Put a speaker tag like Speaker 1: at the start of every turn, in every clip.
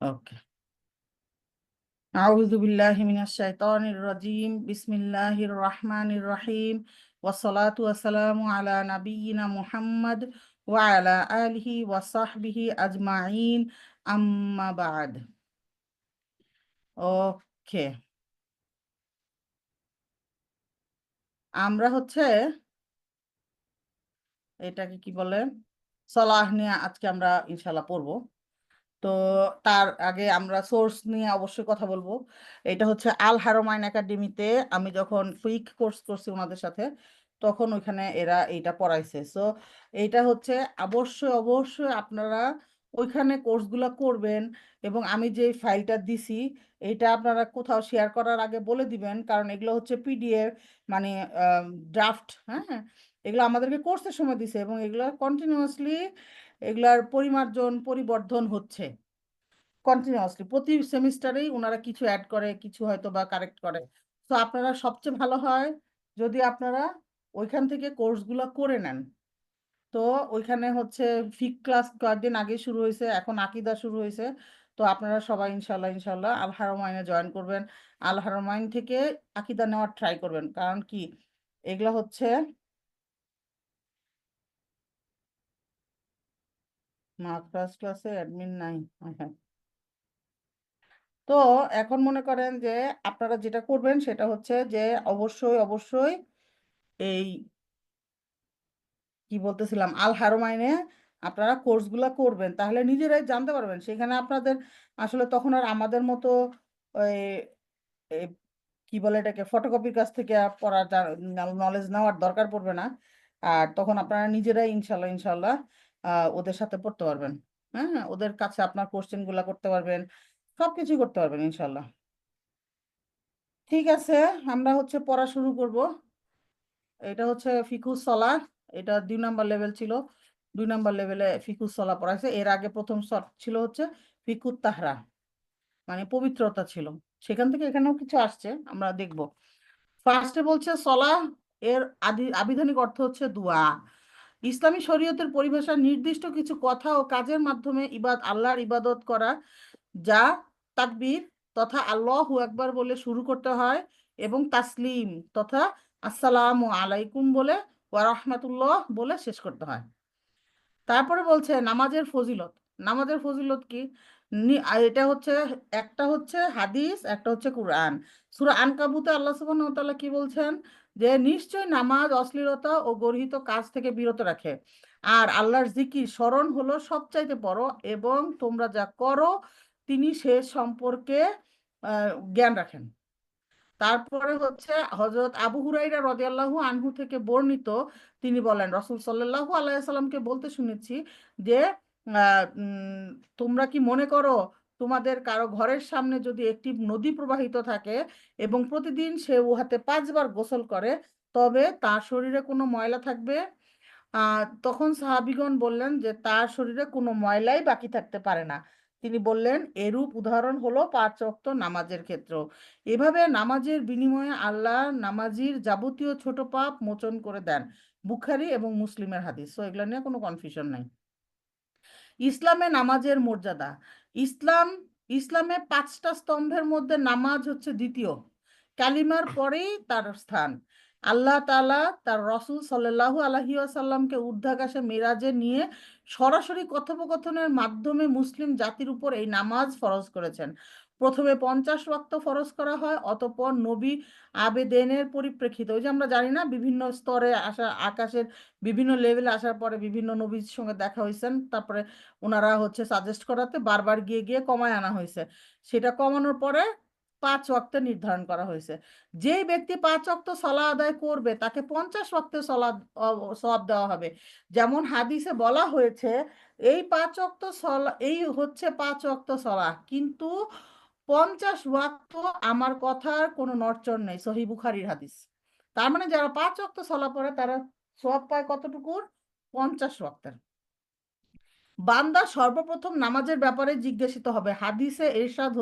Speaker 1: ওকে। আউযু বিল্লাহি মিনাশ শাইতানির রাজিম। বিসমিল্লাহির রহমানির রহিম। ওয়াসসালাতু ওয়াসসালামু আলা নাবিয়িনা মুহাম্মদ ওয়া আলা আলিহি ওয়া সাহবিহি আজমাইন। আম্মা বাদ। ওকে, আমরা এটাকে কি বলে, সলাহ নিয়ে আজকে আমরা ইনশাল্লাহ পড়বো। তো তার আগে আমরা সোর্স নিয়ে অবশ্যই কথা বলবো। এটা হচ্ছে আল হারমাইন একাডেমিতে আমি যখন কুইক কোর্স করছি ওনাদের সাথে, তখন ওইখানে এরা এইটা পড়াইছে। সো এইটা হচ্ছে অবশ্যই অবশ্যই আপনারা ওইখানে কোর্সগুলো করবেন। এবং আমি যে ফাইলটা দিছি এটা আপনারা কোথাও শেয়ার করার আগে বলে দিবেন, কারণ এগুলো হচ্ছে পিডিএফ, মানে ড্রাফট। হ্যাঁ, এগুলো আমাদেরকে কোর্সের সময় দিছে এবং এগুলো কন্টিনিউয়াসলি এগুলার পরিমার্জন পরিবর্ধন হচ্ছে কন্টিনিউয়াসলি। প্রতি সেমিস্টারেই ওনারা কিছু অ্যাড করে, কিছু হয়তো বা কারেক্ট করে। তো আপনারা সবচেয়ে ভালো হয় যদি আপনারা ওইখান থেকে কোর্সগুলো করে নেন। তো ওইখানে ফিক ক্লাস কয়েকদিন আগে শুরু হয়েছে, এখন আকিদা শুরু হয়েছে। তো আপনারা সবাই ইনশাল্লাহ ইনশাল্লাহ আল হারমাইনে জয়েন করবেন। আল হারমাইন থেকে আকিদা নেওয়ার ট্রাই করবেন, কারণ কি এগুলা ফার্স্ট ক্লাসে অ্যাডমিন নাই। হ্যাঁ। তো এখন মনে করেন যে আপনারা যেটা করবেন সেটা হচ্ছে যে অবশ্যই অবশ্যই এই কি বলতেছিলাম, আল হারমাইনে আপনারা কোর্সগুলো করবেন, তাহলে নিজেরাই জানতে পারবেন। সেখানে আপনাদের আসলে তখন আর আমাদের মতো ওই এই কি বলে এটাকে ফটোকপির কাছ থেকে পড়ার নলেজ নেওয়ার দরকার পড়বে না। আর তখন আপনারা নিজেরাই ইনশাল্লাহ ইনশাল্লাহ ওদের সাথে পড়তে পারবেন। হ্যাঁ, ওদের কাছে আপনার কোশ্চেন গুলা করতে পারবেন, সবকিছু করতে পারবেন ইনশাল্লাহ। ঠিক আছে, আমরা পড়া শুরু করব। এটা ফিকুস সলাহ। এটা 2 নাম্বার লেভেল ছিল। 2 নাম্বার লেভেলে ফিকুস সলাহ পড়াইছে। এর আগে প্রথম ছিল ফিকুত তাহরা, মানে পবিত্রতা ছিল। সেখান থেকে এখানেও কিছু আসছে, আমরা দেখব। ফার্স্টে বলছে সলাহ এর আবিধানিক অর্থ হচ্ছে দোয়া। ইসলামী শরীয়তের পরিভাষায় নির্দিষ্ট কিছু কথা ও কাজের মাধ্যমে আল্লাহর ইবাদত করা, যা তাকবীর তথা আল্লাহু আকবার বলে শুরু করতে হয় এবং তাসলিম তথা আসসালামু আলাইকুম বলে ওয়া রাহমাতুল্লাহ বলে শেষ করতে হয়। তারপরে বলছে নামাজের ফজিলত। নামাজের ফজিলত কি? আর এটা একটা হাদিস, একটা কুরআন। সূরা আনকাবুতে আল্লাহ সুবহানাহু ওয়া তাআলা কি বলছেন, যে নিশ্চয় নামাজ অশ্লীলতা ও গর্হিত কাজ থেকে বিরত রাখে, আর আল্লাহর জিকির স্মরণ হলো সবচাইতে বড়, এবং তোমরা যা করো তিনি সে সম্পর্কে জ্ঞান রাখেন। তারপরে হযরত আবু হুরাইরা রাদিয়াল্লাহু আনহু থেকে বর্ণিত, তিনি বলেন রাসূল সাল্লাল্লাহু আলাইহি সাল্লামকে বলতে শুনেছি যে তোমরা কি মনে করো তোমাদের কারো ঘরের সামনে যদি একটি নদী প্রবাহিত থাকে এবং প্রতিদিন সে উহাতে 5 বার গোসল করে, তবে তার শরীরে কোনো ময়লা থাকবে? তখন সাহাবীগণ বললেন যে তার শরীরে কোনো ময়লাই বাকি থাকতে পারে না। তিনি বললেন এরূপ উদাহরণ হলো 5 ওয়াক্ত নামাজের ক্ষেত্র। এভাবে নামাজের বিনিময়ে আল্লাহ নামাজির যাবতীয় ছোট পাপ মোচন করে দেন। বুখারী এবং মুসলিমের হাদিস। তো এগুলো নিয়ে কোনো কনফিউশন নাই। ইসলামে নামাজের মর্যাদা। ইসলাম ইসলামে 5টা স্তম্ভের মধ্যে নামাজ দ্বিতীয়। কালিমার পরেই তার স্থান। আল্লাহ তাআলা তার রসুল সাল্লাল্লাহু আলাইহি ওয়াসাল্লামকে ঊর্ধ্বাকাশে মেরাজে নিয়ে সরাসরি কথোপকথনের মাধ্যমে মুসলিম জাতির উপর এই নামাজ ফরজ করেছেন। প্রথমে 50 ওয়াক্ত ফরজ করা হয়, অতঃপর নবী আবেদনের পরিপ্রেক্ষিতে, ওই যে আমরা জানি না বিভিন্ন স্তরে আসা, আকাশের বিভিন্ন লেভেলে আসার পরে বিভিন্ন নবীর সঙ্গে দেখা হয়েছেন, তারপরে ওনারা সাজেস্ট করাতে বারবার গিয়ে গিয়ে কমায় আনা হয়েছে। সেটা কমানোর পরে 5 ওয়াক্তে নির্ধারণ করা হয়েছে। যেই ব্যক্তি 5 ওয়াক্ত সালাত আদায় করবে তাকে 50 ওয়াক্তে সালাত সওয়াব দেওয়া হবে। যেমন হাদিসে বলা হয়েছে এই 5 ওয়াক্ত এই 5 ওয়াক্ত সালাহ, কিন্তু 50 ওয়াক্ত আমার কথার কোনো নড়চড় নেই। সহিহ বুখারীর হাদিস। তার মানে যারা 5 ওয়াক্ত সালাত পড়ে তারা সওয়াব পায় কতটুকুর? 50 ওয়াক্তের। বান্দা সর্বপ্রথম নামাজের ব্যাপারে জিজ্ঞাসিত হবে। হাদিসে এরশাদ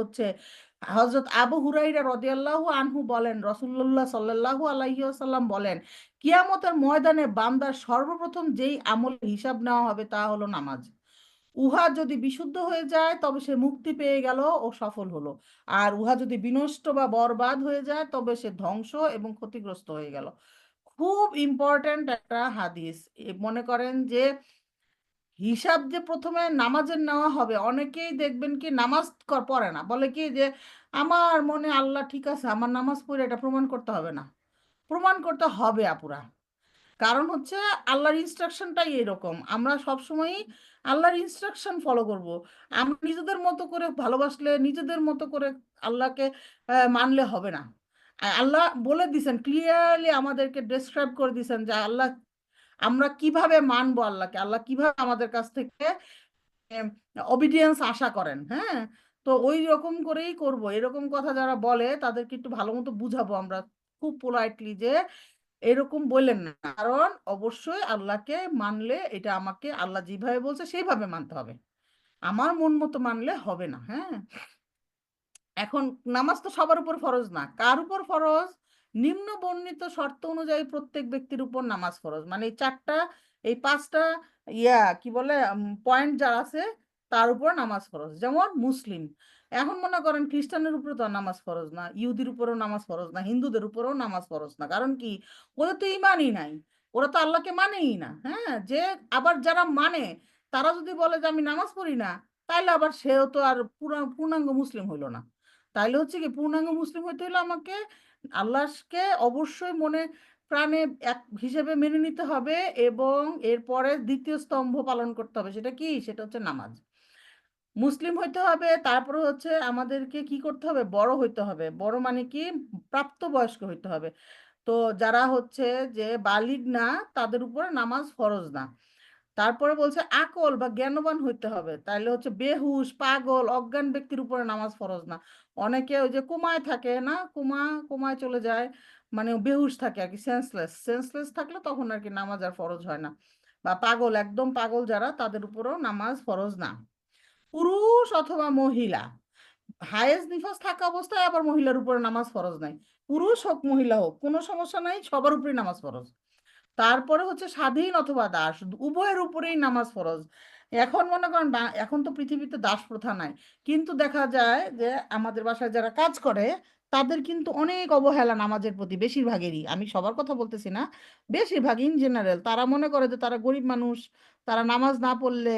Speaker 1: হযরত আবু হুরাইরা রাদিয়াল্লাহু আনহু বলেন রাসূলুল্লাহ সাল্লাল্লাহু আলাইহি ওয়াসাল্লাম বলেন, কিয়ামতের ময়দানে বান্দার সর্বপ্রথম যেই আমলের হিসাব নেওয়া হবে তা হলো নামাজ। উহা যদি বিশুদ্ধ হয়ে যায় তবে সে মুক্তি পেয়ে গেল ও সফল হলো, আর উহা যদি বিনষ্ট বা বরবাদ হয়ে যায় তবে সে ধ্বংস এবং ক্ষতিগ্রস্ত হয়ে গেল। খুব ইম্পর্ট্যান্ট একটা হাদিস। মনে করেন যে হিসাব যে প্রথমে নামাজের নেওয়া হবে, অনেকেই দেখবেন কি নামাজ পড়ে না, বলে কি যে আমার মনে আল্লাহ ঠিক আছে, আমার নামাজ পড়ে এটা প্রমাণ করতে হবে না। প্রমাণ করতে হবে আপুরা। কারণ হচ্ছে আল্লাহর ইনস্ট্রাকশনটাই এরকম, আমরা সবসময়ই আল্লাহর ইনস্ট্রাকশন ফলো করব। আমরা নিজেদের মতো করে ভালোবাসলে, নিজেদের মতো করে আল্লাহকে মানলে হবে না। আল্লাহ বলে দিছেন ক্লিয়ারলি, আমাদেরকে ডেসক্রাইব করে দিছেন যে আল্লাহ, আমরা কিভাবে মানবো আল্লাহকে, আল্লাহ কিভাবে আমাদের কাছ থেকে অবিডিয়েন্স আশা করেন। হ্যাঁ, তো ওই রকম করেই করব। এরকম কথা যারা বলে তাদেরকে একটু ভালো মতো বুঝাবো আমরা খুব পোলাইটলি যে এরকম বললেন না, কারণ অবশ্যই আল্লাহকে মানলে এটা আমাকে আল্লাহ যেভাবে বলছে সেইভাবে মানতে হবে, আমার মন মতো মানলে হবে না। হ্যাঁ, এখন নামাজ তো সবার উপর ফরজ না, কার উপর ফরজ? নিম্ন বর্ণিত শর্ত অনুযায়ী প্রত্যেক ব্যক্তির উপর নামাজ ফরজ, মানে এই চারটা, এই পাঁচটা কি বলে পয়েন্ট যার আছে তার উপর নামাজ ফরজ। যেমন মুসলিম, এখন মনে করেন খ্রিস্টানের উপরে তো নামাজ ফরজ না, ইহুদির উপরেও নামাজ ফরজ না, হিন্দুদের উপরেও নামাজ ফরজ না। কারণ কি? ওদের তো ইমানই নাই, ওরা তো আল্লাহকে মানেই না। হ্যাঁ, যে আবার যারা মানে তারা যদি বলে যে আমি নামাজ পড়ি না, তাইলে আবার সেও তো আর পূর্ণাঙ্গ মুসলিম হইলো না। তাইলে হচ্ছে কি, পূর্ণাঙ্গ মুসলিম হইতে হলে আমাকে আল্লাহকে অবশ্যই মনে প্রাণে এক হিসেবে মেনে নিতে হবে, এবং এরপরে দ্বিতীয় স্তম্ভ পালন করতে হবে। সেটা কি? সেটা হচ্ছে নামাজ। মুসলিম হইতে হবে, তারপরে হচ্ছে আমাদেরকে কি করতে হবে? বড় হইতে হবে। বড় মানে কি? প্রাপ্তবয়স্ক হইতে হবে। তো যারা হচ্ছে যে বালিগ না, তাদের উপরে নামাজ ফরজ না। তারপরে বলছে আকল বা জ্ঞানবান হইতে হবে, তাইলে হচ্ছে বেহুশ, পাগল, অজ্ঞান ব্যক্তির উপরে নামাজ ফরজ না। অনেকে ওই যে কোমায় থাকে না, কোমায় চলে যায়, মানে বেহুশ থাকে আর কি, সেন্সলেস সেন্সলেস থাকলে তখন আর কি নামাজ আর ফরজ হয় না। বা পাগল, একদম পাগল যারা, তাদের উপরেও নামাজ ফরজ না। পুরুষ অথবা মহিলা, হায়েজ নিফাস থাকা অবস্থায় আবার মহিলার উপরে নামাজ ফরজ নাই। পুরুষ হোক মহিলা হোক কোনো সমস্যা নাই, সবার উপরেই নামাজ ফরজ। তারপরে হচ্ছে স্বাধীন অথবা দাস, উভয়ের উপরেই নামাজ ফরজ। এখন মনে করেন এখন তো পৃথিবীতে দাস প্রথা নাই, কিন্তু দেখা যায় যে আমাদের বাসায় যারা কাজ করে তাদের কিন্তু অনেক অবহেলা নামাজের প্রতি, বেশিরভাগেরই, আমি সবার কথা বলতেছি না, বেশিরভাগ ইন জেনারেল। তারা মনে করে যে তারা গরিব মানুষ, তারা নামাজ না পড়লে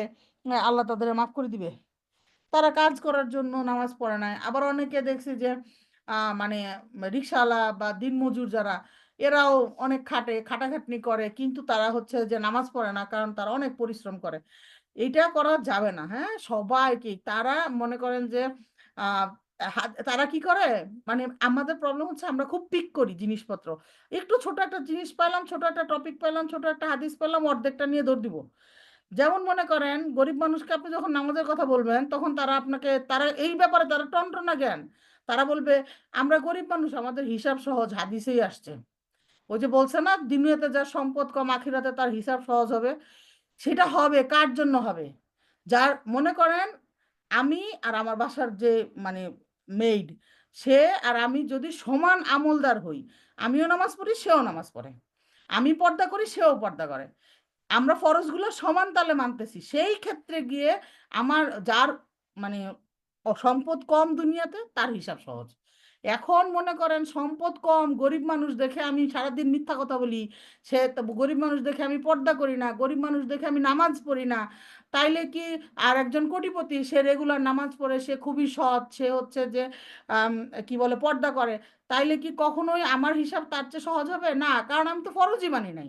Speaker 1: আল্লাহ তাদের মাফ করে দিবে, তারা কাজ করার জন্য নামাজ পড়ে না। আবার অনেকে দেখছি যে মানে রিক্সাওয়ালা বা দিনমজুর যারা, এরাও অনেক খাটাখাটনি করে, কিন্তু তারা হচ্ছে যে নামাজ পড়ে না, কারণ তারা অনেক পরিশ্রম করে। এইটা করা যাবে না। হ্যাঁ, সবাইকে তারা মনে করেন যে আহ তারা কি করে, মানে আমাদের প্রবলেম হচ্ছে আমরা খুব পিক করি জিনিসপত্র। একটু ছোট একটা জিনিস পেলাম, ছোট একটা টপিক পেলাম, ছোট একটা হাদিস পেলাম, অর্ধেকটা নিয়ে দৌড় দিব। যেমন মনে করেন গরিব মানুষকে আপনি যখন নামাজের কথা বলবেন, তখন তারা আপনাকে, তারা এই ব্যাপারে তারা টনটনা জ্ঞান, তারা বলবে আমরা গরিব মানুষ, আমাদের হিসাব সহজ, হাদিসেই আসছে। ওই যে বলছে না, দুনিয়াতে যার সম্পদ কম আখিরাতে তার হিসাব সহজ হবে। সেটা হবে কার জন্য হবে? যার মনে করেন আমি আর আমার বাসার যে মানে মেইড, সে আর আমি যদি সমান আমলদার হই, আমিও নামাজ পড়ি সেও নামাজ পড়ে, আমি পর্দা করি সেও পর্দা করে, আমরা ফরজগুলো সমান তালে মানতেছি, সেই ক্ষেত্রে গিয়ে আমার যার মানে সম্পদ কম দুনিয়াতে তার হিসাব সহজ। এখন মনে করেন সম্পদ কম, গরিব মানুষ দেখে আমি সারাদিন মিথ্যা কথা বলি, সে তো গরিব মানুষ দেখে আমি পর্দা করি না, গরিব মানুষ দেখে আমি নামাজ পড়ি না, তাইলে কি? আর একজন কোটিপতি, সে রেগুলার নামাজ পড়ে, সে খুবই সৎ, সে হচ্ছে যে আম, কি বলে পর্দা করে, তাইলে কি কখনোই আমার হিসাব তার চেয়ে সহজ হবে না? কারণ আমি তো ফরজই মানি নাই।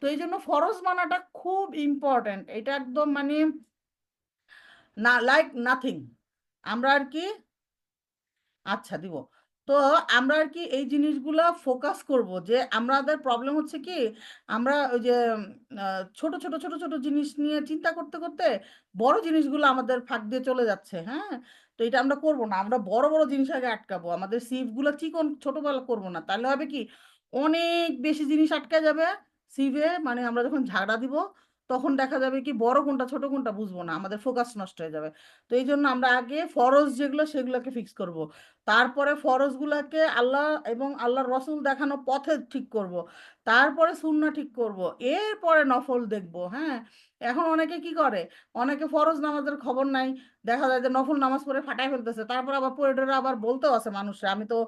Speaker 1: তো এই জন্য ফরজ মানাটা খুব ইম্পর্ট্যান্ট, এটা একদম মানে না, লাইক নাথিং। আমরা আর কি, আচ্ছা দিব। তো আমরা আর কি এই জিনিসগুলা ফোকাস করব, যে আমাদের প্রবলেম হচ্ছে কি, আমরা ওই যে ছোট ছোট ছোট ছোট জিনিস নিয়ে চিন্তা করতে করতে বড় জিনিসগুলো আমাদের ফাঁক দিয়ে চলে যাচ্ছে। হ্যাঁ, তো এটা আমরা করব না, আমরা বড় বড় জিনিস আগে আটকাবো, আমাদের সিভগুলো চিকন ছোটবেলা করব না, তাহলে হবে কি, অনেক বেশি জিনিস আটকে যাবে সিভে, মানে আমরা যখন ঝাড়া দিব তখন দেখা যাবে কি বড় কোনটা ছোট কোনটা বুঝবো না, আমাদের ফোকাস নষ্ট হয়ে যাবে। তো এই জন্য আমরা আগে ফরজ যেগুলো সেগুলোকে ফিক্স করব, তারপরে ফরজগুলোকে আল্লাহ এবং আল্লাহর রসুল দেখানো পথে ঠিক করব, তারপরে সুন্নাহ ঠিক করব, এরপরে নফল দেখব। হ্যাঁ, এখন অনেকে কি করে, অনেকে ফরজ নামাজের খবর নাই, দেখা যায় যে নফল নামাজ পড়ে ফাটাই ফেলতেছে, তারপর আবার পড়ে টরে আবার বলতেও আছে মানুষরা, আমি তো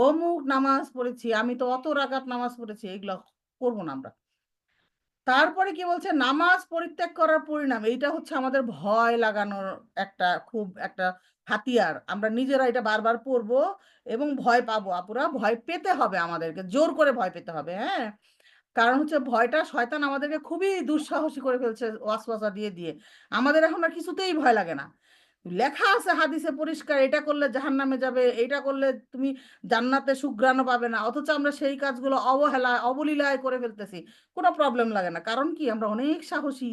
Speaker 1: অমুক নামাজ পড়েছি, আমি তো অত রাকাত নামাজ পড়েছি। এগুলো করবো না আমরা। তারপরে কি বলছে, নামাজ পরিত্যাগ করার পরিণাম, এইটা হচ্ছে আমাদের ভয় লাগানোর একটা খুব একটা হাতিয়ার। আমরা নিজেরা এটা বারবার পড়বো এবং ভয় পাবো, আপুরা ভয় পেতে হবে, আমাদেরকে জোর করে ভয় পেতে হবে, হ্যাঁ। কারণ হচ্ছে ভয়টা, শয়তান আমাদেরকে খুবই দুঃসাহসী করে ফেলছে ওয়াসওয়াসা দিয়ে দিয়ে। আমাদের এখন আর কিছুতেই ভয় লাগে না। লেখা আছে হাদিসে পরিষ্কার, এটা করলে জাহান্নামে যাবে, এটা করলে তুমি জান্নাতে সুঘ্রাণও পাবে না, অথচ আমরা সেই কাজগুলো অবহেলায় অবলীলায় করে ফেলতেছি। কোনো প্রবলেম লাগে না, কারণ কি আমরা অনেক সাহসী।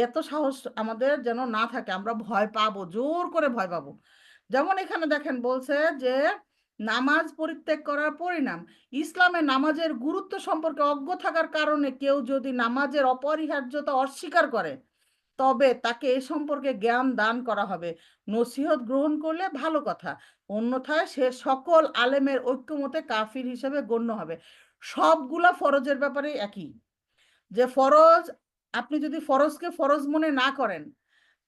Speaker 1: এত সাহস আমাদের যেন না থাকে, আমরা ভয় পাবো, জোর করে ভয় পাবো। যেমন এখানে দেখেন বলছে যে নামাজ পরিত্যাগ করার পরিণাম, ইসলামে নামাজের গুরুত্ব সম্পর্কে অজ্ঞ থাকার কারণে কেউ যদি নামাজের অপরিহার্যতা অস্বীকার করে, তবে তাকে এ সম্পর্কে জ্ঞান দান করা হবে। নসিহত গ্রহণ করলে ভালো কথা, অন্যথায় সে সকল আলেমের ঐক্যমতে কাফির হিসেবে গণ্য হবে। সবগুলা ফরজের ব্যাপারে একই, যে ফরজ, আপনি যদি ফরজকে ফরজ মনে না করেন,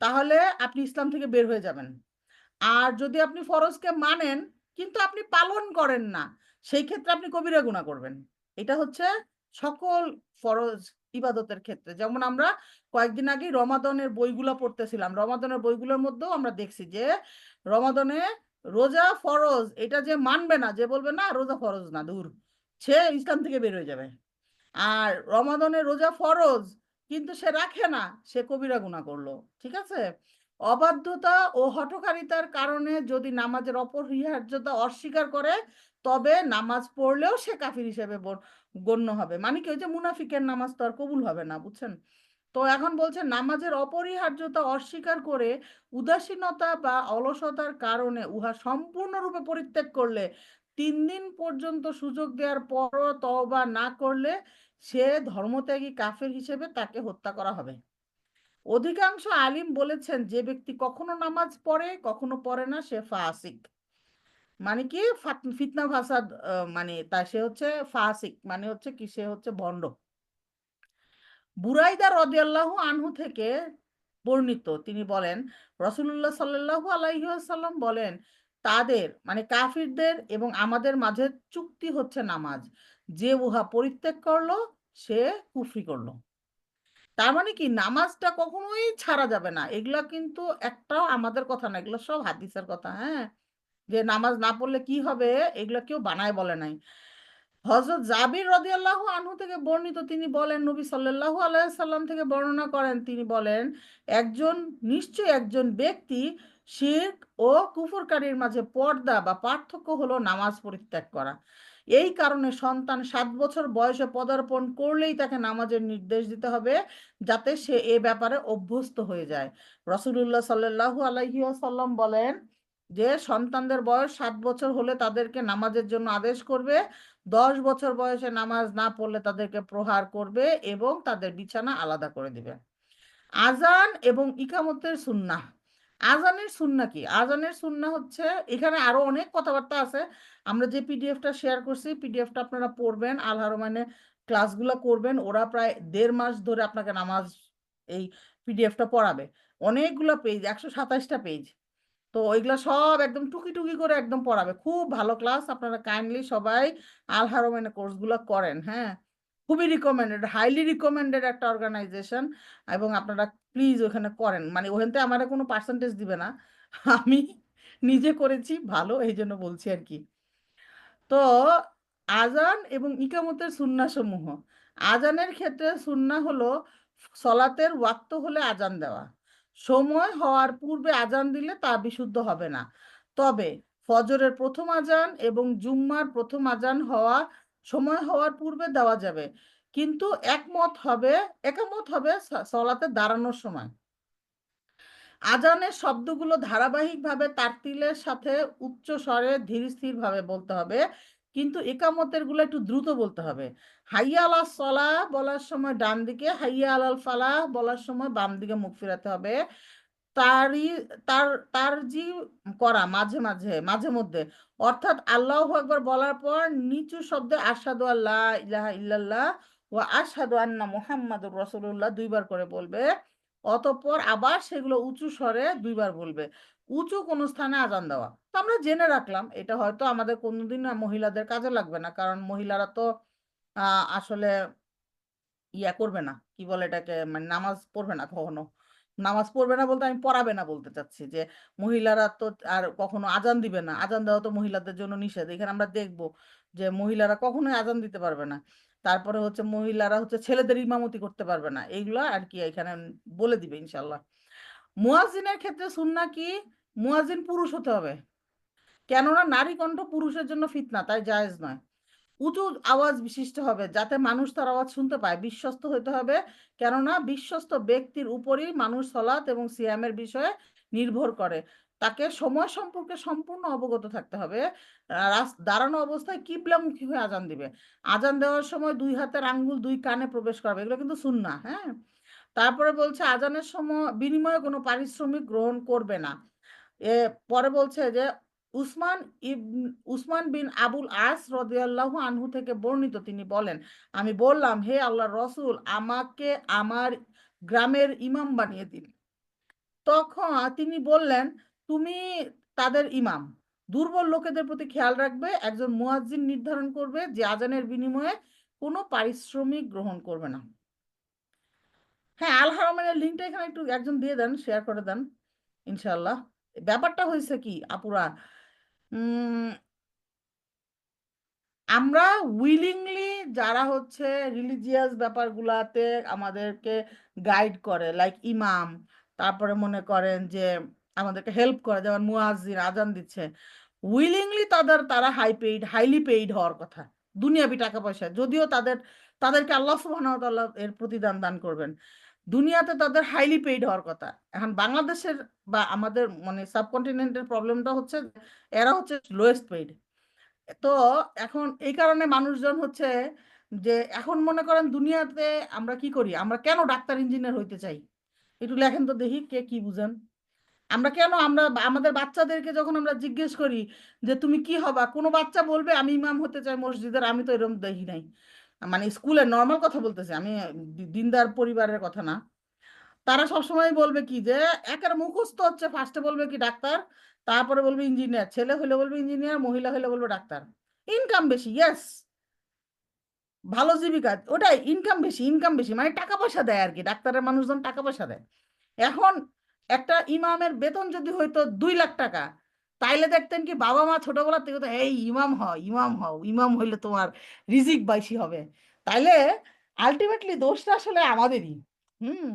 Speaker 1: তাহলে আপনি ইসলাম থেকে বের হয়ে যাবেন। আর যদি আপনি ফরজকে মানেন কিন্তু আপনি পালন করেন না, সেই ক্ষেত্রে আপনি কবিরা গুনাহ করবেন। এটা হচ্ছে সকল ফরজ ইবাদতের ক্ষেত্রে। যেমন আমরা কয়েকদিন আগে রমাদানের বইগুলো পড়তেছিলাম, রমাদানের বইগুলোর মধ্যেও আমরা দেখছি যে রমাদানে রোজা ফরজ, এটা যে মানবে না, যে বলবে না রোজা ফরজ না, দূর, সে ইসলাম থেকে বের হয়ে যাবে। আর রমাদানের রোজা ফরজ কিন্তু সে রাখে না, সে কবিরা গুনাহ করলো। ঠিক আছে। অবাধ্যতা ও হঠকারিতার কারণে যদি নামাজের অপরিহার্যতা অস্বীকার করে, তবে নামাজ পড়লেও সে কাফির হিসেবে গণ্য হবে। মানে কি, ওই যে মুনাফিকের নামাজ তো আর কবুল হবে না, বুঝছেন। তো এখন বলছে নামাজের অপরিহার্যতা অস্বীকার করে উদাসীনতা বা অলসতার কারণে উহা সম্পূর্ণরূপে পরিত্যাগ করলে, 3 দিন পর্যন্ত সুযোগ দেওয়ার পরও তওবা না করলে সে ধর্মত্যাগী কাফের হিসেবে তাকে হত্যা করা হবে। অধিকাংশ আলিম বলেছেন যে ব্যক্তি কখনো নামাজ পড়ে কখনো পড়ে না, সে ফাসিক। মানে কি, ফিতনা ফাসাদ, মানে তা সে হচ্ছে ফাসিক, মানে হচ্ছে কি, সে হচ্ছে ভণ্ড। বুরাইদা রাদিয়াল্লাহু আনহু থেকে বর্ণিত, তিনি বলেন রাসূলুল্লাহ সাল্লাল্লাহু আলাইহি ওয়াসাল্লাম বলেন, তাদের মানে কাফিরদের এবং আমাদের মাঝে চুক্তি হচ্ছে নামাজ, যে উহা পরিত্যাগ করলো সে কুফরি করলো। তার মানে কি, নামাজটা কখনোই ছাড়া যাবে না। এগুলা কিন্তু একটাও আমাদের কথা না, এগুলো সব হাদিসের কথা, হ্যাঁ। যে নামাজ না পড়লে কি হবে, এগুলো কেউ বানায় বলে নাই। হযরত জাবির রাদিয়াল্লাহু আনহু থেকে বর্ণিত, তিনি বলেন নবী সাল্লাল্লাহু আলাইহি সাল্লাম থেকে বর্ণনা করেন, তিনি বলেন একজন, নিশ্চয়ই একজন ব্যক্তি শিরক ও কুফরকারীর মাঝে পর্দা বা পার্থক্য হলো নামাজ পরিত্যাগ করা। এই কারণে সন্তান 7 বছর বয়সে পদার্পণ করলেই তাকে নামাজের নির্দেশ দিতে হবে, যাতে সে এ ব্যাপারে অভ্যস্ত হয়ে যায়। রাসূলুল্লাহ সাল্লাল্লাহু আলাইহি ওয়াসাল্লাম বলেন যে সন্তানদের বয়স 7 বছর হলে তাদেরকে নামাজের জন্য আদেশ করবে, 10 বছর বয়সে নামাজ না পড়লে তাদেরকে প্রহার করবে এবং তাদের বিছানা আলাদা করে দিবে। আজান এবং ইকামতের সুন্নাহ। আজানের সুন্নাহ কি? আজানের সুন্নাহ হচ্ছে, এখানে আরো অনেক কথাবার্তা আছে। আমরা যে পিডিএফটা শেয়ার করছি, পিডিএফটা আপনারা পড়বেন, আল হারমাইনে ক্লাসগুলো করবেন। ওরা প্রায় 1.5 মাস ধরে আপনাকে নামাজ, এই পিডিএফটা পড়াবে। অনেকগুলো পেজ, 127টা পেজ। তো ওইগুলা সব একদম টুকি টুকি করে একদম পড়াবে। খুব ভালো ক্লাস। আপনারা কাইন্ডলি সবাই আল হারমাইনে কোর্সগুলো করেন, হ্যাঁ। খুবই রিকমেন্ডেড, হাইলি রিকমেন্ডেড একটা অর্গানাইজেশন, এবং আপনারা প্লিজ ওখানে করেন। মানে ওখান থেকে আমারে কোনো পার্সেন্টেজ দিবে না। আমি নিজে করেছি ভালো, এইজন্য বলছি আরকি। তো আজান এবং ইকামতের সুন্নাহসমূহ। আজানের ক্ষেত্রে সুন্নাহ হলো সলাতের ওয়াক্ত হলে আজান দেওয়া। সময় হওয়ার পূর্বে আজান দিলে তা বিশুদ্ধ হবে না। তবে ফজরের প্রথম আজান এবং জুম্মার প্রথম আজান হওয়া সময় হওয়ার পূর্বে দেওয়া যাবে। কিন্তু একামত হবে সলাতে দাঁড়ানোর সময়। আজানের শব্দগুলো ধারাবাহিকভাবে তারতিলের সাথে উচ্চ স্বরে ধীর-স্থিরভাবে বলতে হবে। কিন্তু ইকামতের গুলো একটু দ্রুত বলতে হবে। হাইয়া আলাস সলাহ বলার সময় ডান দিকে, হাইয়া আলাল ফালাহ বলার সময় বাম দিকে মুখ ফিরাতে হবে। তারই তার তারজি করা মাঝে মধ্যে। অর্থাৎ আল্লাহু আকবার বলার পর নিচু শব্দে আশহাদু আল্লা ইলাহা ইল্লাল্লাহ ওয়া আশহাদু আন্না মুহাম্মাদুর রাসূলুল্লাহ ২ বার করে বলবে। অতঃপর আবার সেগুলো উঁচু স্বরে ২ বার বলবে। উঁচু কোনো স্থানে আযান দেওয়া। তো আমরা জেনে রাখলাম এটা হয়তো আমাদের কোনোদিন মহিলাদের কাজে লাগবে না। কারণ মহিলারা তো আ আসলে ইয়া করবে না। কি বলে এটাকে? মানে নামাজ পড়বে না কখনো। নামাজ পড়বে না বলতে আমি পড়াবে না বলতে চাচ্ছি যে, মহিলারা তো আর কখনো আজান দিবে না। আজান দেওয়া তো মহিলাদের জন্য নিষেধ। এখানে আমরা দেখব যে মহিলারা কখনোই আজান দিতে পারবে না। তারপরে হচ্ছে মহিলারা হচ্ছে ছেলেদের ইমামতি করতে পারবে না। এইগুলা আরকি এখানে বলে দিবে ইনশাআল্লাহ। মুয়াজ্জিনের ক্ষেত্রে সুন্নাহ কি? মুয়াজ্জিন পুরুষ হতে হবে। কেননা নারী কণ্ঠ পুরুষের জন্য ফিতনা, তাই জায়েজ নয়। উঁচু আওয়াজ বিশিষ্ট হবে যাতে মানুষ তার আওয়াজ শুনতে পায়। বিশ্বস্ত হতে হবে। কেননা বিশ্বস্ত ব্যক্তির উপরই মানুষ সলাত এবং সিয়ামের বিষয়ে নির্ভর করে। তাকে সময় সম্পর্কে সম্পূর্ণ অবগত থাকতে হবে। দাঁড়ানো অবস্থায় কিবলামুখী হয়ে আজান দিবে। আজান দেওয়ার সময় ২ হাতের আঙ্গুল ২ কানে প্রবেশ করাবে। এগুলো কিন্তু সুন্নাহ, হ্যাঁ? তারপরে বলছে আজানের বিনিময়ে কোনো পারিশ্রমিক গ্রহণ করবে না। এ পরে বলছে যে উসমান উসমান বিন আবুল আস রাদিয়াল্লাহু আনহু থেকে বর্ণিত তিনি বলেন, আমি বললাম, হে আল্লাহর রসুল, আমাকে আমার গ্রামের ইমাম বানিয়ে দিন। তখন তিনি বললেন, তুমি তাদের ইমাম। দুর্বল লোকেদের প্রতি খেয়াল রাখবে, একজন মুয়াজ্জিন নির্ধারণ করবে যে আজানের বিনিময়ে কোনো পারিশ্রমিক গ্রহণ করবে না। হ্যাঁ, আল হারামাইনের লিঙ্কটা এখানে একটু একজন দিয়ে দেন, শেয়ার করে দেন ইনশাআল্লাহ। ব্যাপারটা হইছে কি আপুরা, উম আমরা উইলিংলি যারা হচ্ছে রিলিজিয়াস ব্যাপারগুলাতে আমাদেরকে গাইড করে, লাইক ইমাম, তারপরে মনে করেন যে আমাদেরকে হেল্প করে, যেমন মুয়াজ্জিন আজান দিচ্ছে, উইলিংলি তারা হাইলি পেইড হওয়ার কথা, দুনিয়াবি টাকা পয়সা, যদিও তাদেরকে আল্লাহ সুবহানাহু ওয়া তাআলা এর প্রতিদান দান করবেন। দুনিয়াতে তাদের হাইলি পেইড হওয়ার কথা। এখন বাংলাদেশের বা আমাদের মানে সাবকন্টিনেন্টের প্রবলেমটা হচ্ছে এরা হচ্ছে লোয়েস্ট পেইড। তো এখন এই কারণে মানুষজন হচ্ছে যে এখন মনে করেন দুনিয়াতে আমরা কি করি? আমরা কেন ডাক্তার ইঞ্জিনিয়ার হইতে চাই? একটু লেখেন তো দেখি কে কি বুঝেন? আমরা আমাদের বাচ্চাদেরকে যখন আমরা জিজ্ঞেস করি যে তুমি কি হবা? কোনো বাচ্চা বলবে আমি ইমাম হতে চাই মসজিদের, আমি তো এরকম দেখি নাই। মানে স্কুলের নরমাল কথা বলতেছি। আমি দিনদার পরিবারের কথা না। তারা সবসময় বলবে কি যে একের মুখস্থ হচ্ছে, ফার্স্টে বলবে কি ডাক্তার, তারপরে বলবে ইঞ্জিনিয়ার। ছেলে হইলে বলবে ইঞ্জিনিয়ার, মহিলা হইলে বলবে ডাক্তার। ইনকাম বেশি, ইয়েস। ভালো জীবিকা, ওটাই ইনকাম বেশি মানে টাকা পয়সা দেয় আরকি। ডাক্তারের মানুষজন টাকা পয়সা দেয়। এখন একটা ইমামের বেতন যদি হইতো ২,০০,০০০ টাকা, তাইলে দেখতেন কি বাবা-মা ছোটবেলা থেকে তো এই ইমাম হও, ইমাম হও, ইমাম হইলে তোমার রিজিক বাইশি হবে। তাইলে আল্টিমেটলি দোষটা আসলে আমাদেরই। হুম?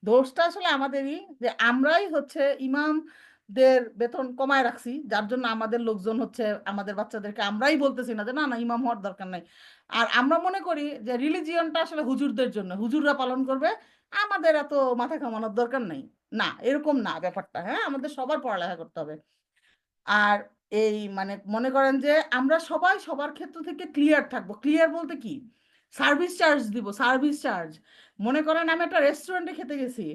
Speaker 1: দোষটা আসলে আমাদেরই যে আমরাই হচ্ছে ইমামদের বেতন কমায় রাখছি। যার জন্য আমাদের লোকজন হচ্ছে আমাদের বাচ্চাদেরকে আমরাই বলতেছি না যে না, না ইমাম হওয়ার দরকার নাই। আর আমরা মনে করি যে রিলিজিয়নটা আসলে হুজুরদের জন্য। হুজুররা পালন করবে। আমাদের এত মাথা ঘামানোর দরকার নাই। না, এরকম না ব্যাপারটা। হ্যাঁ? আমাদের সবার পড়ালেখা করতে হবে। আর এই মানে মনে করেন যে আমরা সবাই সবার ক্ষেত্র থেকে ক্লিয়ার থাকবো। ক্লিয়ার বলতে কি? সার্ভিস চার্জ দিব, সার্ভিস চার্জ। মনে করেন আমি একটা রেস্টুরেন্টে খেতে গেছি।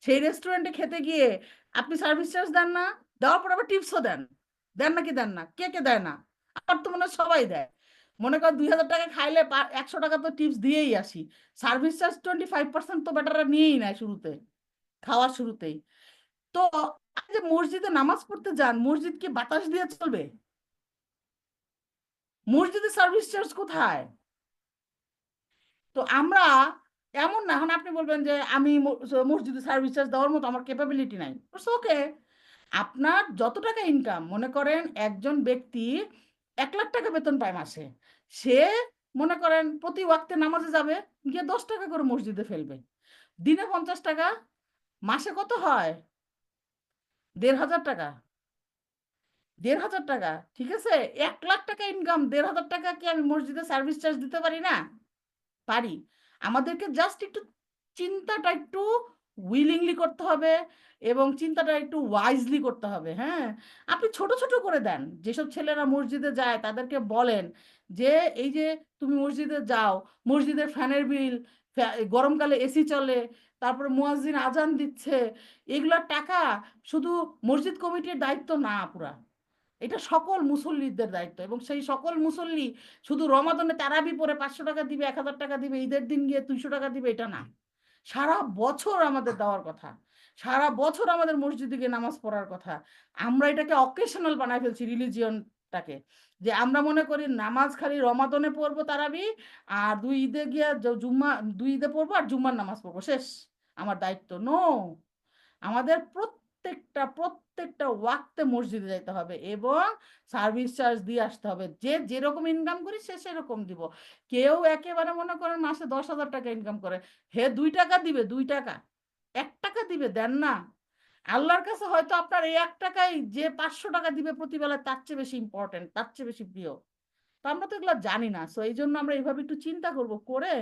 Speaker 1: সেই রেস্টুরেন্টে খেতে গিয়ে আপনি সার্ভিস চার্জ দেন না? দেওয়ার পর আবার টিপসও দেন। দেন নাকি দেন না? কে দেয় না? আমার তো মনে হয় সবাই দেয়। মনে করেন ৳২,০০০ খাইলে ৳১০০ তো টিপস দিয়েই আসি। সার্ভিস চার্জ 25% তো বেটাররা নিয়েই নেয় শুরুতে, খাওয়ার শুরুতেই। তো আপনি যে মসজিদে নামাজ পড়তে যান, মসজিদ কি বাতাস দিয়ে চলবে? মসজিদে সার্ভিস চার্জ কোথায়? তো আমরা এমন না, এখন আপনি বলবেন যে আমি মসজিদে সার্ভিস চার্জ দেওয়ার মতো আমার ক্যাপাবিলিটি নাই। It's okay. আপনার যত টাকা ইনকাম, মনে করেন একজন ব্যক্তি ৳১,০০,০০০ বেতন পায় মাসে। সে মনে করেন প্রতি ওয়াক্তে নামাজে যাবে, গিয়ে ৳১০ করে মসজিদে ফেলবে। দিনে ৳৫০, মাসে কত হয়? ৳১,৫০০। ৳১,৫০০, ঠিক আছে? ৳১,০০,০০০ ইনকাম, ৳১,৫০০ কি আমি মসজিদে সার্ভিস চার্জ দিতে পারি না? পারি। আমাদেরকে জাস্ট একটু চিন্তাটা একটু উইলিংলি করতে হবে এবং চিন্তাটা একটু ওয়াইজলি করতে হবে, হ্যাঁ? আপনি ছোট, ছোট করে দেন। যেসব ছেলেরা মসজিদে যায় তাদেরকে বলেন যে, "এই যে তুমি মসজিদে যাও, মসজিদের ফ্যানের বিল, গরমকালে এসি চলে, তারপরে মুয়াজ্জিন আজান দিচ্ছে। এগুলার টাকা শুধু মসজিদ কমিটির দায়িত্ব না পুরা। এটা সকল মুসল্লিদের দায়িত্ব, এবং সেই সকল মুসল্লি শুধু রমাদানে তারাবি পরে 500 টাকা দিবে, 1000 টাকা দিবে, ঈদের দিন গিয়ে 200 টাকা দিবে, এটা না। সারা বছর আমাদের দেওয়ার কথা, সারা বছর আমাদের মসজিদে গিয়ে নামাজ পড়ার কথা। আমরা এটাকে অকেশনাল বানাই ফেলছি রিলিজিয়নটাকে, যে আমরা মনে করি নামাজ খালি রমাদানে পড়বো তারাবি, আর 2 ঈদে গিয়ে জুম্মা, 2 ঈদে পড়বো আর জুম্মার নামাজ পড়বো, শেষ আমার দায়িত্ব। নো, আমাদের প্রত্যেকটা প্রত্যেকটা ওয়াক্তে মসজিদে যাইতে হবে এবং সার্ভিস চার্জ দিয়ে আসতে হবে। যে যেরকম ইনকাম করি সে সেরকম দিব। কেউ একেবারে মনে করেন মাসে 10,000 টাকা ইনকাম করে, হে 2 টাকা দিবে, 2 টাকা, 1 টাকা দিবে, দেন না। আল্লাহর কাছে হয়তো আপনার এই 1 টাকাই যে 500 টাকা দিবে প্রতিবেলায় তার চেয়ে বেশি ইম্পর্টেন্ট, তার চেয়ে বেশি প্রিয়। তো আমরা তো এগুলো জানি না, সো এই জন্য আমরা এইভাবে একটু চিন্তা করব, করে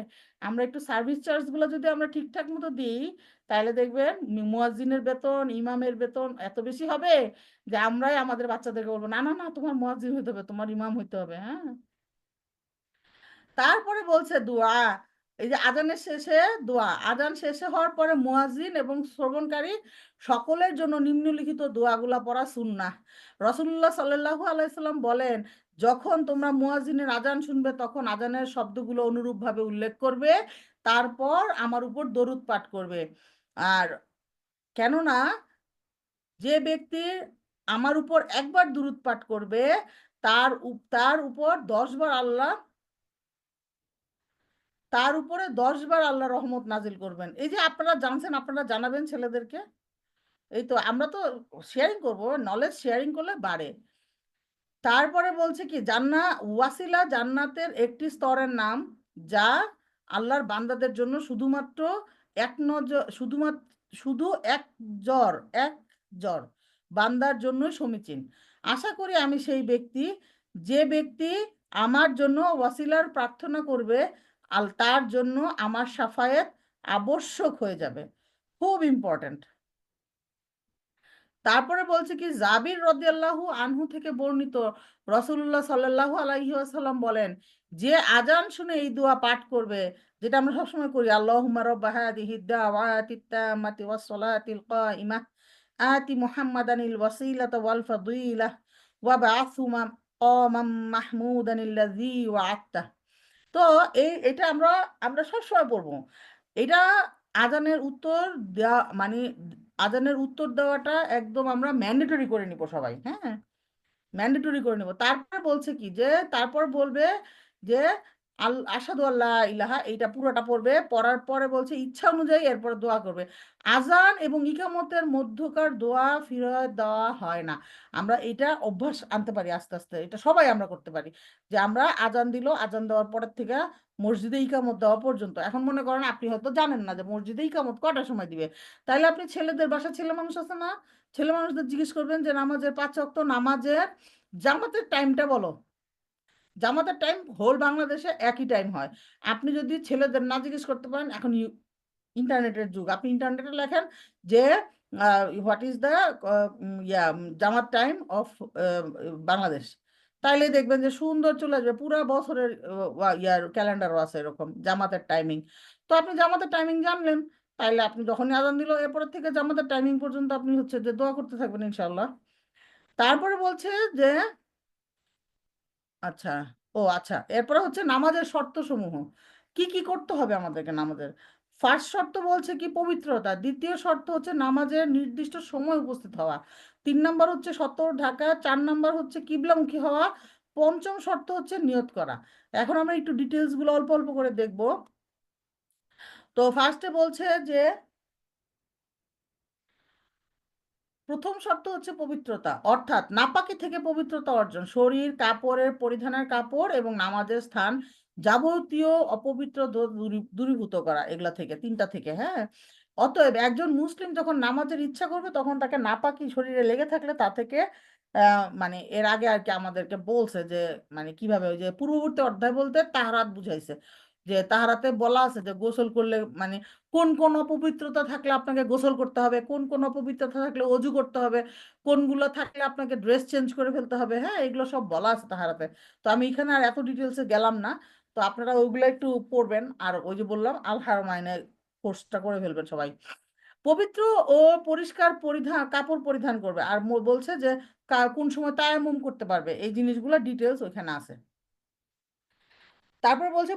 Speaker 1: আমরা একটু সার্ভিস চার্জগুলো যদি আমরা ঠিকঠাক মতো দিই, তাহলে দেখবেন মুয়াজ্জিনের বেতন, ইমামের বেতন এত বেশি হবে যে আমরাই আমাদের বাচ্চাদেরকে বলবো, না না না, তোমার মুয়াজ্জিন হইতে হবে, তোমার ইমাম হইতে হবে। হ্যাঁ, তারপরে বলছে দোয়া। এই যে আজানের শেষে দোয়া, আজান শেষে হওয়ার পরে মুয়াজ্জিন এবং শ্রবণকারী সকলের জন্য নিম্নলিখিত দোয়াগুলা পড়া সুন্নাহ। রাসূলুল্লাহ সাল্লাল্লাহু আলাইহি সাল্লাম বলেন, যখন তোমরা মুয়াজ্জিনের আজান শুনবে তখন আজানের শব্দগুলো অনুরূপভাবে উল্লেখ করবে, তারপর আমার উপর দরুদ পাঠ করবে। আর কেননা যে ব্যক্তি আমার উপর একবার দরুদ পাঠ করবে, তার উপর 10 বার আল্লাহ, তার উপরে 10 বার আল্লাহ রহমত নাজিল করবেন। এই যে আপনারা জানছেন, আপনারা জানাবেন ছেলেদেরকে। এই তো আমরা তো শেয়ারিং করব, নলেজ শেয়ারিং করলে বাড়ে। তারপরে বলছে কি, ওয়াসিলা জান্নাতের একটি স্তরের নাম, যা আল্লাহর বান্দাদের জন্য শুধুমাত্র এক নজর শুধুমাত্র শুধু এক জ্বর এক জ্বর বান্দার জন্যই সমীচীন। আশা করি আমি সেই ব্যক্তি, যে ব্যক্তি আমার জন্য ওয়াসিলার প্রার্থনা করবে, তার জন্য আমার সাফায়েত আবশ্যক হয়ে যাবে। খুব ইম্পর্ট্যান্ট। তারপরে বলছে কি, জাবির রাদিয়াল্লাহু আনহু থেকে বর্ণিত, রাসূলুল্লাহ সাল্লাল্লাহু আলাইহি ওয়াসাল্লাম বলেন, যে আজান শুনে এই দোয়া পাঠ করবে, যেটা আমরা সবসময় করি, আল্লাহুম্মা রাব্বা হাযিহিদ দাওয়াতিত তাম্মাতি ওয়াস সালাতিল কাইমাহ আতি মুহাম্মাদানিল ওয়াসিলাতা ওয়াল ফাদিলাহ ওয়া বা'আথহু মাকামাম মাহমুদানিল্লাযী ওয়া'আদতাহ। তো এটা আমরা আমরা সবসময় পড়বো। এটা আজানের উত্তর দেওয়া মানে আজানের উত্তর দেওয়াটা একদম আমরা ম্যান্ডেটরি করে নিব সবাই। হ্যাঁ, ম্যান্ডেটরি করে নেব। তারপরে বলছে কি, যে তারপর বলবে যে আশহাদু আল্লা ইলাহা, এইটা পুরোটা পড়বে। পড়ার পরে বলছে ইচ্ছা অনুযায়ী এরপর দোয়া করবে। আজান এবং ইকামতের মধ্যকার দোয়া ফিরায় দেওয়া হয় না। আমরা এটা অভ্যাস আনতে পারি আস্তে আস্তে, এটা সবাই আমরা করতে পারি, যে আমরা আজান দিল, আজান দেওয়ার পরের থেকে মসজিদে ইকামত দেওয়া পর্যন্ত। এখন মনে করেন আপনি হয়তো জানেন না যে মসজিদে ইকামত কটার সময় দিবে, তাইলে আপনি ছেলেদের, বাসায় ছেলে মানুষ আছে না, ছেলে মানুষদের জিজ্ঞেস করবেন যে নামাজের 5 ওয়াক্ত নামাজের জামাতের টাইমটা বলো। জামাতের টাইম হোল বাংলাদেশে একই টাইম হয়। আপনি যদি ছেলেদের না জিজ্ঞেস করতে পারেন, এখন ইন্টারনেটের যুগ, আপনি ইন্টারনেটে লেখেন যে what is the Jamaat time of Bangladesh, তাইলে দেখবেন যে সুন্দর চলে আসবে, পুরা বছরের ইয়ার ক্যালেন্ডারও আছে এরকম জামাতের টাইমিং। তো আপনি জামাতের টাইমিং জানলেন, তাইলে আপনি যখনই আজান দিল এরপরের থেকে জামাতের টাইমিং পর্যন্ত আপনি হচ্ছে যে দোয়া করতে থাকবেন ইনশাআল্লাহ। তারপরে বলছে যে আচ্ছা, ও আচ্ছা, এরপরে হচ্ছে নামাজের শর্তসমূহ। কি কি করতে হবে আমাদেরকে নামাজের? ফার্স্ট শর্ত বলছে কি, পবিত্রতা। দ্বিতীয় শর্ত হচ্ছে নামাজের নির্দিষ্ট সময় উপস্থিত হওয়া। 3 নম্বর হচ্ছে সতর ঢাকা। 4 নম্বর হচ্ছে কিবলামুখী হওয়া। পঞ্চম শর্ত হচ্ছে নিয়ত করা। এখন আমরা একটু ডিটেলস গুলো অল্প অল্প করে দেখব। তো ফার্স্টে বলছে যে প্রথম শর্ত হচ্ছে পবিত্রতা, অর্থাৎ নাপাকি থেকে পবিত্রতা অর্জন, শরীর, কাপড়ের, পরিধানের কাপড় এবং নামাজের স্থান, যাবতীয় অপবিত্র দূরীভূত করা এগুলা থেকে, তিনটা থেকে। হ্যাঁ, অতএব একজন মুসলিম যখন নামাজের ইচ্ছা করবে তখন তাকে নাপাকি শরীরে লেগে থাকলে তা থেকে মানে এর আগে আর কি আমাদেরকে বলছে যে মানে কিভাবে, ওই যে পূর্ববর্তী অধ্যায় বলতে তাহারাত বুঝাইছে, যে তাহারাতে বলা আছে যে গোসল করলে মানে কোন কোন অপবিত্রতা থাকলে আপনাকে গোসল করতে হবে, কোন কোন অপবিত্রতা থাকলে অজু করতে হবে, কোনগুলো থাকলে আপনাকে ড্রেস চেঞ্জ করে ফেলতে হবে। হ্যাঁ, এগুলো সব বলা আছে তাহারাতে। তো আমি এখানে আর এত ডিটেলসে গেলাম না। তো আপনারা ওইগুলো একটু পড়বেন, আর ওই যে বললাম আল হারামাইনে কোর্সটা করে ফেলবেন সবাই। পবিত্র ও পরিষ্কার কাপড় পরিধান করবে। আর বলছে যে কোন সময় তায়াম্মুম করতে পারবে। এই জিনিসগুলো ডিটেইলস ওইখানে আছে। তারপর বলছে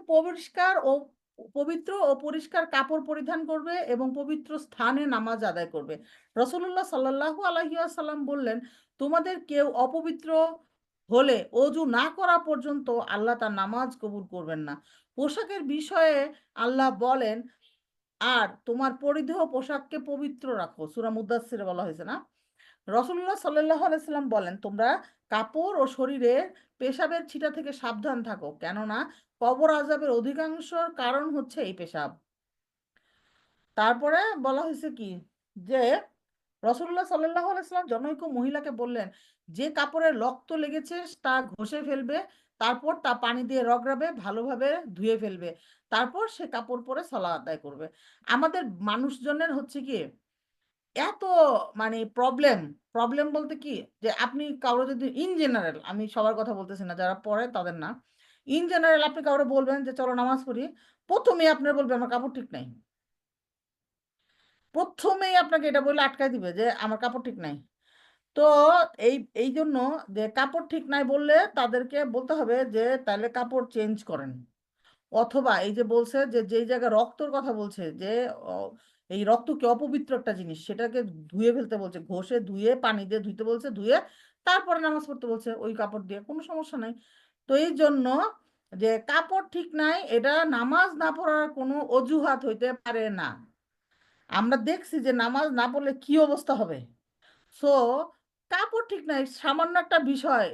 Speaker 1: পবিত্র ও পরিষ্কার কাপড় পরিধান করবে এবং পবিত্র স্থানে নামাজ আদায় করবে। রাসূলুল্লাহ সাল্লাল্লাহু আলাইহি ওয়াসাল্লাম বললেন, তোমাদের কেউ অপবিত্র হলে অজু না করা পর্যন্ত আল্লাহ তার নামাজ কবুল করবেন না। পোশাকের বিষয়ে আল্লাহ বলেন, আর তোমার পরিধেয় পোশাককে পবিত্র রাখো। সূরা মুদাচ্ছিরে বলা হয়েছে না? রাসূলুল্লাহ সাল্লাল্লাহু আলাইহি সাল্লাম বলেন, তোমরা কাপড় ও শরীরের পেশাবের ছিটা থেকে সাবধান থাকো, কেননা কবর আযাবের অধিকাংশ কারণ হচ্ছে এই পেশাব। তারপরে বলা হয়েছে কি যে রাসূলুল্লাহ সাল্লাল্লাহু আলাইহি সাল্লাম জনৈক মহিলাকে বললেন, যে কাপড়ে রক্ত লেগেছে তা ঘষে ফেলবে, তারপর তা পানি দিয়ে রগড়াবে, ভালোভাবে ধুয়ে ফেলবে, তারপর সে কাপড় পরে সালাত আদায় করবে। আমাদের মানুষজনের হচ্ছে কি এত মানে প্রবলেম বলতে কি যে আপনি কারো যদি ইন জেনারেল, আমি সবার কথা বলতেছি না, যারা পড়ে তাদের না। ইন জেনারেল আপনি কাউরে বলবেন যে চলো নামাজ পড়ি। ১ম এই আপনারা বলবে আমার কাপড় ঠিক নাই। ১ম এই আপনাকে এটা বলে আটকায় দিবে যে আমার কাপড় ঠিক নাই। তো এই এইজন্য যে কাপড় ঠিক নাই বললে তাদেরকে বলতে হবে যে তাহলে কাপড় চেঞ্জ করেন। অথবা এই যে বলছে যে যেই জায়গায় রক্তর কথা বলছে যে অ এই রক্ত কি অপবিত্র একটা জিনিস, সেটাকে ধুয়ে ফেলতে বলছে। ঘষে ধুয়ে পানি দিয়ে ধুইতে বলছে, ধুয়ে তারপরে নামাজ পড়তে বলছে ওই কাপড় দিয়ে। কোনো সমস্যা নাই। তো এইজন্য যে কাপড় ঠিক নাই এটা নামাজ না পড়ার কোনো অজুহাত হইতে পারে না। আমরা দেখছি যে নামাজ না পড়লে কি অবস্থা হবে। সো কাপড় ঠিক নাই সামান্য একটা বিষয়।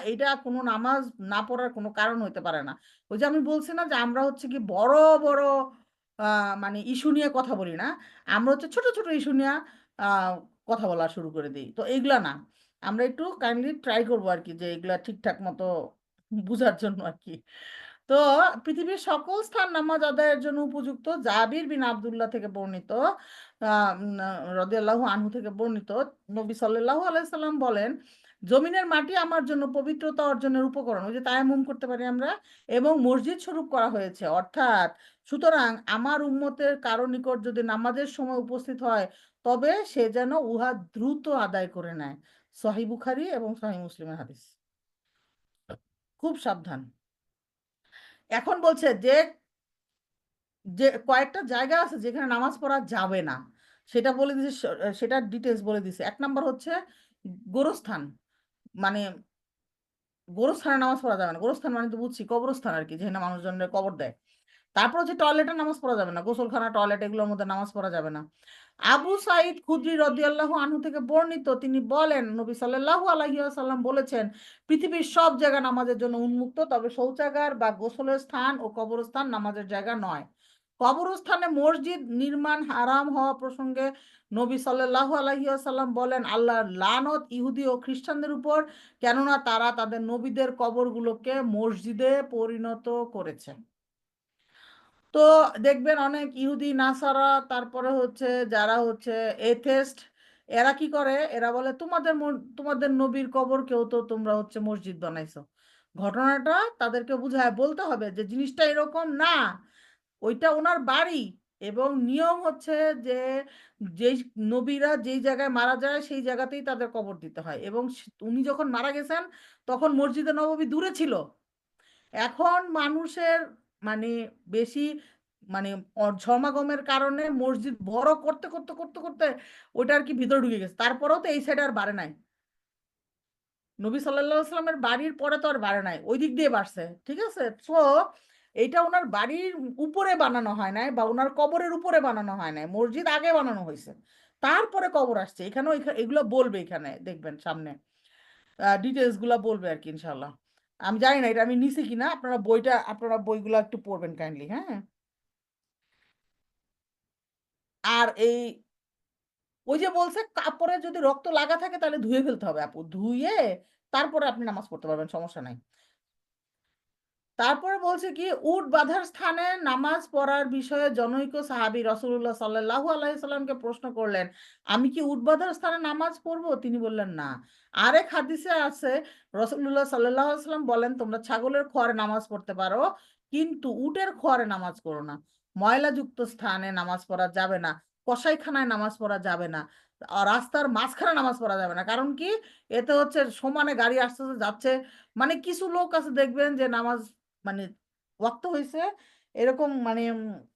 Speaker 1: এইটা কোনো নামাজ না পড়ার কোনো কারণ হইতে পারে না। ওই যে আমি বলছি না যে আমরা হচ্ছে কি বড়, বড় আ মানে ইস্যু নিয়ে কথা বলি না। আমরা হচ্ছে ছোট, ছোট ইস্যু নিয়ে আ কথা বলা শুরু করে দেই। তো এইগুলা না। আমরা একটু কাইন্ডলি ট্রাই করব আরকি যে এগুলা ঠিকঠাক মতো বুঝার জন্য আরকি। তো পৃথিবীর সকল স্থান নামাজ আদায়ের জন্য উপযুক্ত। জাবির বিন আব্দুল্লাহ থেকে বর্ণিত আ না রাদিয়াল্লাহু আনহু থেকে বর্ণিত নবী সাল্লাল্লাহু আলাইহি সাল্লাম বলেন, "জমিনের মাটি আমার জন্য পবিত্রতা অর্জনের উপকরণ।" ওই যে তায়াম্মুম করতে পারি আমরা, এবং মসজিদ স্বরূপ করা হয়েছে। অর্থাৎ সুতরাং আমার উম্মতের কারো নিকট যদি নামাজের সময় উপস্থিত হয়, তবে সে যেন উহা দ্রুত আদায় করে নেয়। সহিহ বুখারী এবং সহিহ মুসলিমের হাদিস। খুব সাবধান। এখন বলছে যে কয়েকটা জায়গা আছে যেখানে নামাজ পড়া যাবে না। সেটা বলে দিছে সেটার ডিটেইলস বলে দিছে। ১ নাম্বার হচ্ছে গোরস্থান। মানে গোরস্থানে নামাজ পড়া যাবে না। গোরস্থান মানে তো বুঝছি কবরস্থান আরকি, যেখানে মানুষজনরা কবর দেয়। তারপর হচ্ছে টয়লেটে নামাজ পড়া যাবে না। গোসলখানা, টয়লেট এগুলোর মধ্যে নামাজ পড়া যাবে না। আবু সাঈদ খুদরি রাদিয়াল্লাহু আনহু থেকে বর্ণিত, তিনি বলেন নবী সাল্লাল্লাহু আলাইহি ওয়াসাল্লাম বলেছেন, পৃথিবীর সব জায়গা নামাজের জন্য উন্মুক্ত, তবে শৌচাগার বা গোসলের স্থান ও কবরস্থান নামাজের জায়গা নয়। কবরস্থানে মসজিদ নির্মাণ হারাম হওয়া প্রসঙ্গে নবী সাল্লাল্লাহু আলাইহি ওয়াসাল্লাম বলেন, আল্লাহর লানত ইহুদি ও খ্রিস্টানদের উপর, কেননা তারা তাদের নবীদের কবরগুলোকে মসজিদে পরিণত করেছে। তো দেখবেন অনেক ইহুদি, নাসারা, তারপরে হচ্ছে যারা হচ্ছে এথেস্ট, এরা কি করে? এরা বলে তোমাদের নবীর কবরকেও তো তোমরা হচ্ছে মসজিদ বানাইছো। ঘটনাটা তাদেরকে বুঝায় বলতে হবে যে জিনিসটা এরকম না। ওইটা উনার বাড়ি, এবং নিয়ম হচ্ছে যে যেই নবীরা যেই জায়গায় মারা যায় সেই জায়গাতেই তাদের কবর দিতে হয়, এবং উনি যখন মারা গেছেন তখন মসজিদে নববী দূরে ছিল। এখন মানুষের মানে বেশি মানে সমাগমের কারণে মসজিদ বড় করতে ওইটা আরকি ভিতরে ঢুকে গেছে। তারপরেও তো এই সাইডে আর বাড়ে নাই। নবী সাল্লাল্লাহু আলাইহি ওয়াসাল্লামের বাড়ির পরে তো আর বাড়ে নাই। ওই দিক দিয়ে বাড়ছে। ঠিক আছে? সো এইটা উনার বাড়ির উপরে বানানো হয় নাই বা উনার কবরের উপরে বানানো হয় নাই। মসজিদ আগে বানানো হইছে। তারপরে কবর আসছে। এখানেও এগুলো বলবে এখানে দেখবেন সামনে। ডিটেইলস গুলা বলবে আরকি ইনশাআল্লাহ। আমি জানি না এটা আমি নিছি কিনা। আপনারা বইগুলা একটু পড়বেন কাইন্ডলি, হ্যাঁ? আর ওই যে বলছে কাপড়ে যদি রক্ত লাগা থাকে তাহলে ধুয়ে ফেলতে হবে আপু। ধুয়ে তারপরে আপনি নামাজ পড়তে পারবেন, সমস্যা নাই। তারপরে বলছে কি উট বাঁধার স্থানে নামাজ পড়ার বিষয়ে জনৈক সাহাবী রাসূলুল্লাহ সাল্লাল্লাহু আলাইহি সাল্লামকে প্রশ্ন করলেন, "আমি কি উট বাঁধার স্থানে নামাজ পড়ব?" তিনি বললেন, "না।" আরেক হাদিসে আছে রাসূলুল্লাহ সাল্লাল্লাহু আলাইহি সাল্লাম বলেন, "তোমরা ছাগলের খোয়ারে নামাজ পড়তে পারো, কিন্তু উটের খোয়ারে নামাজ পড়ো না। ময়লাযুক্ত স্থানে নামাজ পড়া যাবে না। কসাইখানায় নামাজ পড়া যাবে না, রাস্তার মাঝখানে নামাজ পড়া যাবে না। কারণ কি? এতে হচ্ছে সমানে গাড়ি আসতেছে যাচ্ছে, মানে কিছু লোক আছে দেখবেন যে নামাজ মানে ওয়াক্ত হইছে এরকম মানে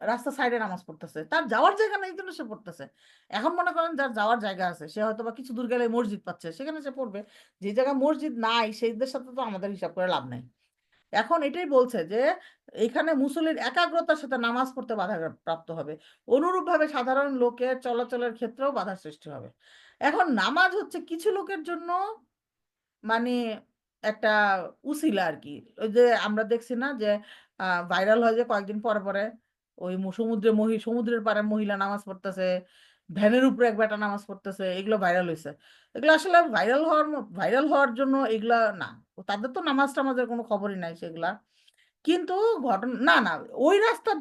Speaker 1: রাস্তার সাইডে নামাজ পড়তেছে। তার যাওয়ার জায়গা নাই জন্য সে পড়তেছে। এখন মনে করেন যার যাওয়ার জায়গা আছে সে হয়তোবা কিছু দূর গেলে মসজিদ পাচ্ছে, সেখানে সে পড়বে। যে জায়গায় মসজিদ নাই সেইদের সাথে তো আমাদের হিসাব করে লাভ নাই। এখন এটাই বলছে যে এখানে মুসল্লির একাগ্রতার সাথে নামাজ পড়তে বাধা প্রাপ্ত হবে। অনুরূপভাবে সাধারণ লোকের চলাচলের ক্ষেত্রেও বাধার সৃষ্টি হবে। এখন নামাজ হচ্ছে কিছু লোকের জন্য মানে একটা উছিলা আরকি। ওই যে আমরা দেখছি না যে ভাইরাল হয় যে কয়েকদিন পরে, পরে ওই সমুদ্রের পাড়ে মহিলা নামাজ পড়তেছে, ভ্যানের উপরে এক বেটা নামাজ পড়তেছে, এগুলো ভাইরাল হইছে। এগুলো আসলে ভাইরাল হওয়ার জন্য এগুলা না। তাদের তো নামাজ-টামাজের কোনো খবরই নাই সেগুলা। কিন্তু না, না, ওই রাস্তার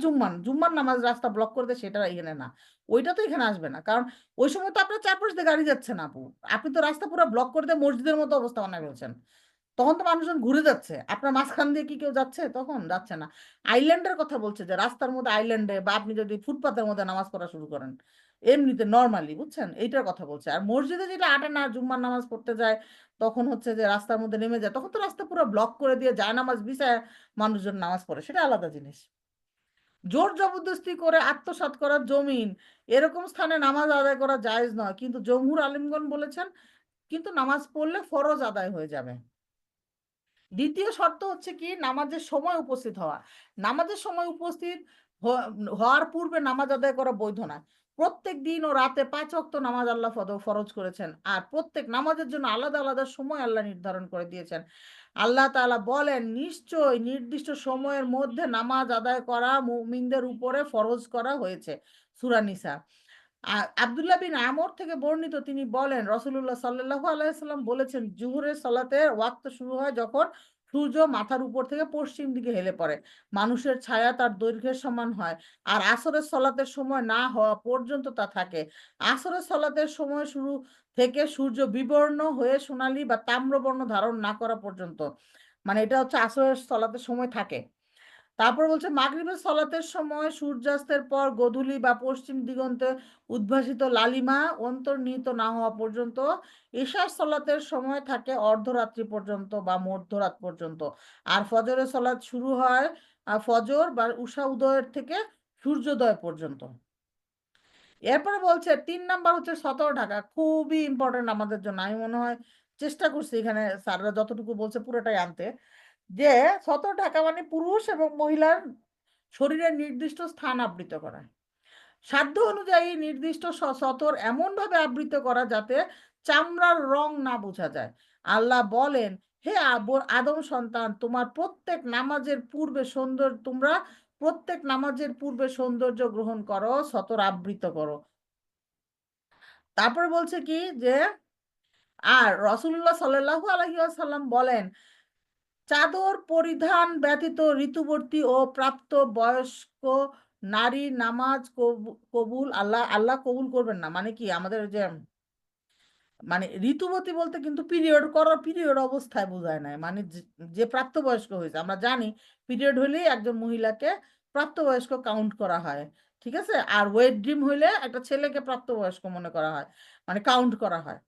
Speaker 1: জুম্মার নামাজ রাস্তা ব্লক করে দেয় সেটা এখানে না। ওইটা তো এখানে আসবে না। কারণ ওই সময় তো আপনার চারপাশ দিয়ে গাড়ি যাচ্ছে না আপু। আপনি তো রাস্তা পুরা ব্লক করে দিয়ে মসজিদের মতো অবস্থা বানায় ফেলছেন। তখন তো মানুষজন ঘুরে যাচ্ছে। আপনার মাঝখান দিয়ে কি কেউ যাচ্ছে তখন? যাচ্ছে না। আইল্যান্ডের কথা বলছে যে রাস্তার মধ্যে আইল্যান্ডে বা আপনি যদি ফুটপাতের মধ্যে নামাজ পড়া শুরু করেন। এমনিতে নরমালি বুঝছেন? এইটার কথা বলছে। আর মসজিদে যেটা আটে না জুম্মার নামাজ পড়তে যায়, তখন হচ্ছে যে রাস্তার মধ্যে নেমে যায়। তখন তো রাস্তা পুরো ব্লক করে দিয়ে জায়নামাজ বিছায়া মানুষজন নামাজ পড়ে। সেটা আলাদা জিনিস। জোর জবরদস্তি করে আত্মসাৎ করার জমিন, এরকম স্থানে নামাজ আদায় করা জায়েজ নয়। কিন্তু জমহুর আলিমগণ বলেছেন, কিন্তু নামাজ পড়লে ফরজ আদায় হয়ে যাবে। দ্বিতীয় শর্ত হচ্ছে কি নামাজের সময় উপস্থিত হওয়া। নামাজের সময় উপস্থিত হওয়ার পূর্বে নামাজ আদায় করা বৈধ নয়। প্রত্যেক দিন ও রাতে ৫ ওয়াক্ত নামাজ আল্লাহ ফরজ করেছেন। আর প্রত্যেক নামাজের জন্য আলাদা, আলাদা সময় আল্লাহ নির্ধারণ করে দিয়েছেন। আল্লাহ তাআলা বলেন, নিশ্চয় নির্দিষ্ট সময়ের মধ্যে নামাজ আদায় করা মুমিনদের উপরে ফরজ করা হয়েছে। সূরা নিসা। আব্দুল্লাহ বিন আমর থেকে বর্ণিত তিনি বলেন রাসূলুল্লাহ সাল্লাল্লাহু আলাইহি ওয়াসাল্লাম বলেছেন জোহরের সালাতের ওয়াক্ত শুরু হয় যখন সূর্য মাথার উপর থেকে পশ্চিম দিকে হেলে পড়ে, মানুষের ছায়া তার দৈর্ঘ্যের সমান হয়। আর আসরের সালাতের সময় না হওয়া পর্যন্ত তা থাকে। আসরের সালাতের সময় শুরু থেকে সূর্য বিবর্ণ হয়ে সোনালী বা তাম্রবর্ণ ধারণ না করা পর্যন্ত, মানে এটা হচ্ছে আসরের সালাতের সময় থাকে। তারপর বলছে মাগরিবের সলাতের সময় সূর্যাস্তের পর গোধূলি বা পশ্চিম দিগন্তে উদ্ভাসিত লালিমা অন্তর্নিহিত না হওয়া পর্যন্ত। এশার সলাতের সময় থাকে অর্ধরাত্রি পর্যন্ত বা মধ্যরাত পর্যন্ত। আর ফজরের সলাত শুরু হয় ফজর বা উষা উদয়ের থেকে সূর্যোদয় পর্যন্ত। এরপরে বলছে ৩ নাম্বার হচ্ছে সতর ঢাকা। খুবই ইম্পোর্টেন্ট আমাদের জন্য। আমি মনে হয় চেষ্টা করছি এখানে স্যাররা যতটুকু বলছে পুরোটাই আনতে। যে সতর ঢাকা মানে পুরুষ এবং মহিলার শরীরের নির্দিষ্ট স্থান আবৃত করা। সাধ্য অনুযায়ী নির্দিষ্ট সতর এমনভাবে আবৃত করা যাতে চামড়ার রং না বোঝা যায়। আল্লাহ বলেন, হে আদম সন্তান, তোমরা প্রত্যেক নামাজের পূর্বে সৌন্দর্য গ্রহণ করো, সতর আবৃত করো। তারপরে বলছে কি যে আর রাসূলুল্লাহ সাল্লাল্লাহু আলাইহি ওয়াসাল্লাম বলেন, চাদর পরিধান ব্যতীত ঋতুবতী ও প্রাপ্ত বয়স্ক নারী নামাজ কবুল আল্লাহ কবুল করবেন না। মানে কি আমাদের যে মানে ঋতুবতী বলতে কিন্তু পিরিয়ড অবস্থায় বোঝায় নাই। মানে যে প্রাপ্তবয়স্ক হয়েছে। আমরা জানি পিরিয়ড হইলেই একজন মহিলাকে প্রাপ্তবয়স্ক কাউন্ট করা হয়। ঠিক আছে? আর ওয়েট ড্রিম হইলে একটা ছেলেকে প্রাপ্তবয়স্ক মনে করা হয়। মানে কাউন্ট করা হয়।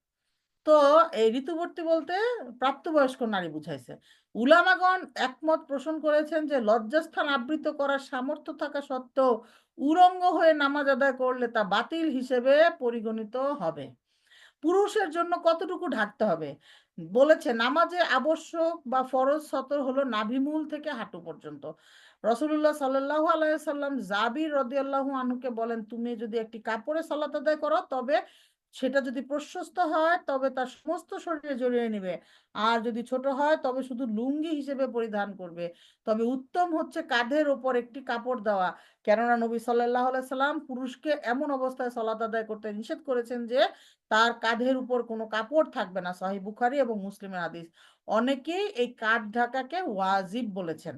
Speaker 1: তো এই ঋতুবর্তী বলতে প্রাপ্তবয়স্ক নারী বুঝাইছে। উলামাগণ একমত পোষণ করেছেন যে লজ্জাস্থান আবৃত করার সামর্থ্য থাকা সত্ত্বেও উলঙ্গ হয়ে নামাজ আদায় করলে তা বাতিল হিসেবে পরিগণিত হবে। পুরুষের জন্য কতটুকু ঢাকতে হবে? বলেছে নামাজে আবশ্যক বা ফরজ সতর হলো নাভিমূল থেকে হাঁটু পর্যন্ত। রাসূলুল্লাহ সাল্লাল্লাহু আলাইহি ওয়াসাল্লাম জাবির রাদিয়াল্লাহু আনহুকে বলেন, তুমি যদি একটি কাপড়ে সালাত আদায় করো তবে সেটা যদি প্রশস্ত হয় তবে তার সমস্ত শরীরে জড়িয়ে নিবে। আর যদি ছোট হয় তবে শুধু লুঙ্গি হিসেবে পরিধান করবে। তবে উত্তম হচ্ছে কাঁধের ওপর একটি কাপড় দেওয়া। কেননা নবী সাল্লাল্লাহু আলাইহি সাল্লাম পুরুষকে এমন অবস্থায় সালাত আদায় করতে নিষেধ করেছেন যে তার কাঁধের উপর কোনো কাপড় থাকবে না। সহিহ বুখারী এবং মুসলিমের হাদিস। অনেকেই এই কাঁধ ঢাকাকে ওয়াজিব বলেছেন।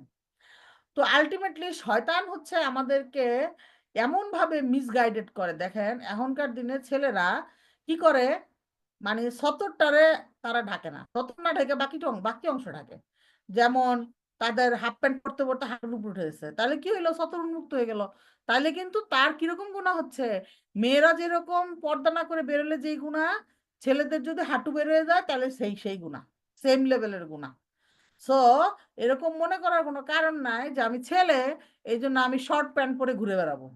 Speaker 1: তো আল্টিমেটলি শয়তান হচ্ছে আমাদেরকে এমনভাবে মিসগাইডেড করে। দেখেন এখনকার দিনে ছেলেরা কি করে মানে সতরটারে তারা ঢাকে না। সতর না ঢেকে বাকি অংশ ঢাকে। যেমন তাদের হাফ প্যান্ট পরতে পরতে হাঁটুর উপর উঠে গেছে, তাহলে কি হইলো? সতর উন্মুক্ত হয়ে গেল। তাহলে কিন্তু তার কিরকম গুনাহ হচ্ছে? মেয়েরা যেরকম পর্দা না করে বেরোলে যেই গুনাহ, ছেলেদের যদি হাঁটু বের হয়ে যায় তাহলে সেই সেই গুনাহ, সেম লেভেলের গুনাহ। সো এরকম মনে করার কোনো কারণ নাই যে আমি ছেলে, এই জন্য আমি শর্ট প্যান্ট পরে ঘুরে বেড়াবো।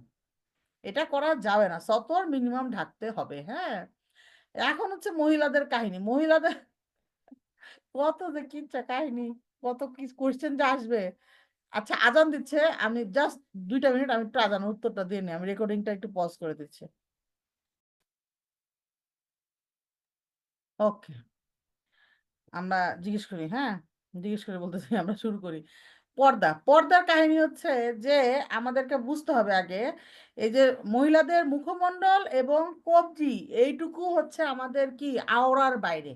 Speaker 1: এটা করা যাবে না, সতর মিনিমাম ঢাকতে হবে। হ্যাঁ, এখন হচ্ছে মহিলাদের কাহিনী। মহিলাদের কত যে কিচ্ছা কাহিনী, কত কি কোয়েশ্চেন যে আসবে। আচ্ছা, আজান দিচ্ছে, আমি জাস্ট ২টা মিনিট আমি একটু আজানের উত্তরটা দিয়ে নিই। আমি রেকর্ডিংটা একটু পজ করে দিচ্ছি। ওকে, আমরা জিজ্ঞেস করি। হ্যাঁ, জিজ্ঞেস করে বলতেছি, আমরা শুরু করি। পর্দার কাহিনী হচ্ছে যে আমাদেরকে বুঝতে হবে আগে, এই যে মহিলাদের মুখমণ্ডল এবং কবজি, এইটুকু হচ্ছে আমাদের কি আওরার বাইরে।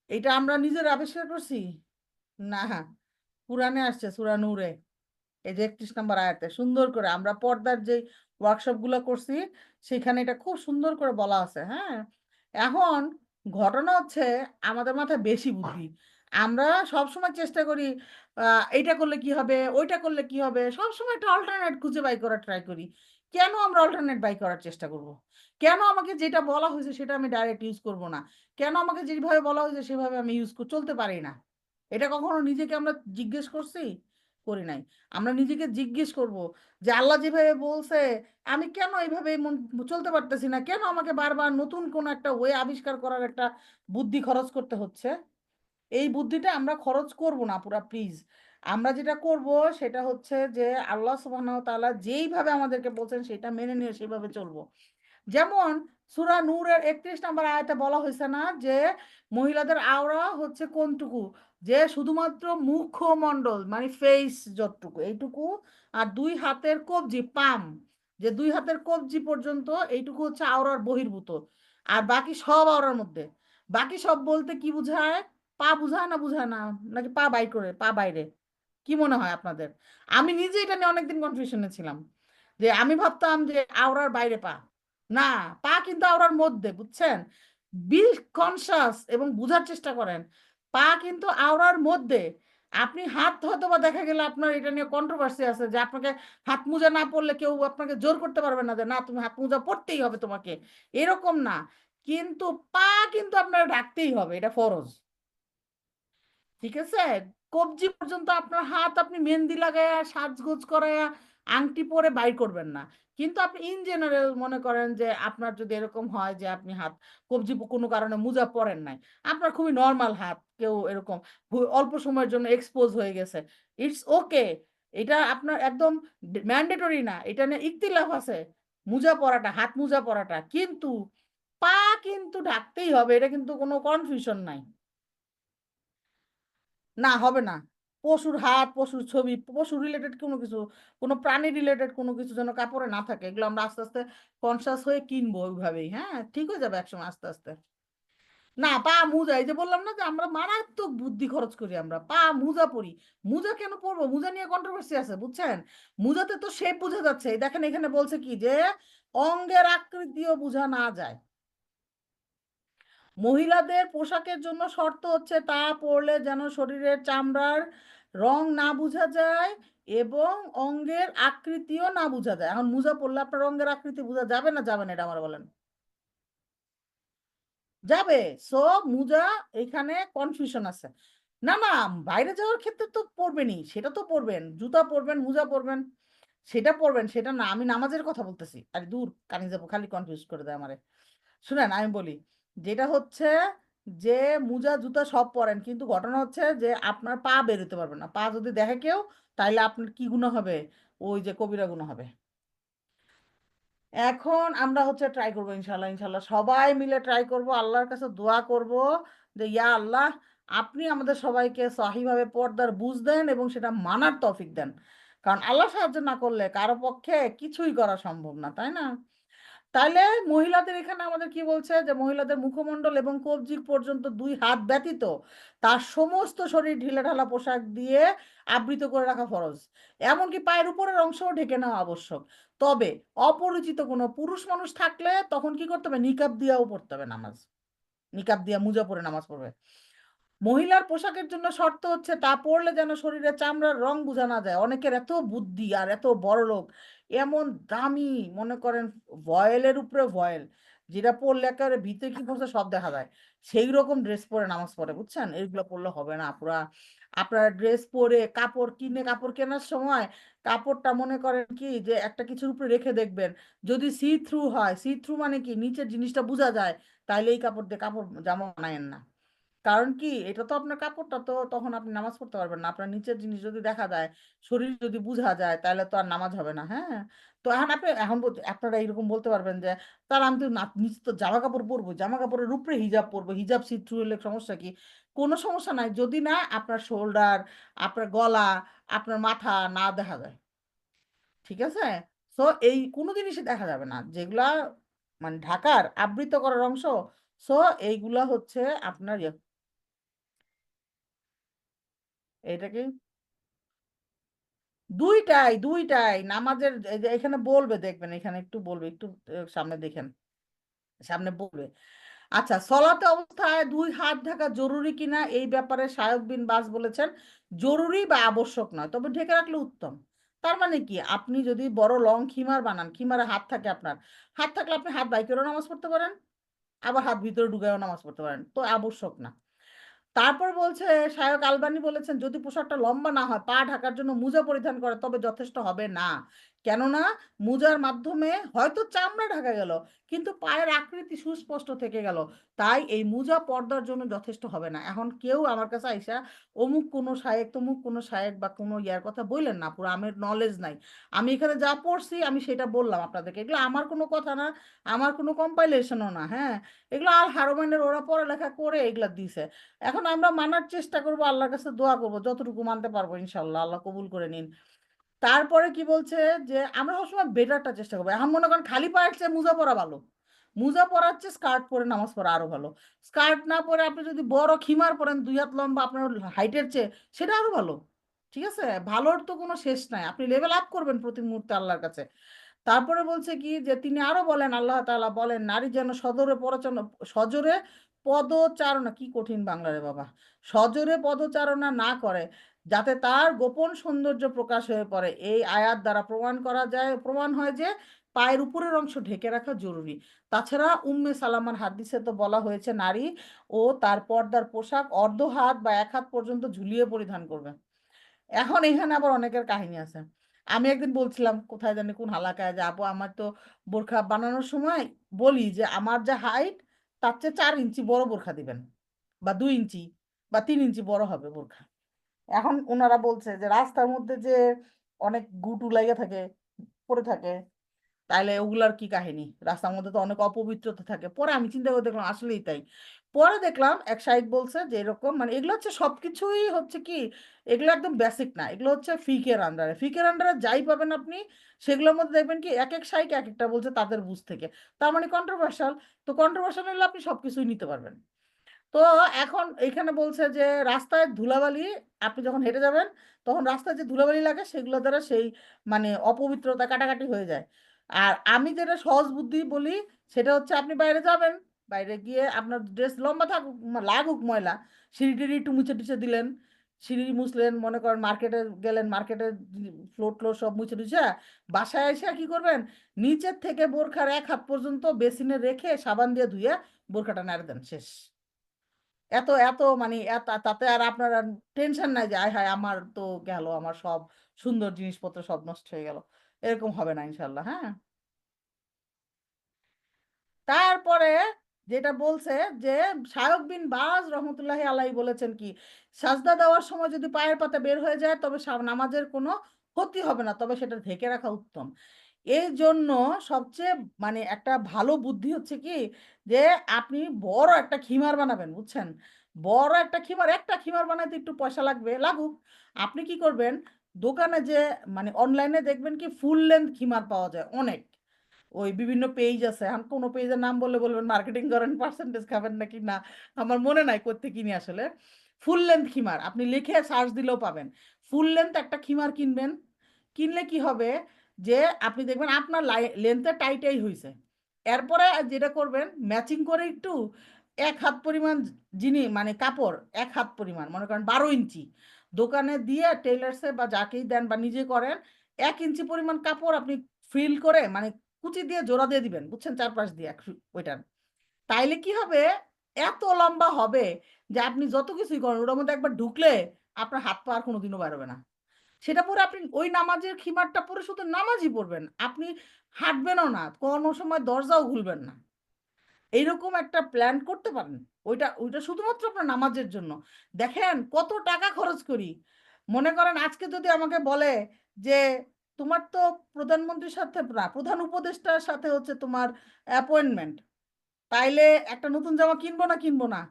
Speaker 1: এটা আমরা নিজের আবিষ্কার করছি না, কুরআনে আসছে সূরা নূরে, এই যে ৩১ নম্বর আয়াতে সুন্দর করে আমরা পর্দার যে ওয়ার্কশপ গুলো করছি, সেখানে এটা খুব সুন্দর করে বলা আছে। হ্যাঁ, এখন ঘটনা হচ্ছে আমাদের মাথায় বেশি বুদ্ধি। আমরা সবসময় চেষ্টা করি এইটা করলে কি হবে, ওইটা করলে কি হবে, সবসময় একটা অল্টারনেট খুঁজে বাই করার ট্রাই করি। কেন আমরা অল্টারনেট বাই করার চেষ্টা করব? কেন আমাকে যেটা বলা হয়েছে সেটা আমি ডাইরেক্ট ইউজ করব না? কেন আমাকে যেভাবে বলা হয়েছে সেভাবে আমি চলতে পারি না? এটা কখনো নিজেকে আমরা জিজ্ঞেস করছি? করি নাই। আমরা নিজেকে জিজ্ঞেস করব যে আল্লাহ যেভাবে বলছে, আমি কেন এইভাবে চলতে পারতেছি না? কেন আমাকে বারবার নতুন কোনো একটা ওয়ে আবিষ্কার করার একটা বুদ্ধি খরচ করতে হচ্ছে? এই বুদ্ধিটা আমরা খরচ করব না পুরা প্লিজ। আমরা যেটা করব সেটা হচ্ছে যে আল্লাহ সুবহানাহু ওয়া তাআলা যেইভাবে আমাদেরকে বলছেন সেটা মেনে নিয়ে সেভাবে চলব। যেমন সূরা নূরের ৩১ নম্বর আয়াতে বলা হইছে না যে মহিলাদের আওরা হচ্ছে কোনটুকু? যে শুধুমাত্র মুখমণ্ডল মানে ফেইস যতটুকু এইটুকু, আর ২ হাতের কবজি পাম, যে ২ হাতের কবজি পর্যন্ত এইটুকু হচ্ছে আওরার বহির্ভূত। আর বাকি সব আওরার মধ্যে। বাকি সব বলতে কি বুঝায়? পা বুঝায় না বুঝায় না? নাকি পা বাই করে পা বাইরে? কি মনে হয় আপনাদের? আমি নিজে এটা নিয়ে অনেকদিন কনফিউশন এ ছিলাম। যে আমি ভাবতাম যে আওরার বাইরে পা। না, পা কিন্তু আওড়ার মধ্যে, বুঝছেন? বি কনশাস এবং বুঝার চেষ্টা করেন। পা কিন্তু আওড়ার মধ্যে। আপনি হাত হয়তোবা দেখা গেল আপনার এটা নিয়ে কন্ট্রোভার্সি আছে যে আপনাকে হাত মোজা না পরলে কেউ আপনাকে জোর করতে পারবে না যে না তুমি হাত মোজা পরতেই হবে তোমাকে। এরকম না। কিন্তু পা কিন্তু আপনার ঢাকতেই হবে। এটা ফরজ। ঠিক আছে? কবজি পর্যন্ত আপনার হাত আপনি মেহেন্দি লাগায়া, সাজগোজ করায়া, আংটি পরে বাইর করবেন না। কিন্তু আপনি ইন জেনারেল মনে করেন যে আপনার যদি এরকম হয় যে আপনি হাত কবজি কোনো কারণে মোজা পরেন নাই। আপনার খুবই নরমাল হাত। কেউ এরকম অল্প সময়ের জন্য এক্সপোজ হয়ে গেছে। It's okay. এটা আপনার একদম ম্যান্ডেটরি না। এটা নিয়ে ইখতিলাফ আছে। মোজা পরাটা, হাত মোজা পরাটা। কিন্তু পা কিন্তু ঢাকতেই হবে। এটা কিন্তু কোনো কনফিউশন নাই। না, হবে না। পশুর হাত, পশুর ছবি, পশু রিলেটেড কোনো কিছু, কোনো প্রাণী রিলেটেড কোনো কিছু যেন কাপড়ে না থাকে। এগুলো আমরা আস্তে, আস্তে কনসিয়াস হয়ে কিনবো ওইভাবেই। হ্যাঁ? ঠিক হয়ে যাবে একসময় আস্তে, আস্তে। না, পা মুজা, এই যে বললাম না যে আমরা মারাত্মক বুদ্ধি খরচ করি আমরা। পা মুজা পরি। মুজা কেন পরবো? মুজা নিয়ে কন্ট্রোভার্সি আছে, বুঝছেন? মুজাতে তো শেপ বোঝা যাচ্ছে। এই দেখেন এখানে বলছে কি যে অঙ্গের আকৃতিও বুঝা না যায়। মহিলাদের পোশাকের জন্য শর্ত হচ্ছে তা পরলে যেন শরীরের চামড়ার রং না বোঝা যায় এবং অঙ্গের আকৃতিও না বোঝা যায়। এখন মোজা পরলে আপনার অঙ্গের আকৃতি বোঝা যাবে না যাবে না? এটা আমার বলেন। যাবে। সো মোজা, এখানে কনফিউশন আছে। না, না, বাইরে যাওয়ার ক্ষেত্রে তো পরবেনই। সেটা তো পরবেন। জুতা পরবেন, মোজা পরবেন। সেটা পরবেন, সেটা না। আমি নামাজের কথা বলতেছি। আরে দূর, কানে যাবো, খালি কনফিউজ করে দেয় আমারে। শুনেন আমি বলি, যেটা হচ্ছে যে মোজা জুতা সব পরেন, কিন্তু ঘটনা হচ্ছে যে আপনার পা বেরোতে পারবে না। পা যদি দেখে কেউ তাইলে আপনার কি গুনাহ হবে? ওই যে কবিরা গুনাহ হবে। এখন আমরা হচ্ছে ট্রাই করবো ইনশাল্লাহ, ইনশাল্লাহ সবাই মিলে ট্রাই করব, আল্লাহর কাছে দোয়া করব যে ইয়া আল্লাহ, আপনি আমাদের সবাইকে সহিভাবে পর্দার বুঝ দেন এবং সেটা মানার তৌফিক দেন। কারণ আল্লাহ সাহায্য না করলে কারো পক্ষে কিছুই করা সম্ভব না, তাই না? তাইলে মহিলাদের এখানে আমাদের কি বলছে যে মহিলাদের মুখমণ্ডল এবং কবজি পর্যন্ত ২ হাত ব্যতীত তার সমস্ত শরীর ঢিলেঢালা পোশাক দিয়ে আবৃত করে রাখা ফরজ। এমনকি পায়ের উপরের অংশও ঢেকে নেওয়া আবশ্যক। তবে অপরিচিত কোনো পুরুষ মানুষ থাকলে তখন কি করতে হবে? নিকাব দিয়াও পড়তে হবে নামাজ। নিকাব দিয়া মুজা পরে নামাজ পড়বে। মহিলার পোশাকের জন্য শর্ত হচ্ছে তা পরলে যেন শরীরে চামড়ার রং বোঝা না যায়। অনেকের এত বুদ্ধি আর এত বড় লোক, এমন দামি, মনে করেন ভয়েলের উপরে ভয়েল, যেটা পরলে একেবারে ভিতরে কি পড়ছে সব দেখা যায়, সেই রকম ড্রেস পরে নামাজ পড়ে, বুঝছেন? এইগুলো পরলে হবে না। পুরা আপনার ড্রেস পরে কাপড় কিনে, কাপড় কেনার সময় কাপড়টা মনে করেন কি যে একটা কিছুর উপরে রেখে দেখবেন, যদি সি থ্রু হয়, সি থ্রু মানে কি নিচের জিনিসটা বোঝা যায়, তাইলে এই কাপড় দিয়ে কাপড় জামা বানায়েন না। কারণ কি, এটা তো আপনার কাপড়টা, তো তখন আপনি নামাজ পড়তে পারবেন না। আপনার নিচের জিনিস যদি দেখা যায়, শরীর যদি বোঝা যায়, তাহলে তো আর নামাজ হবে না। হ্যাঁ, তো এখন আপনি এখন আপনারা এরকম বলতে পারবেন যে তাহলে আমি তো নিচে তো জামা কাপড় পরবো, জামা কাপড়ের উপরে হিজাব পরবো, হিজাব সি থ্রু হলে সমস্যা কি? কোনো সমস্যা নাই, যদি না আপনার শোল্ডার, আপনার গলা, আপনার মাথা না দেখা যায়। ঠিক আছে? সো এই কোনো জিনিসই দেখা যাবে না যেগুলা মানে ঢাকার আবৃত করার অংশ। সো এইগুলা হচ্ছে আপনার এটাকে দুইটাই দুইটাই নামাজের এই যে এখানে বলবে, দেখবেন এখানে একটু বলবে, একটু সামনে দেখেন, সামনে বলবে। আচ্ছা, সলাতে অবস্থায় দুই হাত ঢাকা জরুরি কিনা এই ব্যাপারে শায়খ বিন বাজ বলেছেন জরুরি বা আবশ্যক নয়, তবে ঢেকে রাখলে উত্তম। তার মানে কি, আপনি যদি বড় লং খিমার বানান, খিমারে হাত থাকে আপনার, হাত থাকলে আপনি হাত বাইকেরও নামাজ পড়তে পারেন, আবার হাত ভিতরে ঢুকায়ও নামাজ পড়তে পারেন, তো আবশ্যক না। তারপর বলছে, শায়খ আলবানী বলেছেন যদি পোশাকটা লম্বা না হয়, পা ঢাকার জন্য মোজা পরিধান করে তবে যথেষ্ট হবে না। কেননা মোজার মাধ্যমে হয়তো চামড়া ঢাকা গেল, কিন্তু পায়ের আকৃতি সুস্পষ্ট থেকে গেল। তাই এই মোজা পর্দার জন্য যথেষ্ট হবে না। এখন কেউ আমার কাছে আইসা অমুক কোনো শায়েক তমুক কোনো শায়েক বা কোনো ইয়ার কথা বললেন না, পুরো আমার নলেজ নাই। আমি এখানে যা পড়ছি আমি সেটা বললাম আপনাদেরকে, এগুলো আমার কোনো কথা না, আমার কোনো কম্পাইলেশনও না। হ্যাঁ, এগুলো আল হারমাইনের ওরা পড়ালেখা করে এগুলা দিছে। এখন আমরা মানার চেষ্টা করব, আল্লাহর কাছে দোয়া করব, যতটুকু মানতে পারবো ইনশাল্লাহ আল্লাহ কবুল করে নিন। তারপরে কি বলছে, যে আমরা সবসময় বেটারটা চেষ্টা করবো। এখন মনে করেন খালি পায়ের চেয়ে মোজা পরা ভালো, মোজা পরার চেয়ে স্কার্ট পরে নামাজ পড়া আরো ভালো। স্কার্ট না পরে আপনি যদি বড় খিমার পরেন 2 হাত লম্বা আপনার হাইটের চেয়ে, সেটা আরো ভালো। ঠিক আছে, ভালোর তো কোনো শেষ নাই, আপনি লেভেল আপ করবেন প্রতি মুহূর্তে আল্লাহর কাছে। তারপরে বলছে কি যে তিনি আরো বলেন, আল্লাহ তাআলা বলেন নারী যেন সদরে পরচনা, সজোরে পদচারণা, কি কঠিন বাংলা রে বাবা, সজোরে পদচারণা না করে, যাতে তার গোপন সৌন্দর্য প্রকাশ হয়ে পড়ে। এই আয়াত দ্বারা প্রমাণ করা যায়, প্রমাণ হয় যে পায়ের উপরের অংশ ঢেকে রাখা জরুরি। তাছাড়া উম্মে সালামার হাদিসে তো বলা হয়েছে নারী ও তার পর্দার পোশাক অর্ধ হাত বা 1 হাত পর্যন্ত ঝুলিয়ে পরিধান করবে। এখন এখানে আবার অনেকের কাহিনী আছে। আমি একদিন বলছিলাম কোথায় জানি কোন হালাকায়, যে আপু আমার তো বোরখা বানানোর সময় বলি যে আমার যা হাইট তার চেয়ে 4 ইঞ্চি বড় বোরখা দিবেন, বা 2 ইঞ্চি বা 3 ইঞ্চি বড় হবে বোরখা। এখন ওনারা বলছে যে রাস্তার মধ্যে যে অনেক গুটু লাগে থাকে, পড়ে থাকে, তাইলে ওগুলার কি কাহিনী? রাস্তার মধ্যে তো অনেক অপবিত্রতা থাকে। পরে আমি চিন্তা করে দেখলাম আসলেই তাই। পরে দেখলাম এক শাইখ বলছে যে এরকম, মানে এগুলো হচ্ছে সবকিছুই হচ্ছে কি, এগুলো একদম বেসিক না, এগুলো হচ্ছে ফিকের আন্ডারে, ফিকের আন্ডারে যাই পাবেন আপনি সেগুলোর মধ্যে দেখবেন কি এক এক শাইখ এক একটা বলছে তাদের বুঝ থেকে। তার মানে কন্ট্রোভার্সাল, তো কন্ট্রোভার্সাল হলে আপনি সবকিছুই নিতে পারবেন। তো এখন এইখানে বলছে যে রাস্তায় ধুলাবালি, আপনি যখন হেঁটে যাবেন তখন রাস্তায় যে ধুলাবালি লাগে সেগুলো দ্বারা সেই মানে অপবিত্রতা কাটাকাটি হয়ে যায়। আর আমি যেটা সহজ বুদ্ধি বলি সেটা হচ্ছে, আপনি বাইরে যাবেন, বাইরে গিয়ে আপনার ড্রেস লম্বা থাকুক লাগুক ময়লা, সিঁড়ি টিড়ি একটু মুছে টুছে দিলেন, সিঁড়ি মুছলেন, মনে করেন মার্কেটে গেলেন, মার্কেটের ফ্লোর ট্লোর সব মুছে টুছে বাসায় এসে কি করবেন, নিচের থেকে বোরখার 1 হাত পর্যন্ত বেসিনে রেখে সাবান দিয়ে ধুয়ে বোরখাটা নাড়ে দেন, শেষ। এত এত মানে তাতে আর আপনার টেনশন নাই যে আয় হায় আমার তো গেল, আমার সব সুন্দর জিনিসপত্র সব নষ্ট হয়ে গেল। এরকম হবে না ইনশাল্লাহ। হ্যাঁ, তারপরে যেটা বলছে যে শায়খ বিন বাজ রহমতুল্লাহি আলাইহি বলেছেন কি, সাজদা দেওয়ার সময় যদি পায়ের পাতা বের হয়ে যায় তবে নামাজের কোনো ক্ষতি হবে না, তবে সেটা ঢেকে রাখা উত্তম। এই জন্য সবচেয়ে মানে একটা ভালো বুদ্ধি হচ্ছে কি, যে আপনি বড় একটা খিমার বানাবেন, বুঝছেন? বড় একটা খিমার, একটা খিমার বানাইতে একটু পয়সা লাগবে, লাগুক। আপনি কি করবেন, দোকানে যে মানে অনলাইনে দেখবেন কি ফুল লেন্থ খিমার পাওয়া যায় অনেক, ওই বিভিন্ন পেজ আছে। এখন কোনো পেজের নাম বললে বলবেন মার্কেটিং করেন, পার্সেন্টেজ খাবেন নাকি না, আমার মনে নাই কোত্থেকে কিনি আসলে। ফুল লেন্থ খিমার আপনি লিখে সার্চ দিলেও পাবেন। ফুল লেন্থ একটা খিমার কিনবেন, কিনলে কি হবে যে আপনি দেখবেন আপনার লেন্থে টাইটাই হয়েছে। এরপরে যেটা করবেন ম্যাচিং করে একটু 1 হাত পরিমাণ মানে কাপড় 1 হাত পরিমাণ, মনে করেন 12 ইঞ্চি দোকানে দিয়ে টেইলার্সে বা যাকেই দেন বা নিজে করেন, 1 ইঞ্চি পরিমাণ কাপড় আপনি ফিল করে মানে কুচি দিয়ে জোড়া দিয়ে দিবেন, বুঝছেন? চারপাশ দিয়ে ওইটার। তাইলে কি হবে? এত লম্বা হবে যে আপনি যত কিছুই করেন ওটার মধ্যে একবার ঢুকলে আপনার হাত পা আর কোনদিনও বের হবে না। সেটা পরে আপনি ওই নামাজের খিমারটা পরে শুধু নামাজই পড়বেন। আপনি হাঁটবেনও না, কোনো সময় দরজাও খুলবেন না। এইরকম একটা প্ল্যান করতে পারেন। ওইটা শুধুমাত্র আপনার নামাজের জন্য। দেখেন কত টাকা খরচ করি। মনে করেন আজকে যদি আমাকে বলে যে, "তোমার তো প্রধানমন্ত্রীর সাথে না, প্রধান উপদেষ্টার সাথে হচ্ছে তোমার অ্যাপয়েন্টমেন্ট। তাইলে একটা নতুন জামা কিনবো না কিনবো না?"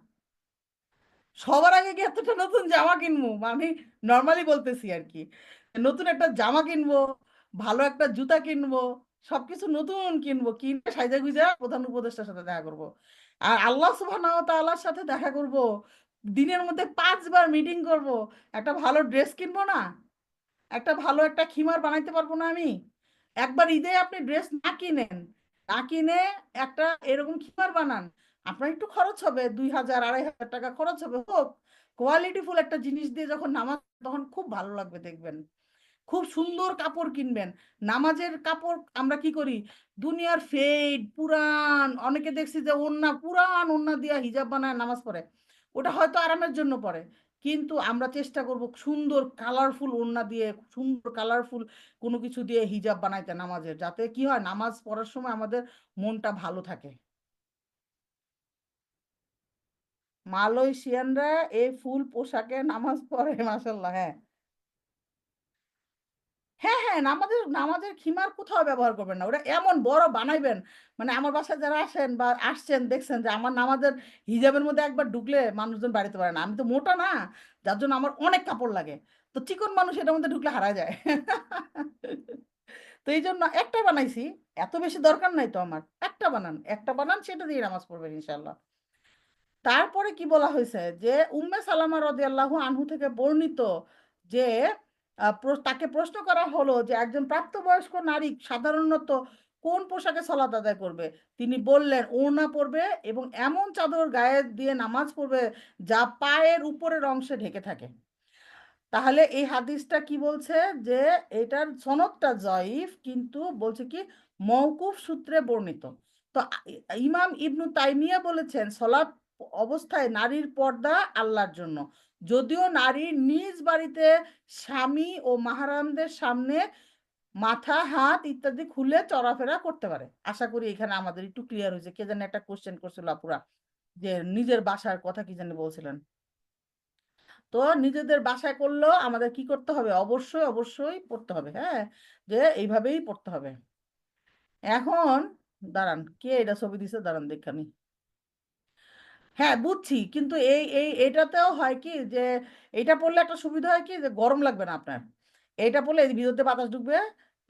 Speaker 1: সবার আগে কি এতটা নতুন জামা কিনবো? মানে নরমালি বলতেছি আরকি। নতুন একটা জামা কিনবো, ভালো একটা জুতা কিনবো, সবকিছু নতুন কিনবো। কিনে সাইজা-গুইজা প্রধান উপদেষ্টার সাথে দেখা করব। আর আল্লাহ সুবহানাহু ওয়া তাআলার সাথে দেখা করব। দিনের মধ্যে ৫ বার মিটিং করব। একটা ভালো ড্রেস কিনবো না? ভালো একটা খিমার বানাইতে পারবো না আমি? একবার ঈদে আপনি ড্রেস না কিনেন, না কিনে একটা এরকম খিমার বানান। আপনার একটু খরচ হবে, ২,০০০ ৳২,৫০০ খরচ হবে, হোক। কোয়ালিটি ফুল একটা জিনিস দিয়ে যখন নামাজ তখন খুব ভালো লাগবে দেখবেন। খুব সুন্দর কাপড় কিনবেন। নামাজের কাপড় আমরা কি করি? দুনিয়ার ফেড, পুরান, অনেকে দেখছি যে ওড়না, পুরান ওড়না দিয়া হিজাব বানায় নামাজ পড়ে। ওটা হয়তো আরামের জন্য পড়ে। কিন্তু আমরা চেষ্টা করব সুন্দর কালারফুল ওড়না দিয়ে, সুন্দর কালারফুল কোনো কিছু দিয়ে হিজাব বানাইতে নামাজের। যাতে কি হয়? নামাজ পড়ার সময় আমাদের মনটা ভালো থাকে। মালয়েশিয়ানরা এই ফুল পোশাকে নামাজ পড়ে মাশাআল্লাহ, হ্যাঁ। হ্যাঁ, হ্যাঁ, নামাজের খিমার কোথাও ব্যবহার করবেন না। ওটা এমন বড় বানাইবেন, মানে আমার বাসায় যারা আসেন বা আসছেন দেখছেন যে আমার নামাজের হিজাবের মধ্যে একবার ঢুকলে মানুষজন বাড়িতে পারে না। আমি তো মোটা না, যার জন্য আমার অনেক কাপড় লাগে। তো চিকন মানুষ এটার মধ্যে ঢুকলে হারায় যায়। তো এইজন্য একটা বানাইছি। এত বেশি দরকার নাই তো আমার। একটা বানান। একটা বানান সেটা দিয়ে নামাজ পড়বেন ইনশাআল্লাহ। তারপরে কি বলা হইছে যে উম্মে সালামা রাদিয়াল্লাহু আনহু থেকে বর্ণিত যে তাকে প্রশ্ন করা হলো যে একজন প্রাপ্তবয়স্ক নারী সাধারণত কোন পোশাকে সালাত আদায় করবে? তিনি বললেন ওড়না পরবে এবং এমন চাদর গায়ে দিয়ে নামাজ পড়বে যা পায়ের উপরের অংশে ঢেকে থাকে। তাহলে এই হাদিসটা কি বলছে যে এটার সনদটা জয়ীফ, কিন্তু বলছে কি মওকুফ সূত্রে বর্ণিত। তো ইমাম ইবনু তাইমিয়া বলেছেন সলাৎ অবস্থায় নারীর পর্দা আল্লাহর জন্য। যদিও নারী নিজ বাড়িতে স্বামী ও মাহারামদের সামনে মাথা, হাত ইত্যাদি খুলে চলাফেরা করতে পারে। আশা করি এখানে আমাদের একটু ক্লিয়ার হয়েছে। কে জানি একটা কোয়েশ্চেন করছিল আপুরা যে নিজের বাসার কথা কি জানি বলছিলেন। তো নিজেদের বাসায় করলেও আমাদের কি করতে হবে? অবশ্যই, অবশ্যই পড়তে হবে। হ্যাঁ? যে এইভাবেই পড়তে হবে। এখন দাঁড়ান, কে এটা ছবি দিছে? দাঁড়ান দেখানি। হ্যাঁ, বুঝছি। কিন্তু এটাতেও হয় কি যে এটা পড়লে একটা সুবিধা হয় কি যে গরম লাগবে না আপনার। এইটা পড়লে এই ভিতর দিয়ে বাতাস ঢুকবে।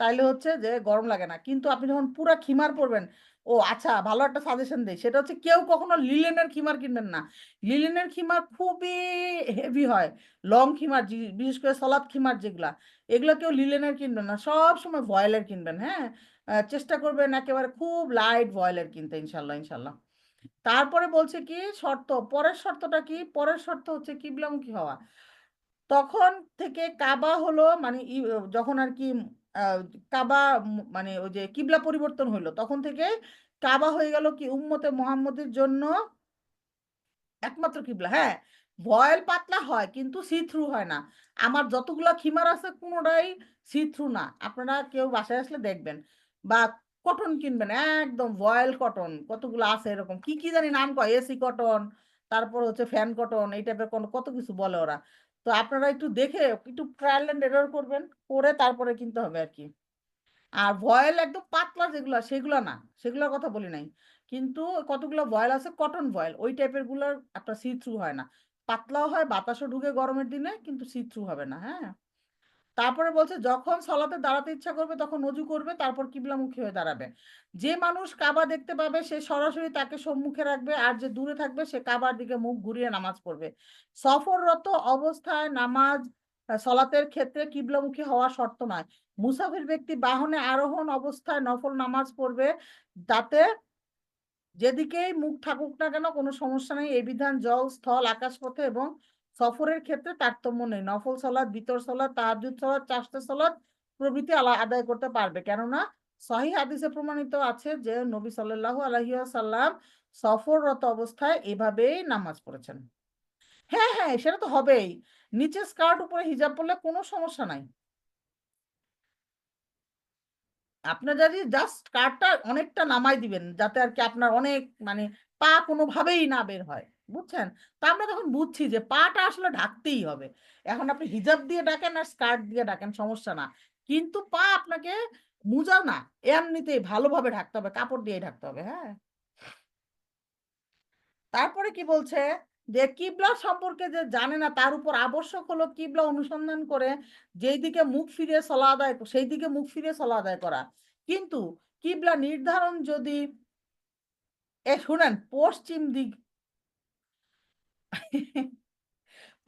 Speaker 1: তাইলে হচ্ছে যে গরম লাগে না। কিন্তু আপনি যখন পুরা খিমার পড়বেন, ও আচ্ছা, ভালো একটা সাজেশন দেই। সেটা হচ্ছে কেউ কখনো লিলেনের খিমার কিনবেন না। লিলেনের খিমার খুবই হেভি হয়। লং খিমার বিশেষ করে সলাৎ খিমার যেগুলা, এগুলা কেউ লিলেনের কিনবেন না। সবসময় ভয়েলের কিনবেন, হ্যাঁ? চেষ্টা করবেন একেবারে খুব লাইট ভয়েলের কিনতে ইনশাআল্লাহ, ইনশাআল্লাহ। তারপরে বলছে কি শর্ত, পরের শর্তটা কি? পরের শর্ত হচ্ছে কিবলামুখী হওয়া। তখন থেকে কাবা হলো মানে যখন আরকি আ কাবা মানে ওই যে কিবলা পরিবর্তন হইলো, তখন থেকে কাবা হয়ে গেল কি উম্মতে মুহাম্মদের জন্য একমাত্র কিবলা। হ্যাঁ, ভয়েল পাতলা হয় কিন্তু সি থ্রু হয় না। আমার যতগুলা খিমার আছে কোনটাই সি থ্রু না। আপনারা কেউ বাসায় আসলে দেখবেন। বা কটন কিনবেন, একদম ভয়েল কটন কতগুলো আছে এরকম। কি, কি জানি নাম কয়? এসি কটন, তারপর হচ্ছে ফ্যান কটন, এই টাইপের কত কিছু বলে ওরা। তো আপনারা একটু দেখে একটু ট্রায়াল এন্ড এরর করবেন। করে তারপরে কিনতে হবে আরকি। আর ভয়েল একদম পাতলা যেগুলা সেগুলা না। সেগুলার কথা বলি নাই। কিন্তু কতগুলো ভয়েল আছে কটন ভয়েল। ওই টাইপের গুলার আপনার সি থ্রু হয় না। পাতলাও হয়, বাতাসও ঢুকে গরমের দিনে কিন্তু সি থ্রু হবে না। হ্যাঁ? তারপরে বলছে যখন সলাতে দাঁড়াতে ইচ্ছা করবে তখন অজু করবে, তারপর কিবলামুখী হয়ে দাঁড়াবে। যে মানুষ কাবা দেখতে পাবে সে সরাসরি তাকে সম্মুখে রাখবে, আর যে দূরে থাকবে সে কাবার দিকে মুখ ঘুরিয়ে নামাজ পড়বে। সফররত অবস্থায় নামাজ সলাতের ক্ষেত্রে কিবলামুখী হওয়া শর্ত নয়। মুসাফির ব্যক্তি বাহনে আরোহণ অবস্থায় নফল নামাজ পড়বে, যাতে যেদিকেই মুখ থাকুক না কেন কোনো সমস্যা নেই। এই বিধান জল, স্থল, আকাশপথে এবং সফরের ক্ষেত্রে তারতম্য নেই। নফল সালাত, বিতর সালাত, তাহাজ্জুদ সালাত, চাশতে সালাত প্রভৃতি আদায় করতে পারবে। কেননা সহিহ হাদিসে প্রমাণিত আছে যে নবী সাল্লাল্লাহু আলাইহি ওয়াসাল্লাম সফররত অবস্থায় এভাবেই নামাজ পড়েছেন। হ্যাঁ, হ্যাঁ, সেটা তো হবেই। নিচে স্কার্ট উপরে হিজাব পরলে কোনো সমস্যা নাই। আপনার যদি জাস্ট স্কার্টটা অনেকটা নামাই দিবেন যাতে আর কি আপনার অনেক মানে পা কোনোভাবেই না বের হয়। বুঝছেন? তো আমরা তখন বুঝছি যে পাটা আসলে ঢাকতেই হবে। এখন আপনি হিজাব দিয়ে ঢাকেন আর স্কার্ট দিয়ে ঢাকেন সমস্যা না। কিন্তু পা আপনাকে মুজা না, এমনিতেই ভালোভাবে ঢাকতে হবে। কাপড় দিয়েই ঢাকতে হবে, হ্যাঁ? তারপরে কি বলছে যে কিবলা সম্পর্কে যে জানে না তার উপর আবশ্যক হলো কিবলা অনুসন্ধান করে যেই দিকে মুখ ফিরিয়ে সলা আদায় সেই দিকে মুখ ফিরিয়ে সলা আদায় করা। কিন্তু কিবলা নির্ধারণ যদি শুনেন পশ্চিম দিক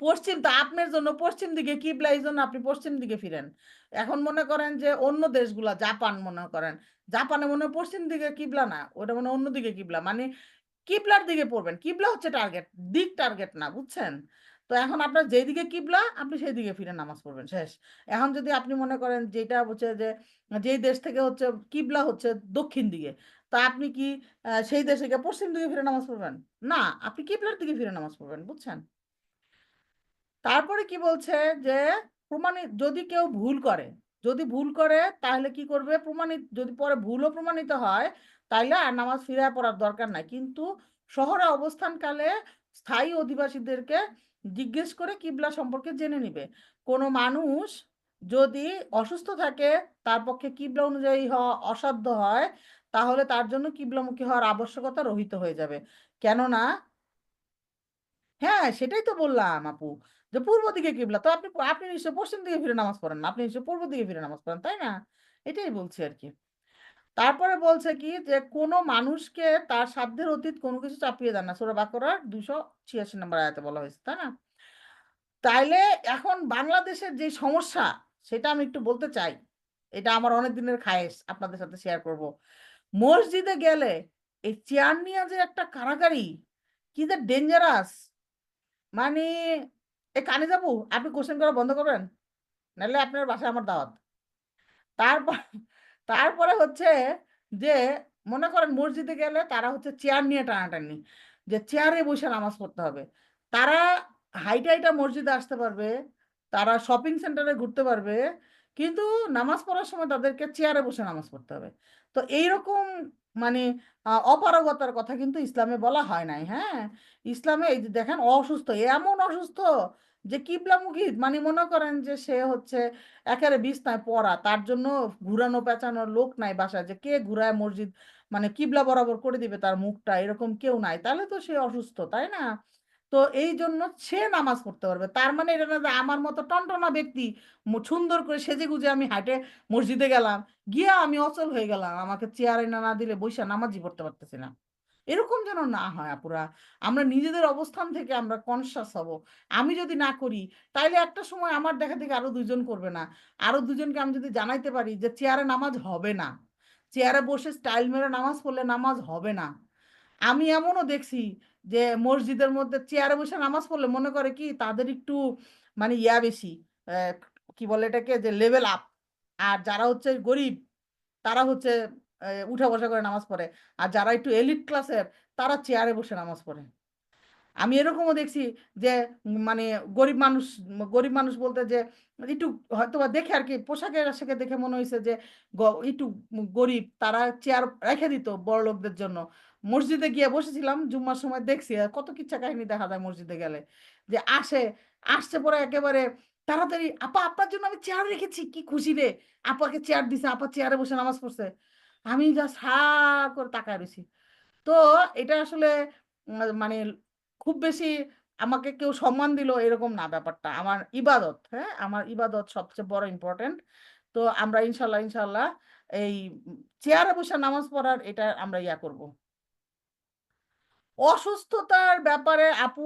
Speaker 1: পশ্চিম তো আপনার জন্য পশ্চিম দিকে কিবলা এইজন্য আপনি পশ্চিম দিকে ফিরেন। এখন মনে করেন যে অন্য দেশগুলা জাপান মনে করেন। জাপানে মনে হয় পশ্চিম দিকে কিবলা না। ওটা মনে হয় অন্যদিকে কিবলা। মানে কিবলার দিকে পড়বেন। কিবলা হচ্ছে টার্গেট, দিক টার্গেট না, বুঝছেন? তো এখন আপনার যেদিকে কিবলা আপনি সেদিকে ফিরে নামাজ পড়বেন, শেষ। এখন যদি আপনি মনে করেন যেটা হচ্ছে যে যেই দেশ থেকে হচ্ছে কিবলা হচ্ছে দক্ষিণ দিকে, তা আপনি কি সেই দেশে গিয়ে পশ্চিম দিকে ফিরে নামাজ পড়বেন? না, আপনি কিবলার দিকে ফিরে নামাজ পড়বেন, বুঝছেন? তারপরে কি বলছে যে যদি কেউ ভুল করে, যদি ভুল করে তাহলে কি করবে? যদি পরে ভুলও প্রমাণিত হয় তাইলে আর নামাজ ফিরায় পড়ার দরকার নাই। কিন্তু শহরে অবস্থানকালে স্থায়ী অধিবাসীদেরকে জিজ্ঞেস করে কিবলা সম্পর্কে জেনে নিবে। কোনো মানুষ যদি অসুস্থ থাকে তার পক্ষে কিবলা অনুযায়ী হওয়া অসাধ্য হয় তাহলে তার জন্য কিবলামুখী হওয়ার আবশ্যকতা রহিত হয়ে যাবে। কেননা হ্যাঁ, সেটাই তো বললাম আপু। যে পূর্ব দিকে কিবলা। তো আপনি নিশ্চয়ই পশ্চিম দিকে ফিরে নামাজ পড়েন না। আপনি নিশ্চয়ই পূর্ব দিকে ফিরে নামাজ পড়েন, তাই না? এটাই বলছি আরকি। তারপরে বলছে কি যে কোন মানুষকে তার সাধ্যের অতীত কোনো কিছু চাপিয়ে দেন না। সূরা বাকারার ২৮৬ নম্বর আয়াতে বলা হয়েছে, তাই না? তাইলে এখন বাংলাদেশের যে সমস্যা সেটা আমি একটু বলতে চাই। এটা আমার অনেক দিনের খায়েশ আপনাদের সাথে শেয়ার করব। মসজিদে গেলে এই চেয়ার নিয়ে যে একটা কাড়াকাড়ি, কি যে ডেঞ্জারাস! মানে কানিজ আপু আপনি কোয়েশ্চেন করা বন্ধ করবেন? নাহলে আপনার বাসায় আমার দাওয়াত। তারপর তারপরে হচ্ছে যে মনে করেন মসজিদে গেলে তারা হচ্ছে চেয়ার নিয়ে টানাটানি। যে চেয়ারে বইসা নামাজ পড়তে হবে। তারা হাইটা, হাইটা মসজিদে আসতে পারবে। তারা শপিং সেন্টারে ঘুরতে পারবে। কিন্তু নামাজ পড়ার সময় তাদেরকে চেয়ারে বসে নামাজ পড়তে হবে। তো এইরকম মানে অপারগতার কথা কিন্তু ইসলামে বলা হয় নাই, হ্যাঁ? ইসলামে এই যে দেখেন অসুস্থ, এমন অসুস্থ যে কিবলামুখী মানে মনে করেন যে সে হচ্ছে একেবারে বিছনায় পড়া। তার জন্য ঘুরানো পেঁচানোর লোক নাই বাসায় যে কে ঘুরায় মসজিদ মানে কিবলা বরাবর করে দিবে তার মুখটা, এরকম কেউ নাই। তাহলে তো সে অসুস্থ, তাই না? তো এইজন্য সে নামাজ পড়তে পারবে। তার মানে এটা না যে আমার মতো টনটনা ব্যক্তি সুন্দর করে সেজেগুজে আমি হাঁটে মসজিদে গেলাম। গিয়া আমি অচল হয়ে গেলাম। আমাকে চেয়ার এনে না দিলে বইসা নামাজই পড়তে পারতেছি না। এরকম যেন না হয় আপুরা। আমরা নিজেদের অবস্থান থেকে আমরা কনশাস হব। আমি যদি না করি তাইলে একটা সময় আমার দেখা দেখি আরো ২ জন করবে না। আরো ২ জনকে আমি যদি জানাইতে পারি যে চেয়ারে নামাজ হবে না। চেয়ারে বসে স্টাইল মেরে নামাজ পড়লে নামাজ হবে না। আমি এমনও দেখছি যে মসজিদের মধ্যে চেয়ারে বসে নামাজ পড়লে মনে করে কি তাদের একটু মানে বেশি। অ্যা কি বলে এটাকে যে লেভেল আপ। আর যারা হচ্ছে গরিব তারা হচ্ছে উঠা বসা করে নামাজ পড়ে। আর যারা একটু এলিট ক্লাসের তারা চেয়ারে বসে নামাজ পড়ে। আমি এরকমও দেখছি যে মানে গরিব মানুষ গরিব মানুষ বলতে যে একটু হয়তোবা দেখে আরকি পোশাকে-আশাকে দেখে মনে হইছে যে গ একটু গরিব তারা চেয়ার রাইখা দিত বড়লোকদের জন্য। মসজিদে গিয়ে বসেছিলাম জুম্মার সময় দেখছি কত কিচ্ছা কাহিনী দেখা যায় মসজিদে গেলে। যে আসছে পরে একেবারে তাড়াতাড়ি "আপা আপনার জন্য আমি চেয়ার রেখেছি। কি খুশি রে! আপাকে চেয়ার দিছে। আপা চেয়ারে বসে নামাজ পড়ছে।" আমি জাস্ট হা করে তাকায় রইছি। তো এটা আসলে মানে খুব বেশি আমাকে কেউ সম্মান দিল এরকম না ব্যাপারটা। আমার ইবাদত, হ্যাঁ? আমার ইবাদত সবচেয়ে বড় ইম্পোর্টেন্ট। তো আমরা ইনশাআল্লাহ এই চেয়ারে বসে নামাজ পড়ার এটা আমরা করব। অসুস্থতার ব্যাপারে আপু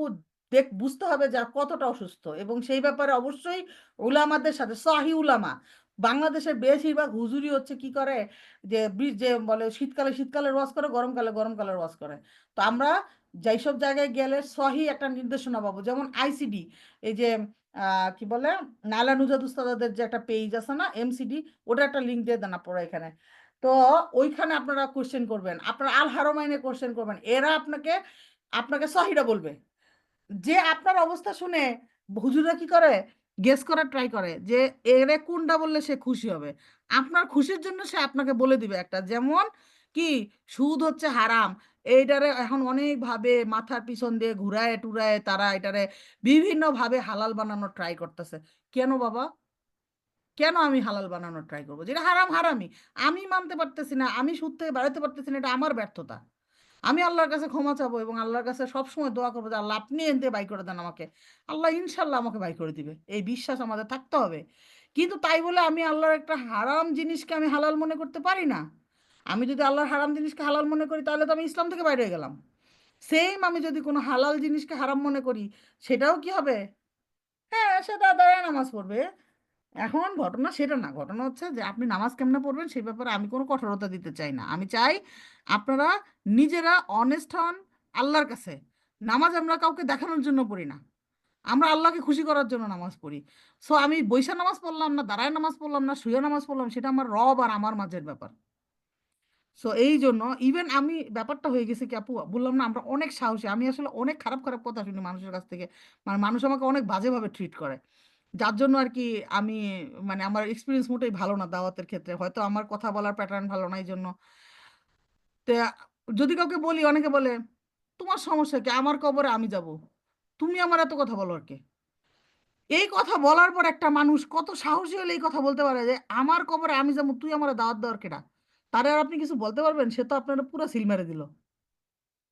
Speaker 1: বুঝতে হবে যে কতটা অসুস্থ এবং সেই ব্যাপারে অবশ্যই উলামাদের সাথে সহি উলামা। বাংলাদেশের বেশিরভাগ হুজুরি হচ্ছে কি করে, যে যে বলে শীতকালে শীতকালের ওয়াজ করে, গরমকালে গরমকালের ওয়াজ করে। তো আমরা যেই সব জায়গায় গেলে সহি একটা নির্দেশনা পাবো, যেমন আইসিডি, এই যে কি বলে, নালা নুজাদ উস্তাদের যে একটা পেজ আছে না, এমসিডি, ওটা একটা লিঙ্ক দিয়ে দেন আপনারা এখানে। তো ওইখানে আপনারা কোশ্চেন করবেন, আপনারা আল হারামাইনে কোশ্চেন করবেন, এরা আপনাকে আপনাকে সহিটা বলবে। যে আপনার অবস্থা শুনে হুজুরা কি করে, গেস করার ট্রাই করে যে এরে কোনটা বললে সে খুশি হবে। আপনার খুশির জন্য সে আপনাকে বলে দিবে একটা, যেমন কি, সুদ হচ্ছে হারাম, এইটারে এখন অনেক ভাবে মাথার পিছন দিয়ে ঘুরায় টুরায় তারা এটারে বিভিন্ন ভাবে হালাল বানানোর ট্রাই করতেছে। কেন বাবা, কেন আমি হালাল বানানোর ট্রাই করবো? যেটা হারাম হারামই, আমি মানতে পারতেছি না, আমি সুদ থেকে বাড়াতে পারতেছি না, এটা আমার ব্যর্থতা। আমি আল্লাহর কাছে ক্ষমা চাবো এবং আল্লাহর কাছে সবসময় দোয়া করবো যে আল্লাহ আপনি এনতে বাই করে দেন আমাকে। আল্লাহ ইনশাল্লাহ আমাকে বাই করে দিবে, এই বিশ্বাস আমাদের থাকতে হবে। কিন্তু তাই বলে আমি আল্লাহর একটা হারাম জিনিসকে আমি হালাল মনে করতে পারি না। আমি যদি আল্লাহর হারাম জিনিসকে হালাল মনে করি তাহলে তো আমি ইসলাম থেকে বাইরে হয়ে গেলাম। সেম আমি যদি কোনো হালাল জিনিসকে হারাম মনে করি, সেটাও কি হবে? হ্যাঁ, সেটা দাঁড়ায় নামাজ পড়বে। এখন ঘটনা সেটা না, ঘটনা হচ্ছে যে আপনি নামাজ কেমনে পড়বেন সেই ব্যাপারে আমি কোনো কঠোরতা দিতে চাই না। আমি চাই আপনারা নিজেরা অনেস্ট হন আল্লাহর কাছে। নামাজ আমরা কাউকে দেখানোর জন্য পড়ি না, আমরা আল্লাহকে খুশি করার জন্য নামাজ পড়ি। সো আমি বৈশা নামাজ পড়লাম না, দাঁড়ায় নামাজ পড়লাম না, শুয়ে নামাজ পড়লাম, সেটা আমার রব আর আমার মাঝের ব্যাপার। সো এই জন্য ইভেন আমি ব্যাপারটা হয়ে গেছে কি আপু, বললাম না আমরা অনেক সাহসী, আমি আসলে অনেক খারাপ খারাপ কথা শুনি মানুষের কাছ থেকে, মানে মানুষ আমাকে অনেক বাজেভাবে ট্রিট করে, যার জন্য আর কি আমি, মানে আমার এক্সপিরিয়েন্স মোটেই ভালো না দাওয়াতের ক্ষেত্রে, হয়তো আমার কথা বলার প্যাটার্ন ভালো না এই জন্য। তো যদি কাউকে বলি অনেকে বলে তোমার সমস্যা কি, আমার কবরে আমি যাব, তুমি আমার এত কথা বলো আর কি। এই কথা বলার পর একটা মানুষ কত সাহসী হলে এই কথা বলতে পারে যে আমার কবরে আমি যাবো, তুই আমার দাওয়াত দেওয়ার কেটা? তারে আর আপনি কিছু বলতে পারবেন? সে তো আপনার পুরো সিল মেরে দিল,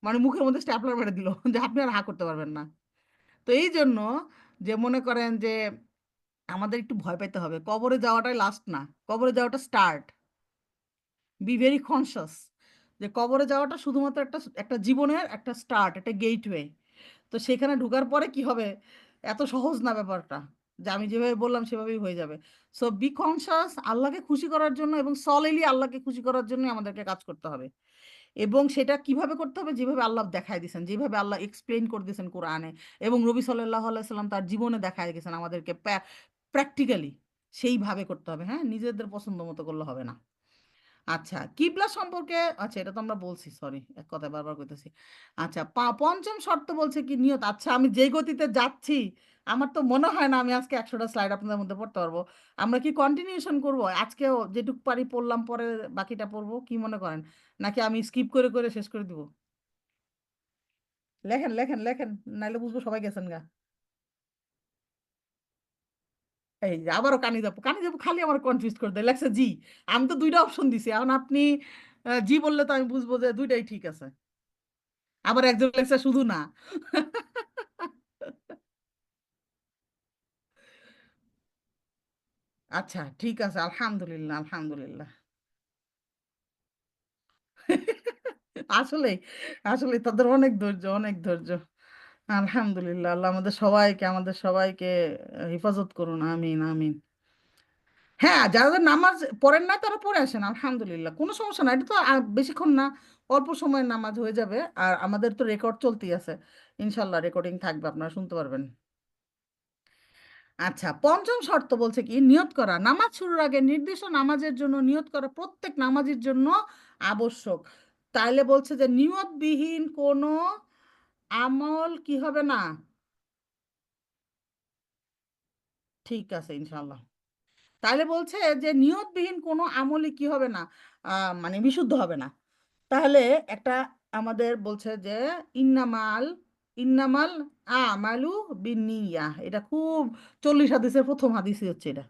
Speaker 1: মানে মুখের মধ্যে স্ট্যাপলার মেরে দিল যে আপনি আর হা করতে পারবেন না। তো এই জন্য যে মনে করেন যে আমাদের একটু ভয় পেতে হবে, কবরে যাওয়াটাই লাস্ট না, কবরে যাওয়াটা স্টার্ট। বি ভেরি কনসিয়াস যে কবরে যাওয়াটা শুধুমাত্র একটা একটা জীবনের একটা স্টার্ট, একটা গেটওয়ে। তো সেখানে ঢোকার পরে কি হবে, এত সহজ না ব্যাপারটা যে আমি যেভাবে বললাম সেভাবেই হয়ে যাবে। সো বি কনসিয়াস, আল্লাহকে খুশি করার জন্য এবং সলিডলি আল্লাহকে খুশি করার জন্য আমাদেরকে কাজ করতে হবে। এবং সেটা কিভাবে করতে হবে, যেভাবে আল্লাহ দেখায় দিয়েছেন, যেভাবে আল্লাহ এক্সপ্লেইন করে দিয়েছেন কোরআনে, এবং নবী সাল্লাল্লাহু আলাইহি সাল্লাম তার জীবনে দেখায় গেছেন আমাদেরকে প্র্যাকটিক্যালি, সেইভাবে করতে হবে। হ্যাঁ, নিজেদের পছন্দ মতো করলে হবে না। আচ্ছা, কিবলা সম্পর্কে, আচ্ছা এটা তো আমরা বলছি, সরি এক কথা বারবার কইতেছি। আচ্ছা, পঞ্চম শর্ত বলছে কি নিয়ত। আচ্ছা, আমি যেই গতিতে যাচ্ছি আমার তো মনে হয় না আমি আজকে 100টা স্লাইড আপনাদের মধ্যে পড়তে পারবো। আমরা কি কন্টিনিউশন করব, আজকেও যেটুকু পারি পড়লাম, পরে বাকিটা পড়বো, কি মনে করেন? নাকি আমি স্কিপ করে করে শেষ করে দিব? লেখেন লেখেন লেখেন, নাইলে বুঝবো সবাই গেছেন গা। এই যে আবারও কানি যাবো কানি যাবো, খালি আমার কনফিউজ করে দেয়, লেখছে জি। আমি তো দুইটা অপশন দিছি, এখন আপনি জি বললে তো আমি বুঝবো যে দুইটাই ঠিক আছে। আবার একজন লেখছে শুধু না। আচ্ছা ঠিক আছে, আলহামদুলিল্লাহ আলহামদুলিল্লাহ। আসলে আসলে তাদের অনেক ধৈর্য, অনেক ধৈর্য। আলহামদুলিল্লাহ, আল্লাহ আমাদের সবাইকে হেফাজত করুন, আমিন আমিন। হ্যাঁ, যারা যারা নামাজ পড়েন না তারা পড়ে আসেন, আলহামদুলিল্লাহ কোনো সমস্যা না, এটা তো বেশিক্ষণ না, অল্প সময়ের নামাজ হয়ে যাবে। আর আমাদের তো রেকর্ড চলতেই আছে, ইনশাল্লাহ রেকর্ডিং থাকবে, আপনারা শুনতে পারবেন। আচ্ছা, পঞ্চম শর্ত বলছে কি নিয়ত করা, নামাজ শুরুর আগে নির্দিষ্ট নামাজের জন্য নিয়ত করা প্রত্যেক নামাজের জন্য আবশ্যক। তাইলে বলছে যে নিয়তবিহীন কোনো আমল কি হবে না? ঠিক আছে ইনশাল্লাহ। তাহলে বলছে যে নিয়তবিহীন কোনো আমলই কি হবে না, মানে বিশুদ্ধ হবে না। তাহলে একটা আমাদের বলছে যে ইন্নামাল ইন্নামাল আমালু বিন্নিয়া, এটা খুব 40 হাদিসের প্রথম হাদিসই হচ্ছে এটা।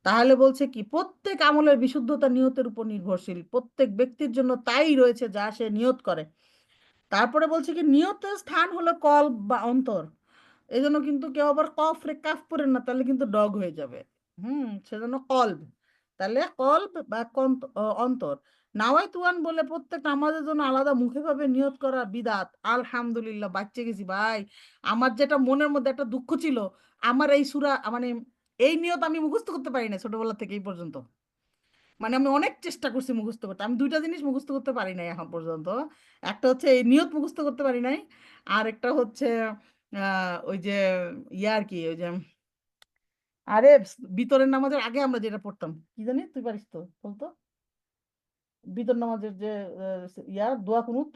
Speaker 1: তাহলে বলছে কি প্রত্যেক আমলের বিশুদ্ধতা নিয়তের উপর নির্ভরশীল, প্রত্যেক ব্যক্তির জন্য তাই রয়েছে যা সে নিয়ত করে। তারপরে বলছে কি নিয়তের স্থান হলো কলব বা অন্তর। এই জন্য কিন্তু কেউ আবার কফ রে কাফ পড়েন না, তাহলে কিন্তু ডগ হয়ে যাবে। সেজন্য কলব, তাহলে কলব বা অন্তর। নাওয়াই তুয়ান বলে প্রত্যেক নামাজের জন্য আলাদা মুখে ভাবে নিয়ত করা বিদাত। আলহামদুলিল্লাহ, বাচ্চা গেছি ভাই। আমার যেটা মনের মধ্যে একটা দুঃখ ছিল, আমার এই সূরা মানে এই নিয়ত আমি মুখস্থ করতে পারি না ছোটবেলা থেকে এই পর্যন্ত। মানে আমি অনেক চেষ্টা করছি মুখস্থ করতে, আমি দুইটা জিনিস মুখস্থ করতে পারি নাই এখন পর্যন্ত। একটা হচ্ছে এই নিয়ত মুখস্থ করতে পারি নাই, আর একটা হচ্ছে ওই যে ইয়া আর কি, ওই যে আরে ভিতরের নামাজের আগে আমরা যেটা পড়তাম, কি জানি, তুই পারিস তো বলতো, ভিতর নামাজের যে দোয়া কুনুত,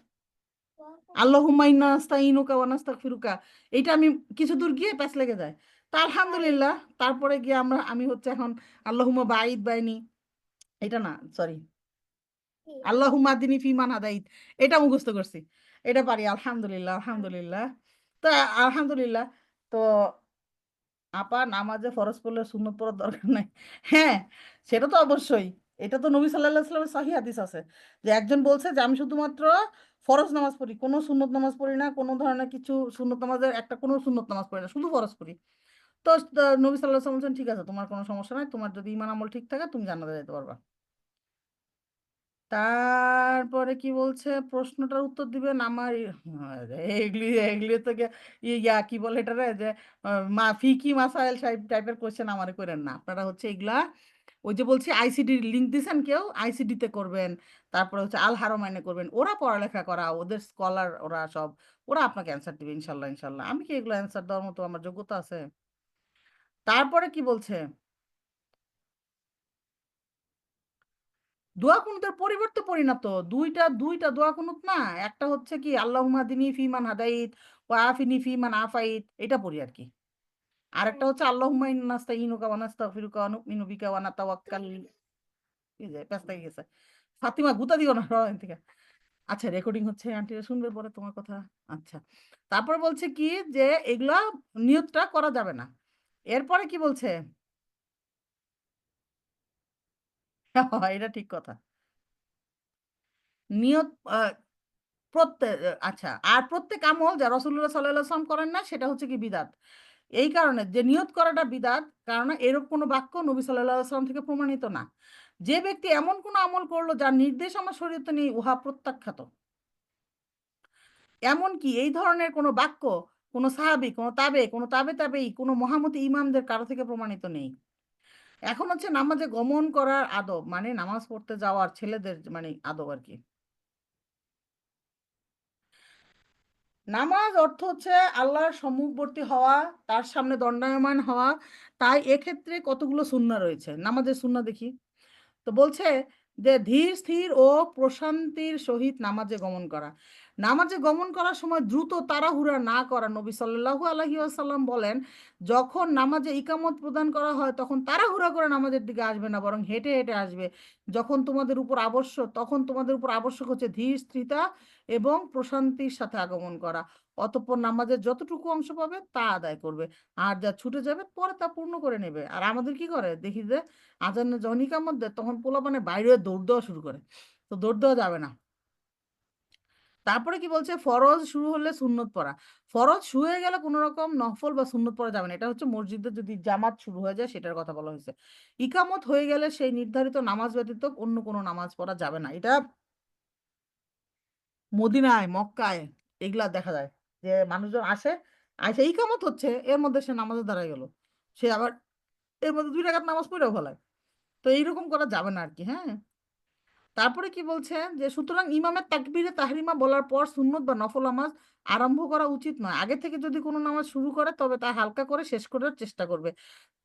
Speaker 1: আল্লাহুম্মা ইন্না নাস্তাইনুকা ওয়া নাস্তাগফিরুকা, এইটা আমি কিছু দূর গিয়ে প্যাচ লেগে যায়। তা আলহামদুলিল্লাহ তারপরে গিয়ে আমি হচ্ছে এখন আল্লাহুম্মা বাঈদ বাইনি, এটা না সরি, আল্লাহুম্মা আহদিনি ফিমান হাদাইত, এটা মুখস্থ করছি, এটা পারি আলহামদুলিল্লাহ আলহামদুলিল্লাহ। তো আলহামদুলিল্লাহ। তো আপা নামাজে ফরজ পড়লে সুন্নত পড়ার দরকার নাই? হ্যাঁ, সেটা তো অবশ্যই। এটা তো নবী সাল্লাল্লাহু আলাইহি ওয়াসাল্লামের সহিহ হাদিস আছে যে একজন বলছে যে আমি শুধুমাত্র ফরজ নামাজ পড়ি, কোনো সুন্নত নামাজ পড়ি না, কোনো ধরনের কিছু সুন্নত নামাজের একটা কোনো সুন্নত নামাজ পড়ি না, শুধু ফরজ পড়ি। তো নবী সাল্লাল্লাহু আলাইহি ওয়াসাল্লাম বলছেন ঠিক আছে, তোমার কোনো সমস্যা নাই, তোমার যদি ঈমান আমল ঠিক থাকে তুমি জান্নাতে যেতে পারবা। তারপরে কি বলছে, প্রশ্নটার উত্তর দিবেন আমার এগুলি এগুলি থেকে ইয়া কি বলে এটারে যে ফিকি মাসাইল টাইপের কোশ্চেন আমারে করেন না আপনারা, হচ্ছে এগুলা ওই যে বলছি আইসিডি লিঙ্ক দিছেন কেউ, আইসিডি তে করবেন, তারপরে হচ্ছে আল হারামাইনে করবেন, ওরা পড়ালেখা করা, ওদের স্কলার ওরা সব, ওরা আপনাকে অ্যান্সার দিবে ইনশাল্লাহ ইনশাল্লাহ। আমি কি এগুলো অ্যান্সার দেওয়ার মতো আমার যোগ্যতা আছে? তারপরে কি বলছে, দোয়া কুনুতের পরিবর্তে পড়ি না তো, দুইটা দুইটা দোয়া কুনুত না, একটা হচ্ছে কি আল্লাহুম্মা দিনী ফিমান হাদাইত ওয়া আফিনি ফিমান আফাইত, এটা পড়ি আর কি। আরেকটা হচ্ছে আল্লাহুম্মা ইন্না নাস্তাইনুকা ওয়া নাস্তাগফিরুকা ওয়া নুমিনু বিকা ওয়া নাতাওয়াক্কাল, এই যে পেছতে গেছে, ফাতিমা গুতা দিও না সরাইন থেকে। আচ্ছা রেকর্ডিং হচ্ছে, আন্টিরা শুনবে পরে তোমার কথা। আচ্ছা, তারপর বলছে কি যে এগুলা নিয়তটা করা যাবে না। এরপরে কি বলছে, এটা ঠিক কথা। নিয়ত প্রত্যেক, আচ্ছা, আর প্রত্যেক আমল যা রাসূলুল্লাহ সাল্লাল্লাহু আলাইহি ওয়াসাল্লাম করেন না সেটা হচ্ছে কি বিদআত। এই কারণে যে নিয়ত করাটা বিদআত, কারণ এরূপ কোনো বাক্য নবী সাল্লাল্লাহু আলাইহি ওয়াসাল্লাম থেকে প্রমাণিত না। যে ব্যক্তি এমন কোনো আমল করলো যার নির্দেশ আমার শরীয়তে নেই উহা প্রত্যাখ্যাত। এমনকি এই ধরনের কোনো বাক্য কোনো সাহাবী, কোনো তাবে তাবেঈ, কোনো মহামতি ইমামদের কারো থেকে প্রমাণিত নেই। এখন হচ্ছে নামাজে গমন করার আদব, মানে নামাজ পড়তে যাওয়ার ছেলেদের মানে আদব আরকি। নামাজ অর্থ হচ্ছে আল্লাহর সম্মুখবর্তী হওয়া, তার সামনে দণ্ডায়মান হওয়া। তাই এক্ষেত্রে কতগুলো সুন্নাহ রয়েছে, নামাজের সুন্নাহ দেখি। তো বলছে যে ধীর স্থির ও প্রশান্তির সহিত নামাজে গমন করা। নামাজে গমন করার সময় দ্রুত তাড়াহুড়া না করা। নবী সাল্লাল্লাহু আলাইহি ওয়াসাল্লাম বলেন, যখন নামাজে ইকামত প্রদান করা হয় তখন তাড়াহুড়া করে নামাজের দিকে আসবে না, বরং হেঁটে হেঁটে আসবে। যখন তোমাদের উপর আবশ্যক, তখন তোমাদের উপর আবশ্যক হচ্ছে ধীর স্থিরতা এবং প্রশান্তির সাথে আগমন করা। অতঃপর নামাজের যতটুকু অংশ পাবে তা আদায় করবে, আর যা ছুটে যাবে পরে তা পূর্ণ করে নেবে। আর আমাদের কি করে দেখি যে আজানে যখন ইকামত দেয় তখন পোলাপানে বাইরে হয়ে দৌড় দেওয়া শুরু করে, তো দৌড় দেওয়া যাবে না। তারপরে কি বলছে, ফরজ শুরু হলে সুন্নত পড়া। ফরজ শুরু হয়ে গেলে কোনো রকম নফল বা সুন্নত পড়া যাবে না, এটা হচ্ছে মসজিদে যদি জামাত শুরু হয়ে যায় সেটার কথা বলা হয়েছে। ইকামত হয়ে গেলে সেই নির্ধারিত নামাজ ব্যতীত অন্য কোনো নামাজ পড়া যাবে না। এটা মদিনায় মক্কায় এগুলা দেখা যায় যে মানুষজন আসে, আসে ইকামত হচ্ছে এর মধ্যে সে নামাজে দাঁড়ায় গেল, সে আবার এর মধ্যে 2 রাকাত নামাজ পড়েও ফেলায়। তো এইরকম করা যাবে না আর কি, হ্যাঁ। তারপরে কি বলছে যে সুতরাং ইমামের তাকবীরে তাহরিমা বলার পর সুন্নত বা নফল নামাজ আরম্ভ করা উচিত নয়। আগে থেকে যদি কোনো নামাজ শুরু করে তবে তা হালকা করে শেষ করার চেষ্টা করবে,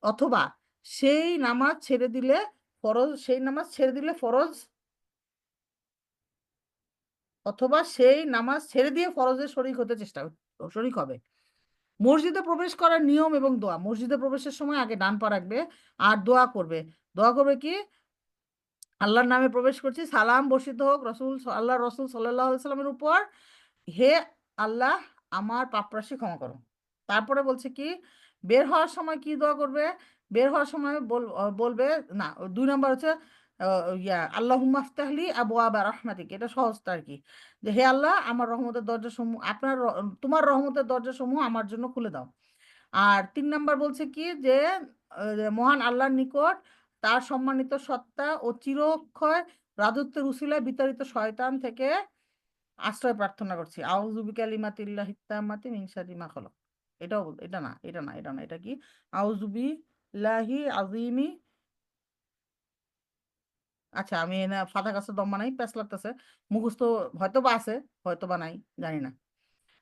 Speaker 1: অথবা সেই নামাজ ছেড়ে দিলে সেই নামাজ ছেড়ে দিলে ফরজ, অথবা সেই নামাজ ছেড়ে দিয়ে ফরজের শরিক হবে। মসজিদে প্রবেশ করার নিয়ম এবং দোয়া। মসজিদে প্রবেশের সময় আগে ডান পা রাখবে আর দোয়া করবে। দোয়া করবে কি, আল্লাহর নামে প্রবেশ করছি, সালাম বর্ষিত হোক আল্লাহ রসুল সাল্লাল্লাহু আলাইহি সাল্লামের উপর, হে আল্লাহ আমার পাপরাশি ক্ষমা করো। তারপরে বলছে কি, বের হওয়ার সময় কি দোয়া করবে, বের হওয়ার সময় বলবে, না 2 নাম্বার হচ্ছে আল্লাহুম্মা আফতাহলি আবওয়াবা রাহমাতিক, এটা সহজটা আর কি, যে হে আল্লাহ আমার রহমতের দরজা সমূহ, তোমার রহমতের দরজা সমূহ আমার জন্য খুলে দাও। আর 3 নাম্বার বলছে কি যে মহান আল্লাহর নিকট তার সম্মানিত সত্তা ও চিরক্ষয় রাজত্বের উসিলায় বিতাড়িত শয়তান থেকে আশ্রয় প্রার্থনা করছি। আউযু বিকালিমাতিল্লাহি তাম্মাতি মিন শাররি মা খালাক। এটা না, এটা কি? আউযু লাহি আজিমি। আচ্ছা আমি এনে ফাদা কাছে দম বানাই, প্যাস লাগতেছে, মুখস্থ হয়তো বা আছে, হয়তো বা নাই, জানি না।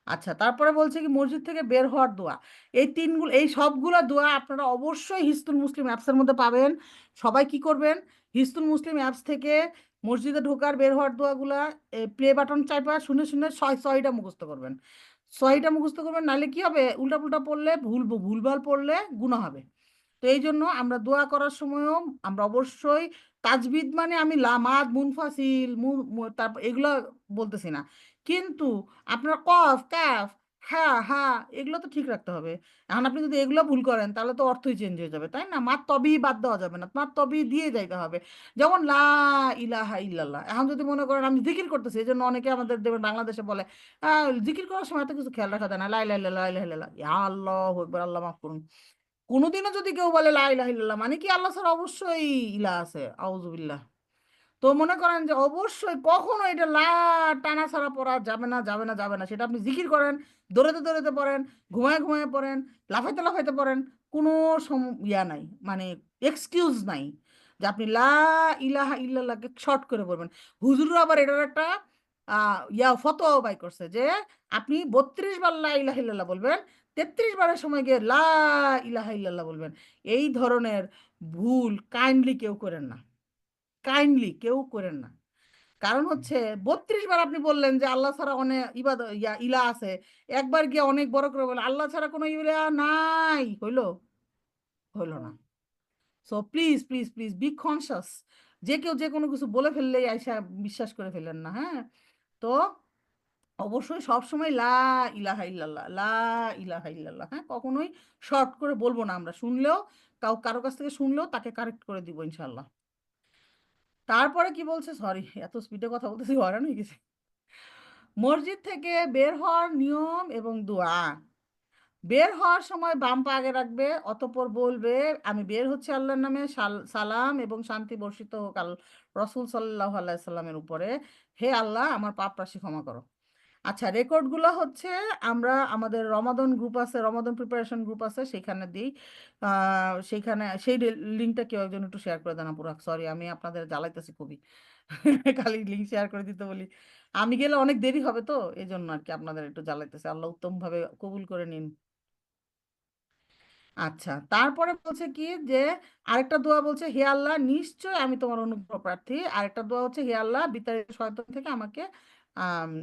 Speaker 1: আচ্ছা তারপরে বলছে কি মসজিদ থেকে বের হওয়ার দোয়া। এই তিনগুলো, এই সবগুলো দোয়া আপনারা অবশ্যই হিস্তুল মুসলিম অ্যাপসের মধ্যে পাবেন। সবাই কি করবেন, হিস্তুল মুসলিম অ্যাপস থেকে মসজিদে ঢোকার বের হওয়ার দোয়াগুলা প্লে বাটন চাইপা শুনে শুনে ছয়টা মুখস্থ করবেন। ছয়টা মুখস্থ করবেন, নাহলে কি হবে, উল্টা পুল্টা পড়লে ভুলভাল পড়লে গুনাহ হবে। তো এই জন্য আমরা দোয়া করার সময়ও আমরা অবশ্যই তাজবিদ, মানে আমি লামাদ মুনফাসিল তারপর এগুলো বলতেছি না, কিন্তু আপনার কফ কাফ হ্যাঁ হ্যাঁ এগুলো তো ঠিক রাখতে হবে। এখন আপনি যদি এগুলো ভুল করেন তাহলে তো অর্থই চেঞ্জ হয়ে যাবে, তাই না? মাত তবেই বাদ দেওয়া যাবে না, তোমার তবেই দিয়ে যাইতে হবে। যেমন লা ইলাহা ইল্লাল্লাহ, এখন যদি মনে করেন আমি জিকির করতেছি, এই জন্য অনেকে আমাদের দেবেন বাংলাদেশে বলে জিকির করার সময় তো কিছু খেয়াল রাখা যায় না, লা ইলাহা ইল্লাল্লাহ লা ইলাহা ইল্লাল্লাহ, ইয়া আল্লাহু আকবার, আল্লাহ মাফ করুন। কোনোদিনও যদি কেউ বলে লা ইলাহা ইল্লাল্লাহ মানে কি আল্লাহ ছাড়া অবশ্যই ইলাহ আছে, আউযুবিল্লাহ। তো মনে করেন যে অবশ্যই কখনো এটা লা টানা ছাড়া পড়া যাবে না, যাবে না, যাবে না। সেটা আপনি জিকির করেন, দৌড়াতে দৌড়াতে পড়েন, ঘুমায় ঘুমায় পড়েন, লাফাইতে লাফাইতে পড়েন, কোনো ইয়া নাই, মানে এক্সকিউজ নাই যে আপনি লা ইলাহা ইল্লাল্লাহকে শর্ট করে বলবেন। হুজুররা আবার এটার একটা ফতোয়াও বাই করছে যে আপনি 32 বার লা ইলাহা ইল্লাল্লাহ বলবেন, 33 বারের সময় গিয়ে লা ইলাহা ইল্লাল্লাহ বলবেন। এই ধরনের ভুল কাইন্ডলি কেউ করেন না, কাইন্ডলি কেউ করেন না। কারণ হচ্ছে 32 বার আপনি বললেন যে আল্লাহ ছাড়া অনেক ইলা আছে, একবার গিয়ে অনেক বড় করে বললেন আল্লাহ ছাড়া কোনো ইলা নাই, হইলো? হইলো না। So please please please be conscious. যে কেউ যে কোনো কিছু বলে ফেললেই আইসা বিশ্বাস করে ফেলেন না, হ্যাঁ? তো অবশ্যই সবসময় লা ইলাহা ইল্লাল্লাহ, লা ইলাহা ইল্লাল্লাহ, হ্যাঁ, কখনোই শর্ট করে বলবো না আমরা। শুনলেও কারো কাছ থেকে শুনলেও তাকে কারেক্ট করে দিব ইনশাল্লাহ। তারপরে কি বলছে, সরি এত স্পিডে কথা বলতেছি, হয়রান হয়ে গেছে। মসজিদ থেকে বের হওয়ার নিয়ম এবং দোয়া। বের হওয়ার সময় বাম পা আগে রাখবে, অতঃপর বলবে আমি বের হচ্ছে আল্লাহর নামে, সালাম এবং শান্তি বর্ষিত হোক রসুল সাল্লাল্লাহু আলাইহি সাল্লামের উপরে। হে আল্লাহ আমার পাপ রাশি ক্ষমা করো। আচ্ছা রেকর্ডগুলো হচ্ছে আমরা আমাদের রমাদান গ্রুপ আছে, রমাদান প্রিপারেশন গ্রুপ আছে, সেখানে দিই। সেইখানে সেই লিঙ্কটা কেউ একজন একটু শেয়ার করে দেন পুরো, সরি আমি আপনাদের জ্বালাইতেছি খুবই। খালি লিঙ্ক শেয়ার করে দিতে বলি, আমি গেলে অনেক দেরি হবে, তো এই জন্য আর কি আপনাদের একটু জ্বালাইতেছে। আল্লাহ উত্তম ভাবে কবুল করে নিন। আচ্ছা তারপরে বলছে কি যে আরেকটা দোয়া বলছে, হে আল্লাহ নিশ্চয় আমি তোমার অনুগ্রহ প্রার্থী। আরেকটা দোয়া হচ্ছে, হে আল্লাহ বিতাড়িত শয়তান থেকে আমাকে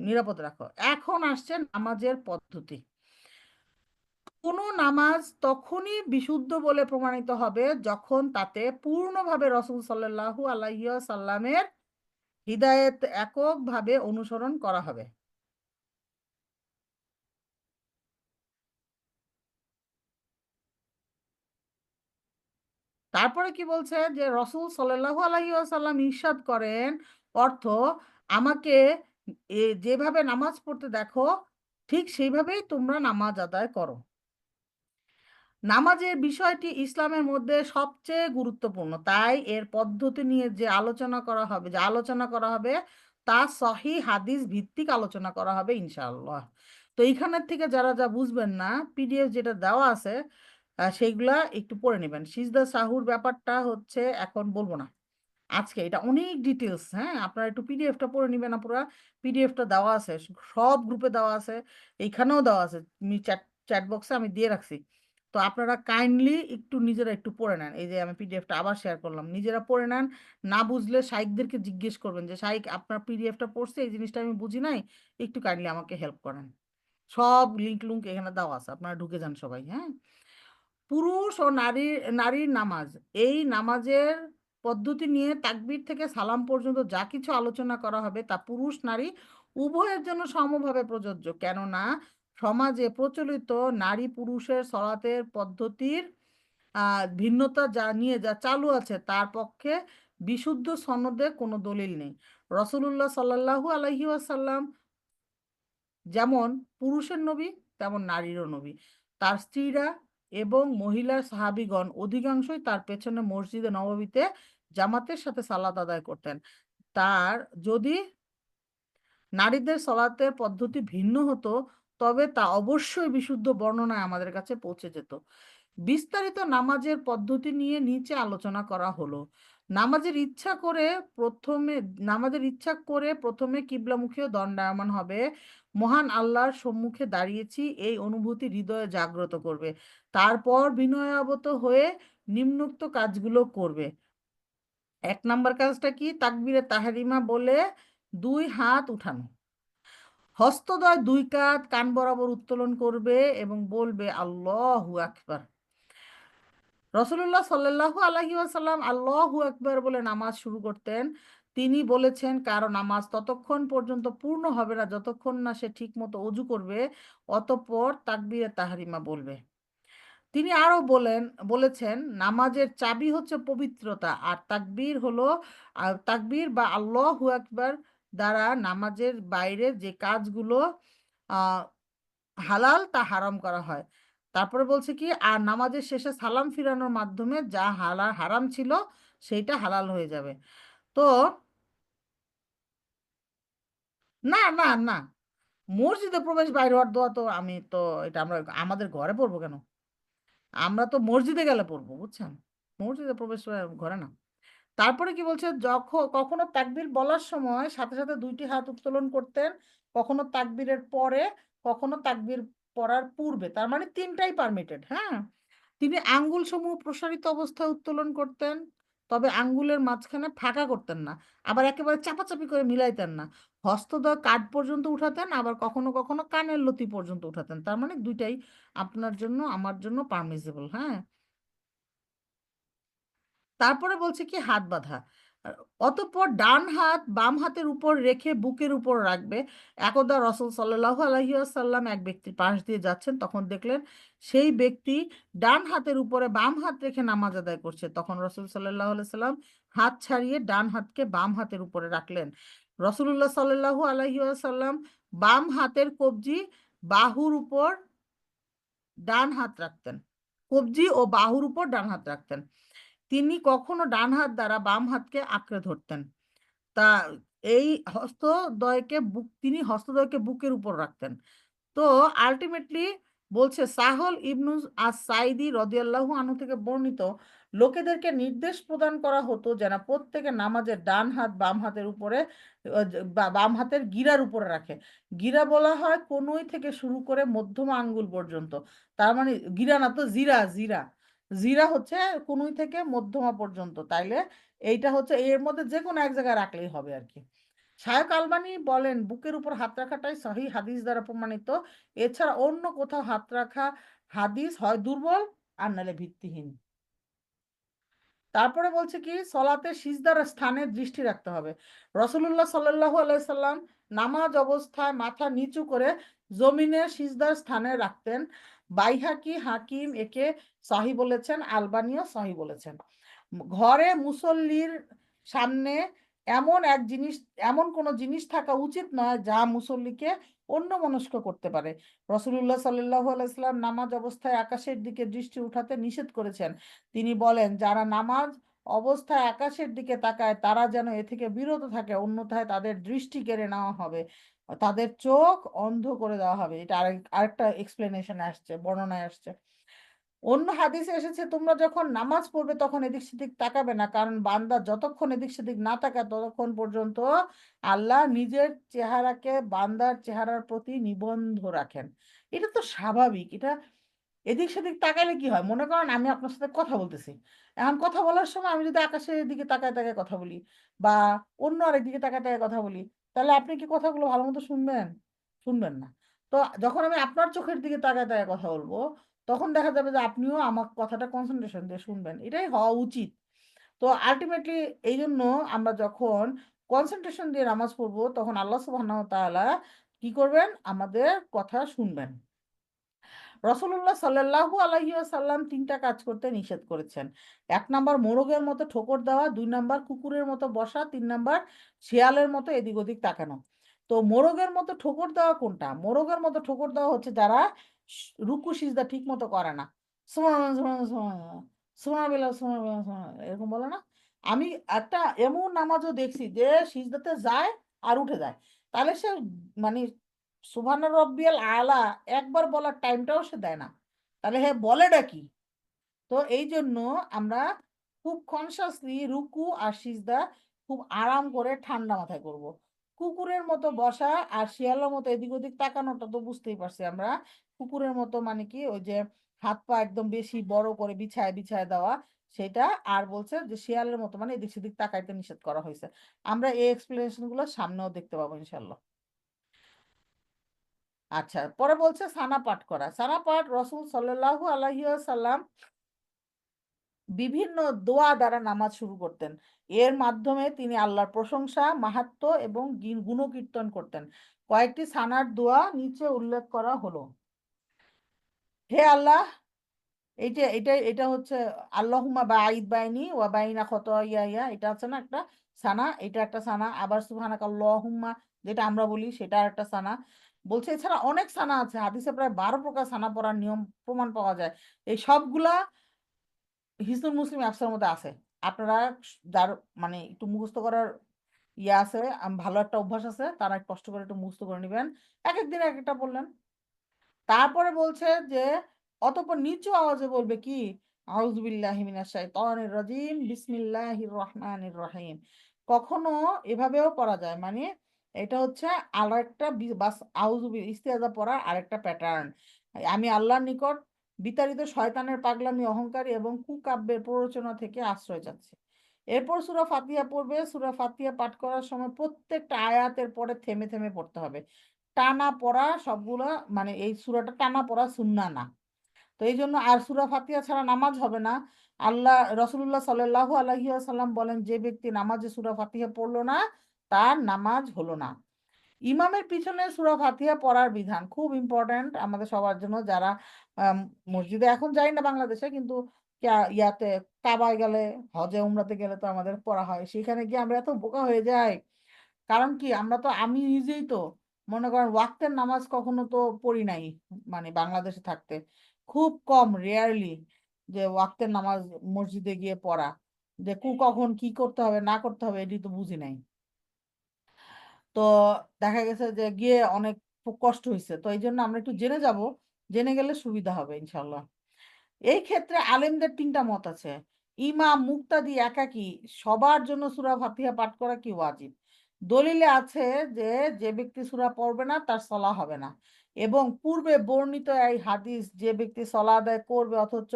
Speaker 1: নিরাপদ রাখো। এখন আসছে নামাজের পদ্ধতি। কোনো নামাজ তখনই বিশুদ্ধ বলে প্রমাণিত হবে যখন তাতে পূর্ণভাবে রসুল সাল্লাল্লাহু আলাইহি সাল্লামের হিদায়েত এককভাবে অনুসরণ করা হবে। তারপরে কি বলছে যে রসুল সাল্লাল্লাহু আলাইহি ওয়াসাল্লাম ইরশাদ করেন, অর্থ আমাকে যেভাবে নামাজ পড়তে দেখো ঠিক সেইভাবেই তোমরা নামাজ আদায় করো। নামাজের বিষয়টি ইসলামের মধ্যে সবচেয়ে গুরুত্বপূর্ণ, তাই এর পদ্ধতি নিয়ে যে আলোচনা করা হবে তা সহি হাদিস ভিত্তিক আলোচনা করা হবে ইনশাআল্লাহ। তো এইখানের থেকে যারা যা বুঝবেন না, পিডিএফ যেটা দেওয়া আছে সেইগুলা একটু পড়ে নেবেন। সিজদা সাহুর ব্যাপারটা হচ্ছে এখন বলবো না আজকে, এটা অনেক ডিটেলস, হ্যাঁ আপনারা একটু পিডিএফটা পড়ে নিবেন না, পুরো পিডিএফটা দেওয়া আছে, সব গ্রুপে দেওয়া আছে, এইখানেও দেওয়া আছে, চ্যাট চ্যাট বক্সে আমি দিয়ে রাখছি। তো আপনারা কাইন্ডলি একটু নিজেরা একটু পড়ে নেন, এই যে আমি পিডিএফটা আবার শেয়ার করলাম, নিজেরা পড়ে নেন। না বুঝলে শাইখদেরকে জিজ্ঞেস করবেন যে শাইখ আপনার পিডিএফটা পড়ছে, এই জিনিসটা আমি বুঝি নাই, একটু কাইন্ডলি আমাকে হেল্প করেন। সব লিঙ্ক লুঙ্ক এখানে দেওয়া আছে, আপনারা ঢুকে যান সবাই, হ্যাঁ। পুরুষ ও নারীর নামাজ, এই নামাজের পদ্ধতি নিয়ে তাকবীর থেকে সালাম পর্যন্ত যা কিছু আলোচনা করা হবে তা পুরুষ নারী উভয়ের জন্য সমভাবে প্রযোজ্য, কেননা সমাজে প্রচলিত নারী পুরুষের সলাতের পদ্ধতির ভিন্নতা যা চালু আছে তার পক্ষে বিশুদ্ধ সনদে কোনো দলিল নেই। রসুলুল্লাহ সাল্লাল্লাহু আলাইহি ওয়াসাল্লাম যেমন পুরুষের নবী তেমন নারীরও নবী। তার স্ত্রীরা এবং মহিলা সাহাবীগণ অধিকাংশই তার পেছনে মসজিদে নববীতে জামাতের সাথে সালাত আদায় করতেন। তার যদি নারীদের সলাতের পদ্ধতি ভিন্ন হতো তবে তা অবশ্যই বিশুদ্ধ বর্ণনায় আমাদের কাছে পৌঁছে যেত। বিস্তারিত নামাজের পদ্ধতি নিয়ে নিচে আলোচনা করা হলো। নামাজের ইচ্ছা করে প্রথমে নামাজের ইচ্ছা করে প্রথমে কিবলামুখীও দণ্ডায়মান হবে। মহান আল্লাহর সম্মুখে দাঁড়িয়েছি এই অনুভূতি হৃদয়ে জাগ্রত করবে। তারপর বিনয়াবত হয়ে নিম্নোক্ত কাজগুলো করবে। ১ নাম্বার কাজটা কি? তাকবীরে তাহরিমা বলে ২ হাত উঠানো। হস্তদ্বয় ২ কাঁধ কান বরাবর উত্তোলন করবে এবং বলবে আল্লাহু আকবার। রাসূলুল্লাহ সাল্লাল্লাহু আলাইহি ওয়াসাল্লাম আল্লাহু আকবার বলে নামাজ শুরু করতেন। তিনি বলেছেন, কারো নামাজ ততক্ষণ পর্যন্ত পূর্ণ হবে না যতক্ষণ না সে ঠিকমতো ওযু করবে, অতঃপর তাকবীরে তাহরিমা বলবে। তিনি আরো বলেছেন, নামাজের চাবি হচ্ছে পবিত্রতা, আর তাকবীর বা আল্লাহু আকবার দ্বারা নামাজের বাইরের যে কাজগুলো আ হালাল তা হারাম করা হয়। তারপরে বলছে কি, আর নামাজের শেষে সালাম ফিরানোর মাধ্যমে যা হারাম ছিল সেইটা হালাল হয়ে যাবে। তো না, না, না। মসজিদে প্রবেশ বাইরে হওয়ার দোয়া তো আমি তো এটা আমরা আমাদের ঘরে পড়বো কেন? আমরা তো মসজিদে গেলে পড়বো, বুঝছেন? মসজিদে প্রবেশ ঘরে না। তারপরে কি বলছে, কখনো তাকবীর বলার সময় সাথে সাথে ২ টি হাত উত্তোলন করতেন, কখনো তাকবীরের পরে, কখনো তাকবীর পড়ার পূর্বে। তার মানে ৩ টাই পারমিটেড, হ্যাঁ? তিনি আঙ্গুলসমূহ প্রসারিত অবস্থায় উত্তোলন করতেন, তবে আঙ্গুলের মাঝখানে ফাঁকা করতেন না। আবার একেবারে চাপাচাপি করে মিলাইতেন না। হস্তদ্বয় কাঁধ পর্যন্ত উঠাতেন, আবার কখনো কখনো কানের লতি পর্যন্ত উঠাতেন। তার মানে ২ টাই আপনার জন্য আমার জন্য পারমিসিবল, হ্যাঁ? তারপরে বলছে কি, হাত বাঁধা। আ অতঃপর ডান হাত বাম হাতের উপর রেখে বুকের উপর রাখবে। একদা রাসূল সাল্লাল্লাহু আলাইহি ওয়াসাল্লাম এক ব্যক্তির পাশ দিয়ে যাচ্ছেন। তখন দেখলেন সেই ব্যক্তি ডান হাতের উপরে বাম হাত রেখে নামাজ আদায় করছে। তখন রাসূল সাল্লাল্লাহু আলাইহি সাল্লাম হাত ছাড়িয়ে ডান হাতকে বাম হাতের উপরে রাখলেন। রাসূলুল্লাহ সাল্লাল্লাহু আলাইহি ওয়াসাল্লাম বাম হাতের কবজি বাহুর উপর ডান হাত রাখতেন। কবজি ও বাহুর উপর ডান হাত রাখতেন। তিনি কখনো ডান হাত দ্বারা বাম হাতকে আঁকড়ে ধরতেন। তা এই তিনি হস্তদ্বয়কে বুকের উপর রাখতেন। তো আল্টিমেটলি বলছে, সাহল ইবনু আস-সাইদি রাদিয়াল্লাহু আনহু থেকে বর্ণিত, লোকেদেরকে নির্দেশ প্রদান করা হতো যেন প্রত্যেকে নামাজের ডান হাত বাম হাতের উপরে বাম হাতের গিরার উপরে রাখে। গিরা বলা হয় কনুই থেকে শুরু করে মধ্যমা আঙ্গুল পর্যন্ত। তার মানে গিরা না তো, জিরা। জিরা হচ্ছে কনুই থেকে মধ্যমা পর্যন্ত। তাইলে এইটা হচ্ছে এর মধ্যে যেকোনো এক জায়গায় রাখলেই হবে আরকি। শায়খ আলবানী বলেন, বুকের উপর হাত রাখাটাই সহিহ হাদিস দ্বারা প্রমাণিত। এছাড়া অন্য কোথাও হাত রাখা হাদিস হয় দুর্বল আর নাহলে ভিত্তিহীন। তারপরে বলছে কি, সলাতে সিজদার স্থানে দৃষ্টি রাখতে হবে। রাসূলুল্লাহ সাল্লাল্লাহু আলাইহি সাল্লাম নামাজ অবস্থায় মাথা নিচু করে জমিনে সিজদার স্থানে রাখতেন। বাইহাকি হাকিম একে সহিহ বলেছেন, আলবানীও সহিহ বলেছেন। ঘরে মুসল্লির সামনে এমন এক জিনিস এমন কোনো জিনিস থাকা উচিত নয় যা মুসল্লিকে অন্যমনস্ক করতে পারে। রাসূলুল্লাহ সাল্লাল্লাহু আলাইহি সাল্লাম নামাজ অবস্থায় আকাশের দিকে দৃষ্টি উঠাতে নিষেধ করেছেন। তিনি বলেন, যারা নামাজ অবস্থায় আকাশের দিকে তাকায় তারা যেন এ থেকে বিরত থাকে, অন্যথায় তাদের দৃষ্টি কেড়ে নেওয়া হবে। তাদের চোখ অন্ধ করে দেওয়া হবে। এটা আরেকটা এক্সপ্লেনেশন আসছে, বর্ণনায় আসছে। অন্য হাদিসে এসেছে, তোমরা যখন নামাজ পড়বে তখন এদিক সেদিক তাকাবে না, কারণ বান্দা যতক্ষণ এদিক সেদিক না তাকায় ততক্ষণ পর্যন্ত আল্লাহ নিজের চেহারাকে বান্দার চেহারার প্রতি নিবন্ধ রাখেন। এটা তো স্বাভাবিক। এটা এদিক সেদিক তাকাইলে কি হয়? মনে করেন আমি আপনার সাথে কথা বলতেছি। এখন কথা বলার সময় আমি যদি আকাশের দিকে তাকায় তাকায় কথা বলি বা অন্য আরেক দিকে তাকায় তাকায় কথা বলি, তাহলে আপনি কি কথাগুলো ভালোমতো শুনবেন? শুনবেন না। তো যখন আমি আপনার চোখের দিকে তাকায় তাকায় কথা বলব, তখন দেখা যাবে যে আপনিও আমার কথাটা কনসেনট্রেশন দিয়ে শুনবেন। এটাই হওয়া উচিত। তো আল্টিমেটলি এইজন্য আমরা যখন কনসেনট্রেশন দিয়ে নামাজ পড়বো তখন আল্লাহ সুবহানাহু ওয়া তাআলা কি করবেন? আমাদের কথা শুনবেন। রাসূলুল্লাহ সাল্লাল্লাহু আলাইহি ওয়াসাল্লাম ৩ টা কাজ করতে নিষেধ করেছেন। ১ নাম্বার মোরগের মতো ঠোকর দেওয়া, ২ নাম্বার কুকুরের মতো বসা, ৩ নাম্বার শেয়ালের মতো এদিক ওদিক তাকানো। তো মোরগের মতো ঠোকর দেওয়া কোনটা? মোরগের মতো ঠোকর দেওয়া হচ্ছে যারা রুকু সিজদা ঠিকমতো করে না। সুবহানাল্লাহ, সুবহানাল্লাহ এরকম বলে না? আমি একটা এমন নামাজও দেখছি যে সিজদাতে যায় আর উঠে যায়। তাহলে সে মানে সুবহান রব্বিয়াল আলা একবার বলার টাইমটাও সে দেয় না। তাহলে হে বলেটা কি? তো এই জন্য আমরা খুব কনসিয়াসলি রুকু আর সিজদা খুব আরাম করে ঠান্ডা মাথায় করব। কুকুরের মতো বসা আর শিয়ালের মতো এদিক ওদিক তাকানোটা তো বুঝতেই পারছি আমরা। কুকুরের মতো মানে কি ওই যে হাত পা একদম বেশি বড় করে বিছায় বিছায় দেওয়া সেটা। আর বলছে যে শিয়ালের মতো মানে এদিক সেদিক তাকাইতে নিষেধ করা হয়েছে। আমরা এই এক্সপ্লেনেশন গুলো সামনেও দেখতে পাবো ইনশাল্লাহ। আচ্ছা, পরে বলছে সানা পাঠ করা। সানা পাঠ রসুল সাল্লাল্লাহু আলাইহি ওয়াসাল্লাম বিভিন্ন দোয়া দ্বারা নামাজ শুরু করতেন। এর মাধ্যমে তিনি আল্লাহর প্রশংসা, মাহাত্ম্য এবং গুণকীর্তন করতেন। কয়েকটি সানার দোয়া নিচে উল্লেখ করা হলো। হে আল্লাহ, এই যে এটা হচ্ছে আল্লাহুম্মা বাঈদ বাইনি ওয়া বাইনা খতায়ায়া, এটা আছে না একটা সানা, এটা একটা সানা। আবার সুবহানাকা আল্লাহুম্মা যেটা আমরা বলি সেটা একটা সানা। বলছে এছাড়া অনেক সানা আছে। হাদিসে প্রায় ১২ প্রকার সানা পড়ার নিয়ম প্রমাণ পাওয়া যায়। এই সবগুলা হিজতুল মুসলিম অ্যাপসের মধ্যে আছে। আপনারা যার মানে একটু মুখস্থ করার ইয়ে আছে, ভালো একটা অভ্যাস আছে, তারা কষ্ট করে একটু মুখস্থ করে নিবেন। একেক দিন একেকটা বললেন। তারপরে বলছে যে অতঃপর নিচু আওয়াজে বলবে কি আউযু বিল্লাহি মিনাশ শাইতানির রাজিম বিসমিল্লাহির রহমানির রহিম। কখনো এভাবেও পড়া যায়, মানে এটা হচ্ছে আরেকটা বাস আউযু ইস্তিআজা পড়ার আরেকটা প্যাটার্ন। আমি আল্লাহর নিকট বিতাড়িত শয়তানের পাগলামি, অহংকারী এবং কুকাব্যের প্ররোচনা থেকে আশ্রয় চাচ্ছি। এরপর সূরা ফাতিহা পড়বে। সূরা ফাতিহা পাঠ করার সময় প্রত্যেকটা আয়াতের পরে থেমে থেমে পড়তে হবে। টানা পড়া সবগুলা মানে এই সূরাটা টানা পড়া সুন্নাহ না। তো এইজন্য আর সূরা ফাতিহা ছাড়া নামাজ হবে না। রাসূলুল্লাহ সাল্লাল্লাহু আলাইহি ওয়াসাল্লাম বলেন, যে ব্যক্তি নামাজে সূরা ফাতিহা পড়ল না তার নামাজ হলো না। ইমামের পিছনে সূরা ফাতিহা পড়ার বিধান খুব ইম্পর্ট্যান্ট আমাদের সবার জন্য, যারা আম মসজিদে এখন যাই না বাংলাদেশে, কিন্তু ইয়াতে কাবায় গেলে, হজে উমরাতে গেলে তো আমাদের পড়া হয়। সেখানে গিয়ে আমরা এত বোকা হয়ে যাই। কারণ কি আমরা তো আমি নিজেই তো মনে করেন ওয়াক্তের নামাজ কখনো তো পড়ি নাই, মানে বাংলাদেশে থাকতে খুব কম, রেয়ারলি যে ওয়াক্তের নামাজ মসজিদে গিয়ে পড়া, যে কখন কি করতে হবে না করতে হবে এটি তো বুঝি নাই। তো দেখা গেছে যে গিয়ে অনেক খুব কষ্ট হয়েছে। তো এই জন্য আমরা একটু জেনে যাব, জেনে গেলে সুবিধা হবে ইনশাল্লাহ। এই ক্ষেত্রে আলেমদের ৩টা মত আছে। ইমাম, মুক্তাদি, একাকী সবার জন্য সূরা ফাতিহা পাঠ করা কি ওয়াজিব। দলিলে আছে যে যে ব্যক্তি সূরা পড়বে না তার সলাহ হবে না। এবং পূর্বে বর্ণিত এই হাদিস, যে ব্যক্তি সলাহ আদায় করবে অথচ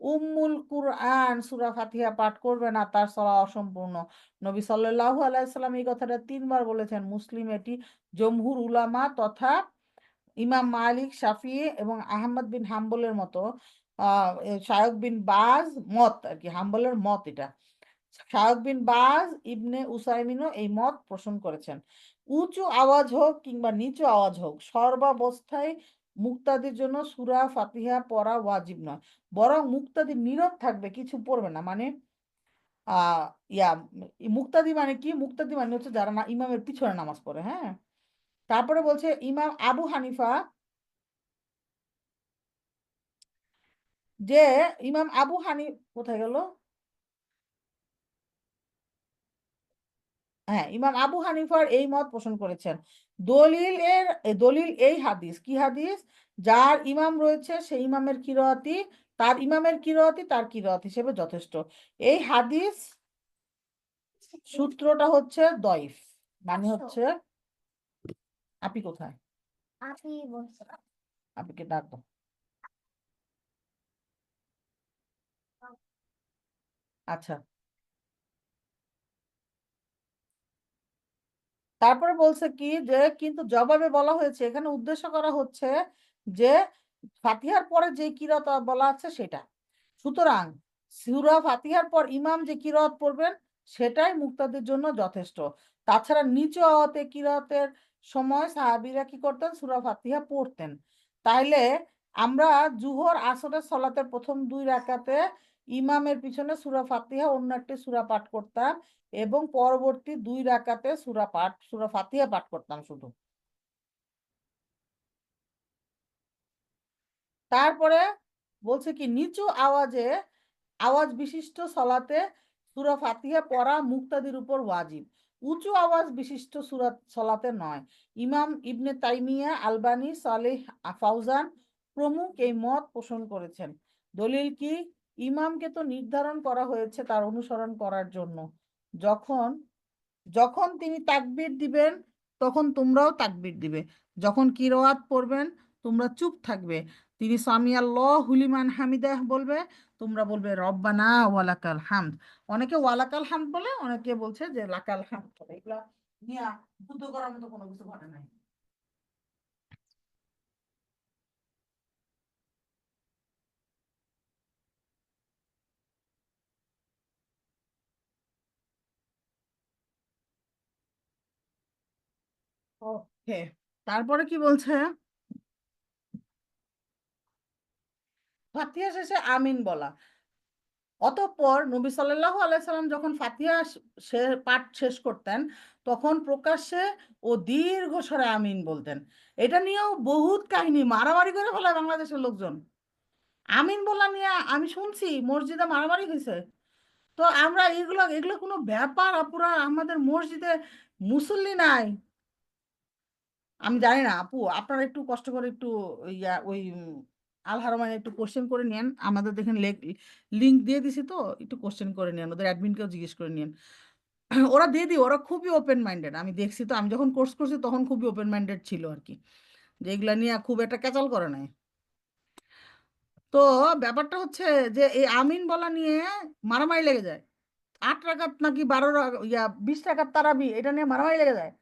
Speaker 1: উম্মুল কুরআন সূরা ফাতিহা পাঠ করবে না তার সলাহ অসম্পূর্ণ। নবী সাল্লাল্লাহু আলাইহি সাল্লাম এই কথাটা ৩ বার বলেছেন। মুসলিম এটি জমহুর উলামা তথা ইমাম মালিক, শাফিঈ এবং আহমদ বিন হাম্বলের মতো শায়খ বিন বাজ মত আর কি, হাম্বলের মত এটা। শায়খ বিন বাজ, ইবনে উসাইমিনও এই মত পোষণ করেছেন। উঁচু আওয়াজ হোক কিংবা নিচু আওয়াজ হোক, সর্বাবস্থায় মুক্তাদির জন্য সূরা ফাতিহা পড়া ওয়াজিব নয়, বরং মুক্তাদি নীরব থাকবে, কিছু পড়বে না। মানে আহ ইয়া মুক্তাদি মানে কি? মুক্তাদি মানে হচ্ছে যারা না ইমামের পিছনে নামাজ পড়ে, হ্যাঁ। তারপরে বলছে ইমাম আবু হানিফা, যে ইমাম আবু হানি কোথায় গেল? হ্যাঁ, ইমাম আবু হানিফার এই মত পোষণ করেছেন। দলিল এই হাদিস, কি হাদিস? যার ইমাম রয়েছে সেই ইমামের কিরাতি তার ইমামের কিরাতি তার কিরাত হিসেবে যথেষ্ট। এই হাদিস সূত্রটা হচ্ছে দইফ, মানে হচ্ছে আপনি কোথায়? আপনি ডাক দাও। আচ্ছা, তারপরে বলছে কি যে কিন্তু জবাবে বলা হয়েছে, এখানে উদ্দেশ্য করা হচ্ছে যে ফাতিহার পরে যে কিরাত বলা আছে সেটা। সুতরাং সূরা ফাতিহার পর ইমাম যে কিরাত পড়বেন সেটাই মুক্তাদের জন্য যথেষ্ট। তাছাড়া নিচু আওয়াজে কিরাতের সময় সাহাবীরা কি করতেন? সূরা ফাতিহা পড়তেন। তাইলে আমরা জুহর আসরের সলাতের প্রথম ২ রাকাতে ইমামের পিছনে সূরা ফাতিহা অন্য একটি সূরা পাঠ করতাম এবং পরবর্তী ২ রাকাতে সূরা ফাতিহা পাঠ করতাম শুধু। তারপরে বলছে কি নিচু আওয়াজ বিশিষ্ট সলাতে সূরা ফাতিহা পড়া মুক্তাদির উপর ওয়াজিব। উঁচু আওয়াজ বিশিষ্ট সূরা সলাতে নয়। ইমাম ইবনে তাইমিয়া, আলবানী, সালেহ ফাউজান প্রমুখ এই মত পোষণ করেছেন। দলিল কি? ইমামকে তো নির্ধারণ করা হয়েছে তার অনুসরণ করার জন্য। যখন যখন তিনি তাকবীর দিবেন তখন তোমরাও তাকবীর দিবে, যখন কিরাত পড়বেন তোমরা চুপ থাকবে। তিনি সামি আল্লাহু লিমান হামিদাহ বলবে, তোমরা বলবে রব্বানা ওয়ালাকাল হামদ। অনেকে ওয়ালাকাল হামদ বলে, অনেকে বলছে যে লাকাল হামদ বলে। এগুলা নিয়ে যুদ্ধ করার মতো কোনো কিছু ঘটে নাই। ওকে, তারপরে কি বলছে? ফাতিহা শেষে আমিন বলা। অতঃপর নবী সাল্লাল্লাহু আলাইহি সাল্লাম যখন ফাতিহা পাঠ শেষ করতেন তখন প্রকাশ্যে ও দীর্ঘ স্বরে আমিন বলতেন। এটা নিয়েও বহুত কাহিনী, মারামারি করে ফেলে বাংলাদেশের লোকজন। আমিন বলা নিয়ে আমি শুনছি মসজিদে মারামারি হয়েছে। তো আমরা এগুলো এগুলো কোনো ব্যাপার? আপুরা, আমাদের মসজিদে মুসল্লি নাই। আমি জানি না আপু, আপনারা একটু কষ্ট করে একটু ওই আল হারামাইন একটু কোশ্চেন করে নেন, আমাদের দেখেন লিঙ্ক দিয়ে দিছি, তো একটু কোশ্চেন করে নেন, ওদের অ্যাডমিনকেও জিজ্ঞেস করে নেন। ওরা দিয়ে দিই, ওরা খুবই ওপেন মাইন্ডেড, আমি দেখছি তো, আমি যখন কোর্স করছি তখন খুবই ওপেন মাইন্ডেড ছিল আর কি, যে এগুলা নিয়ে খুব একটা ক্যাচাল করে নাই। তো ব্যাপারটা হচ্ছে যে এই আমিন বলা নিয়ে মারামারি লেগে যায়। 8 রাকাত নাকি 20 রাকাত তারাবি, এটা নিয়ে মারামারি লেগে যায়।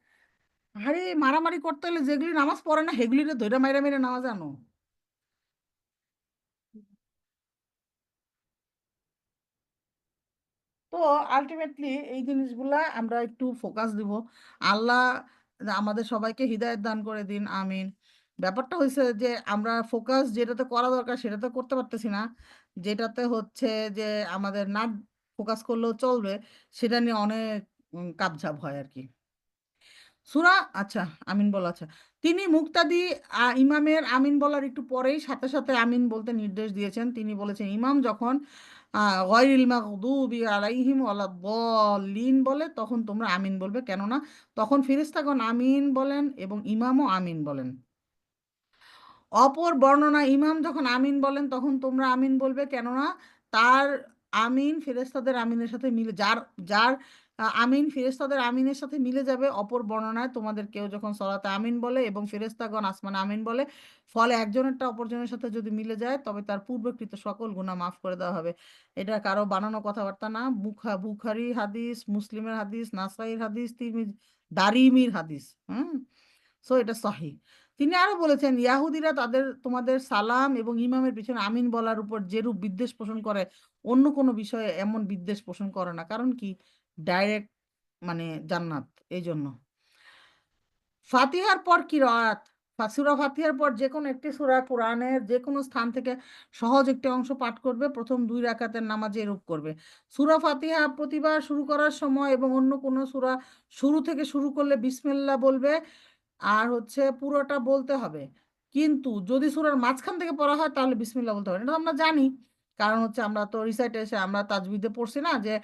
Speaker 1: আরে মারামারি করতে হলে যেগুলি নামাজ পড়ে না সেগুলিরে ধইরা মাইরা মাইরা নামাজ আনো। তো আলটিমেটলি এই জিনিসগুলা আমরা একটু ফোকাস দিব। আল্লাহ আমাদের সবাইকে হিদায়েত দান করে দিন, আমিন। ব্যাপারটা হয়েছে যে আমরা ফোকাস যেটাতে করা দরকার সেটাতে করতে পারতেছি না, যেটাতে হচ্ছে যে আমাদের না ফোকাস করলেও চলবে সেটা নিয়ে অনেক কাপঝাপ হয় আর কি। সূরা, আচ্ছা, আমিন বলা, আচ্ছা। তিনি মুক্তাদি ইমামের আমিন বলার একটু পরেই সাথে সাথে আমিন বলতে নির্দেশ দিয়েছেন। তিনি বলেছেন ইমাম যখন গয়রিল মাগদুবি আলাইহিম ওয়ালাদ-দাল্লিন বলে তখন তোমরা আমিন বলবে, কেননা তখন ফেরেশতাগণ আমিন বলেন এবং ইমামও আমিন বলেন। অপর বর্ণনা, ইমাম যখন আমিন বলেন তখন তোমরা আমিন বলবে, কেননা তার আমিন ফেরেশতাদের আমিনের সাথে মিলে, যার যার আমিন ফেরেশতাদের আমিনের সাথে মিলে যাবে। অপর বর্ণনায় তোমাদের কেউ যখন সলাতে আমিন বলে এবং ফেরেশতাগণ আসমানে আমিন বলে, ফলে একজনেরটা অপরজনের সাথে যদি মিলে যায় তবে তার পূর্বকৃত সকল গুনাহ মাফ করে দেওয়া হবে। এটা কারো বানানো কথাবার্তা না, বুখারী হাদিস, মুসলিমের হাদিস, নাসাইর হাদিস, দারিমির হাদিস। হুম, সো এটা সহিহ। তিনি আরো বলেছেন ইয়াহুদিরা তোমাদের সালাম এবং ইমামের পিছনে আমিন বলার উপর যেরূপ বিদ্বেষ পোষণ করে অন্য কোনো বিষয়ে এমন বিদ্বেষ পোষণ করে না। কারণ কি? ডাইরেক্ট মানে জান্নাত, এই জন্য। ফাতিহার পর কিরাত। সূরা ফাতিহার পর যে কোনো একটি সূরা কোরআনের যে কোনো স্থান থেকে সহজ একটি অংশ পাঠ করবে, প্রথম 2 রাকাতের নামাজে এরূপ করবে। সূরা ফাতিহা প্রতিবার শুরু করার সময় এবং অন্য কোনো সূরা শুরু থেকে শুরু করলে বিসমিল্লাহ বলবে, আর হচ্ছে পুরোটা বলতে হবে। কিন্তু যদি সূরার মাঝখান থেকে পড়া হয় তাহলে বিসমিল্লাহ বলতে হবে না। এটা তো আমরা জানি, কারণ হচ্ছে আমরা তো রিসাইটে এসে আমরা তাজবিদে পড়ছি না যে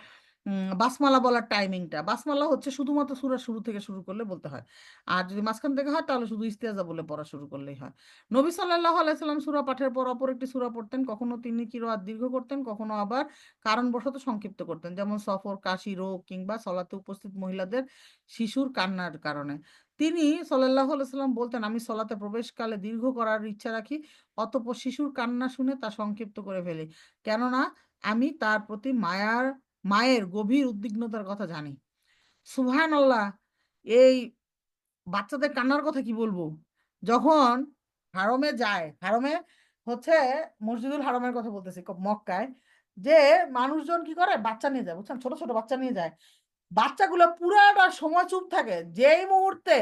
Speaker 1: বাসমালা বলার টাইমিংটা, বাসমালা হচ্ছে শুধুমাত্র সূরা শুরু থেকে শুরু করলে বলতে হয়। আর যদি মাঝখান থেকে হয় তাহলে শুধু ইস্তেজা বলে পড়া শুরু করলেই হয়। নবী সাল্লাল্লাহু আলাইহি সাল্লাম সূরা পাঠের পর অপর একটি সূরা পড়তেন, কখনো তিনি কিরাত দীর্ঘ করতেন, কখনো আবার কারণবশত সংক্ষিপ্ত করতেন, যেমন সফর, কাশি, রোগ কিংবা সলাতে উপস্থিত মহিলাদের শিশুর কান্নার কারণে। তিনি সাল্লাল্লাহু আলাইহি সাল্লাম বলতেন, আমি সলাতে প্রবেশকালে দীর্ঘ করার ইচ্ছা রাখি, অতঃপর শিশুর কান্না শুনে তা সংক্ষিপ্ত করে ফেলি, কেননা আমি তার প্রতি মায়ের গভীর উদ্বিগ্নতার কথা জানি। সুবহানাল্লাহ। এই বাচ্চাদের কান্নার কথা কি বলবো? যখন হারমে যায়, হারমে হচ্ছে মসজিদুল হারমের কথা বলতেছি, মক্কায়, যে মানুষজন কি করে বাচ্চা নিয়ে যায়, বুঝছেন, ছোট ছোট বাচ্চা নিয়ে যায়। বাচ্চাগুলো পুরাটা সময় চুপ থাকে, যেই মুহূর্তে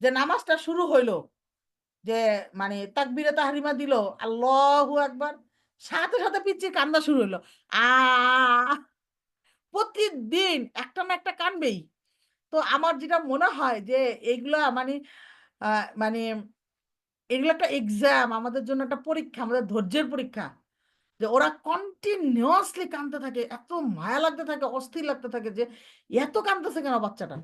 Speaker 1: যে নামাজটা শুরু হইলো, যে মানে তাকবীরে তাহরিমা দিল, আল্লাহু আকবার, সাথে সাথে পিচ্চির কান্না শুরু হইলো। আ প্রতিদিন একটা না একটা কানবেই। তো আমার যেটা মনে হয় যে এগুলা মানে আ মানে এগুলো একটা এক্সাম, আমাদের জন্য একটা পরীক্ষা, আমাদের ধৈর্যের পরীক্ষা। যে ওরা কন্টিনিউয়াসলি কাঁদতে থাকে, এত মায়া লাগতে থাকে, অস্থির লাগতে থাকে যে এত কাঁদতেছে কেন বাচ্চাটা।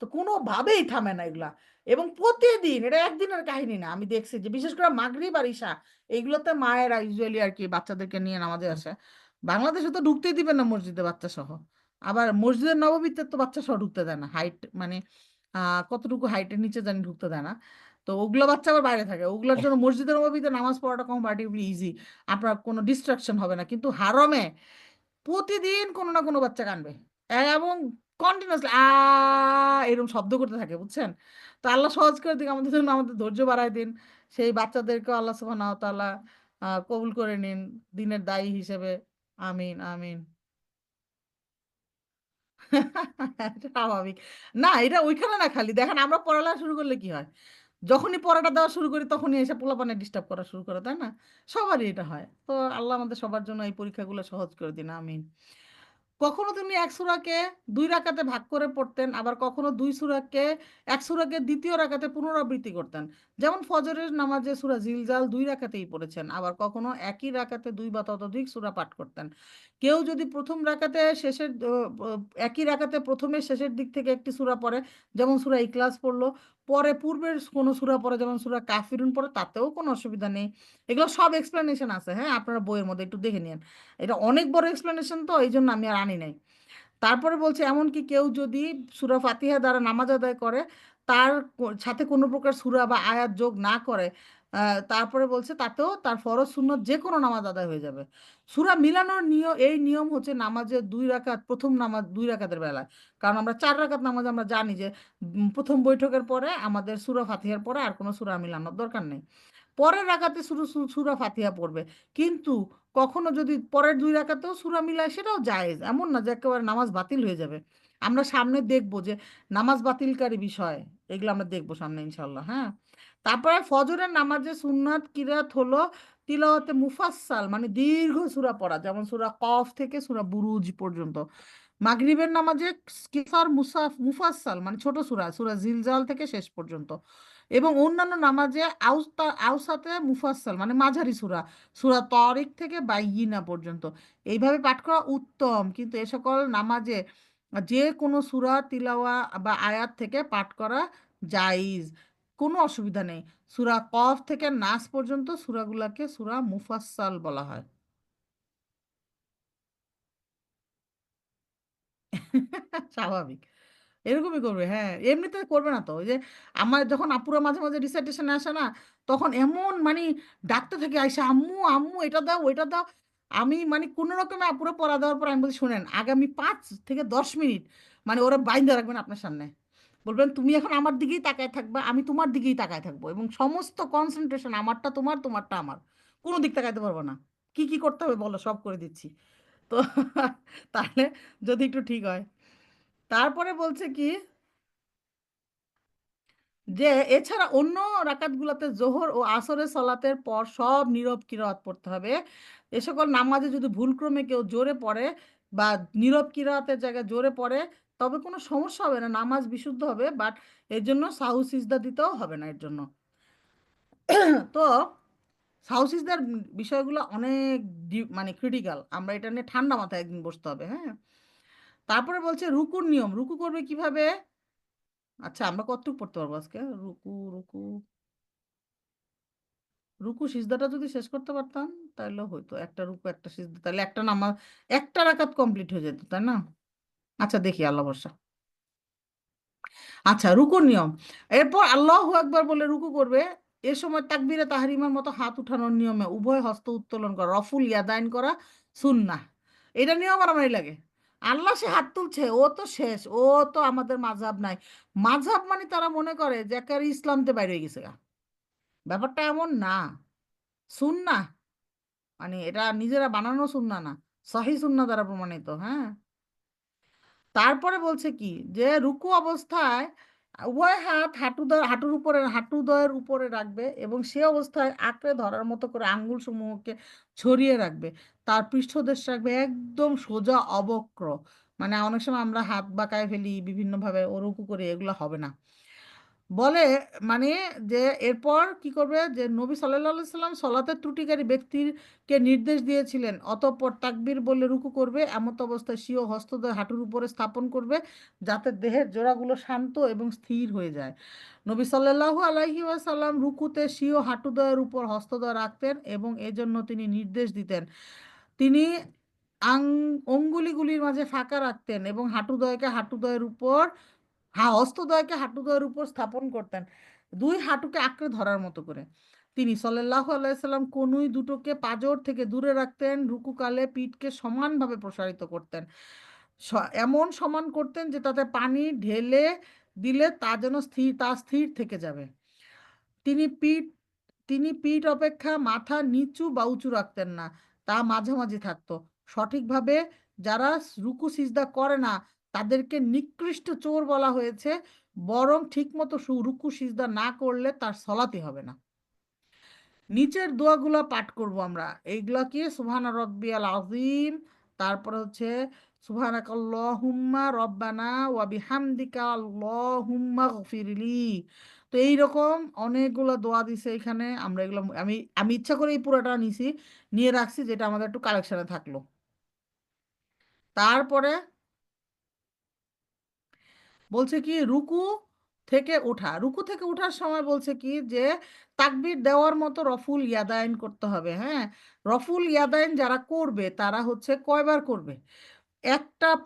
Speaker 1: তো কোনোভাবেই থামে না এগুলা, এবং প্রতিদিন, এটা একদিনের কাহিনী না, আমি দেখছি যে বিশেষ করে মাগরিব আর ইশা এইগুলোতে মায়েরা ইউজুয়ালি আর কি বাচ্চাদেরকে নিয়ে নামাজে আসে। বাংলাদেশে তো ঢুকতেই দিবেন না মসজিদে বাচ্চা সহ। আবার মসজিদের নববীতে তো বাচ্চা সহ ঢুকতে দেয় না, হাইট মানে কতটুকু হাইটের নিচে জানি ঢুকতে দেয় না। তো ওগুলো বাচ্চা আবার বাইরে থাকে, ওগুলোর জন্য মসজিদের নববীতে নামাজ পড়াটা কম্পারেটিভলি ইজি, আপনার কোনো ডিস্ট্রাকশন হবে না। কিন্তু হারমে প্রতিদিন কোনো না কোনো বাচ্চা কাঁদবে, এবং কন্টিনিউসলি এরকম শব্দ করতে থাকে, বুঝছেন। তো আল্লাহ সহজ করে দিন আমাদের জন্য, আমাদের ধৈর্য বাড়ায় দিন, সেই বাচ্চাদেরকে আল্লাহ সুবহানাহু ওয়া তাআলা কবুল করে নিন দিনের দায়ী হিসেবে। আমিন আমিন। স্বাভাবিক। না, এটা ওইখানে না, খালি দেখেন আমরা পড়ালেখা শুরু করলে কি হয়, যখনই পড়াটা দেওয়া শুরু করি তখনই এসে পোলাপানে ডিস্টার্ব করা শুরু করে, তাই না? সবারই এটা হয়। তো আল্লাহ আমাদের সবার জন্য এই পরীক্ষাগুলো সহজ করে দিন, আমিন। কখনো তিনি এক সূরাকে ২ রাকাতে ভাগ করে পড়তেন, আবার কখনো ২ সূরাকে ১ সূরাকে ২য় রাকাতে পুনরাবৃত্তি করতেন। যেমন ফজরের নামাজে সূরা জিলজাল ২ রাকাতেই পড়েছেন। আবার কখনো একই রাকাতে ২ বা ততোধিক সূরা পাঠ করতেন। কেউ যদি ১ম রাকাতে শেষের একই রাকাতে ১ম এর শেষের দিক থেকে একটি সূরা পড়ে, যেমন সূরা ইখলাস পড়ল, পরে পূর্বের কোনো সূরা পড়ে যেমন সূরা কাফিরুন পড়ে, তাতেও কোনো অসুবিধা নেই। এগুলো সব এক্সপ্লেনেশন আছে, হ্যাঁ? আপনারা বইয়ের মধ্যে একটু দেখে নিয়েন। এটা অনেক বড় এক্সপ্লেনেশন, তো এইজন্য আমি আর আনি নাই। তারপরে বলছে এমনকি কেউ যদি সূরা ফাতিহা দ্বারা নামাজ আদায় করে, তার সাথে কোনো প্রকার সূরা বা আয়াত যোগ না করে, তারপরে বলছে তাতেও তার ফরজ সুন্নত যে কোনো নামাজ আদায় হয়ে যাবে। সূরা মিলানোর নিয়ম, এই নিয়ম হচ্ছে নামাজের ২ রাকাত, প্রথম নামাজ ২ রাকাতের বেলায়। কারণ আমরা ৪ রাকাত নামাজ আমরা জানি যে প্রথম বৈঠকের পরে আমাদের সূরা ফাতিহার পরে আর কোনো সূরা মিলানোর দরকার নেই। পরের রাকাতে শুধু সূরা ফাতিহা পড়বে। কিন্তু কখনো যদি পরের ২ রাকাতেও সূরা মিলায়, সেটাও জায়েজ। এমন না যে একেবারে নামাজ বাতিল হয়ে যাবে। আমরা সামনে দেখব যে নামাজ বাতিলকারী বিষয়, এগুলো আমরা দেখব সামনে ইনশাআল্লাহ, হ্যাঁ? তারপরে ফজরের নামাজে সুন্নাত কিরাত হলো তিলাওয়াতে মুফাসসাল, মানে দীর্ঘ সূরা পড়া, যেমন সূরা কফ থেকে সূরা বুরুজ পর্যন্ত। মাগরিবের নামাজে কিসার মুফাসসাল, মানে ছোট সূরা, সূরা জিলজাল থেকে শেষ পর্যন্ত। এবং অন্যান্য নামাজে আউসাতে মুফাসসাল, মানে মাঝারি সূরা, সূরা তারিক থেকে বাইয়িনা পর্যন্ত। এইভাবে পাঠ করা উত্তম, কিন্তু এ সকল নামাজে যে কোনো সূরা তিলাওয়া বা আয়াত থেকে পাঠ করা জায়েজ, কোনো অসুবিধা নেই। সূরা কফ থেকে নাস পর্যন্ত সূরাগুলোকে সূরা মুফাসসাল বলা হয়। স্বাভাবিক, এরকমই করবে, হ্যাঁ। এমনিতে করবে না তো, ওই যে আমার যখন আপুরা মাঝে মাঝে ডিসার্টেশনে আসে না, তখন এমন মানে ডাকতে থাকে আইসা, আম্মু আম্মু এটা দাও ওইটা দাও। আমি মানে কোনো রকমে আপুরা পড়া দেওয়ার পর আমি বলছি, শুনেন আগামী ৫ থেকে ১০ মিনিট মানে ওরা বাইন্ধা রাখবেন আপনার সামনে, বলবেন তুমি এখন আমার দিকেই তাকায় থাকবা, আমি তোমার দিকেই তাকায় থাকবো, এবং সমস্ত কনসেন্ট্রেশন আমারটা তোমার, তোমারটা আমার, কোনো দিক তাকাইতে পারবো না। কি কি করতে হবে বলো, সব করে দিচ্ছি। তো তাহলে যদি একটু ঠিক হয়। তারপরে বলছে কি যে এছাড়া অন্য রাকাতগুলোতে জোহর ও আসরের সলাতের পর সব নীরব কিরাত পড়তে হবে। এ সকল নামাজে যদি ভুলক্রমে কেউ জোরে পড়ে বা নীরব কিরাতের জায়গায় জোরে পড়ে, তবে কোনো সমস্যা হবে না, নামাজ বিশুদ্ধ হবে। বাট এর জন্য সাহু সিজদা দিতেও হবে না এর জন্য। তো সাহু সিজদার বিষয়গুলো অনেক মানে ক্রিটিক্যাল, আমরা এটা নিয়ে ঠান্ডা মাথায় একদিন বসতে হবে, হ্যাঁ? তারপরে বলছে রুকুর নিয়ম, রুকু করবে কিভাবে। আচ্ছা, আমরা কতটুকু পড়তে পারবো আজকে? রুকু রুকু রুকু সিজদাটা যদি শেষ করতে পারতাম তাহলে হয়তো, একটা রুকু একটা সিজদা, তাহলে একটা নামাজ, একটা রাকাত কমপ্লিট হয়ে যেত, তাই না? আচ্ছা দেখি, আল্লাহ ভরসা। আচ্ছা, রুকুর নিয়ম, এরপর আল্লাহু আকবার বলে রুকু করবে। এ সময় তাকবীরে তাহরিমার মতো হাত উঠানোর নিয়মে উভয় হস্ত উত্তোলন করা, রফুল ইয়াদাইন করা সুন্নাহ। এটা নিয়ম মারামারি লাগে। আল্লাহ সে হাত তুলছে, ও তো শেষ, ও তো আমাদের মাযহাব নাই। মাযহাব মানে তারা মনে করে যে একেবারে ইসলামতে বাইরে হয়ে গেছে গা। ব্যাপারটা এমন না। সুন্নাহ মানে এটা নিজেরা বানানো সুন্নাহ না, সহিহ সুন্নাহ দ্বারা প্রমাণিত, হ্যাঁ। তারপরে বলছে কি যে রুকু অবস্থায় উভয় হাত হাঁটুর উপরে, হাঁটুদ্বয়ের উপরে রাখবে, এবং সে অবস্থায় আঁকড়ে ধরার মতো করে আঙ্গুল সমূহকে ছড়িয়ে রাখবে। তার পৃষ্ঠদেশ রাখবে একদম সোজা অবক্র। মানে অনেক সময় আমরা হাত বাঁকায় ফেলি বিভিন্নভাবে, ও রুকু করে, এগুলো হবে না। বলে মানে যে এরপর কি করবে, যে নবী সাল্লাল্লাহু আলাইহি সাল্লাম সলাতের ত্রুটিকারী ব্যক্তিকে নির্দেশ দিয়েছিলেন, অতঃপর তাকবীর বলে রুকু করবে, এমত অবস্থায় স্বীয় হস্তদ্বয় হাঁটুর উপরে স্থাপন করবে যাতে দেহের জোড়াগুলো শান্ত এবং স্থির হয়ে যায়। নবী সাল্লাল্লাহু আলাইহি ওয়াসাল্লাম রুকুতে স্বীয় হাঁটুদ্বয়ের উপর হস্তদ্বয় রাখতেন এবং এজন্য তিনি নির্দেশ দিতেন। তিনি আং অঙ্গুলিগুলির মাঝে ফাঁকা রাখতেন এবং হাঁটুদ্বয়ের উপর হস্তদ্বয়কে হাঁটুদ্বয়ের উপর স্থাপন করতেন, দুই হাঁটুকে আঁকড়ে ধরার মতো করে। তিনি সাল্লাল্লাহু আলাইহি সাল্লাম কনুই দুটোকে পাঁজর থেকে দূরে রাখতেন, রুকুকালে পিঠকে সমানভাবে প্রসারিত করতেন, এমন সমান করতেন যে তাতে পানি ঢেলে দিলে তা স্থির থেকে যাবে। তিনি পিঠ তিনি পিঠ অপেক্ষা মাথা নিচু বা উঁচু রাখতেন না, তা মাঝামাঝি থাকতো। সঠিকভাবে যারা রুকু সিজদা করে না তাদেরকে নিকৃষ্ট চোর বলা হয়েছে, বরং ঠিকমতো রুকু সিজদা না করলে তার সলাতে হবে না। নিচের দোয়াগুলো পাঠ করব আমরা, এইগুলা কি সুবহানা রব্বিয়াল আযীম, তারপরে হচ্ছে সুবহানাকাল্লাহুম্মা রব্বানা ওয়া বিহামদিকা আল্লাহুম্মা গফিরলি। তো এইরকম অনেকগুলো দোয়া দিছে এখানে, আমরা এগুলো আমি আমি ইচ্ছা করে এই পুরোটা নিছি, নিয়ে রাখছি যেটা আমাদের একটু কালেকশনে থাকলো। তারপরে বলছে কি রুকু থেকে ওঠার সময় বলছে কি যে তাকবীর দেওয়ার মতো রফুল ইয়াদাইন করতে হবে। হ্যাঁ, রফুল ইয়াদাইন যারা করবে তারা হচ্ছে কয়বার করবে,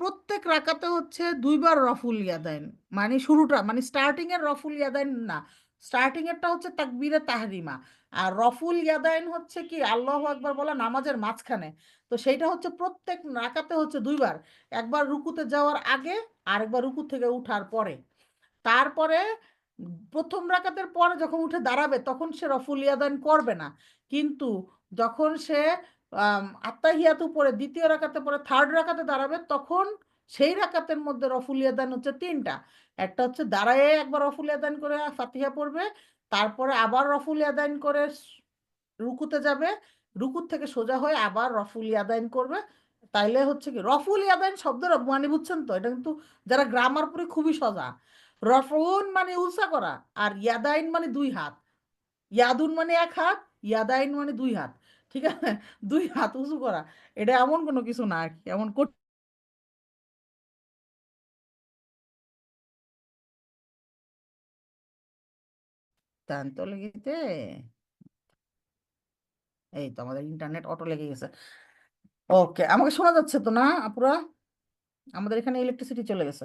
Speaker 1: প্রত্যেক রাকাতে হচ্ছে দুইবার রফুল ইয়াদাইন, মানে শুরুটা মানে স্টার্টিং এর রফুল ইয়াদাইন না, স্টার্টিং এরটা হচ্ছে তাকবীরে তাহরিমা, আর রফুল ইয়াদাইন হচ্ছে কি আল্লাহু আকবার বলা নামাজের মাঝখানে। তো সেইটা হচ্ছে প্রত্যেক রাকাতে হচ্ছে দুইবার, একবার রুকুতে যাওয়ার আগে আর একবার রুকু থেকে উঠার পরে। তারপরে প্রথম রাকাতের পরে যখন উঠে দাঁড়াবে তখন সে রফুল ইয়াদাইন করবে না, কিন্তু যখন সে আত্তাহিয়াতু পরে দ্বিতীয় রাকাতে পরে থার্ড রাকাতে দাঁড়াবে তখন সেই রাকাতের মধ্যে রফুল ইয়াদান হচ্ছে তিনটা। একটা হচ্ছে দাঁড়ায় একবার রফুল ইয়াদান করে ফাতিহা পড়বে, তারপরে আবার রফুল ইয়াদান করে রুকুতে যাবে, রুকুর থেকে সোজা হয়ে আবার রফুল ইয়াদাইন করবে। তাইলে হচ্ছে কি রফুল ইয়াদাইন শব্দের মানে বুঝছেন তো, এটা কিন্তু যারা গ্রামার পড়ে খুবই সোজা। রফউন মানে উলসা করা, আর ইয়াদাইন মানে দুই হাত, ইয়াদুন মানে এক হাত, ইয়াদাইন মানে দুই হাত। ঠিক আছে, দুই হাত উঁচু করা, এটা এমন কোনো কিছু না আর কি, এমন করতেন তো লেগেতে। এই তো আমাদের ইন্টারনেট অটো লেগে গেছে। ওকে, আমাকে শোনা যাচ্ছে তো না আপুরা? আমাদের এখানে ইলেকট্রিসিটি চলে গেছে।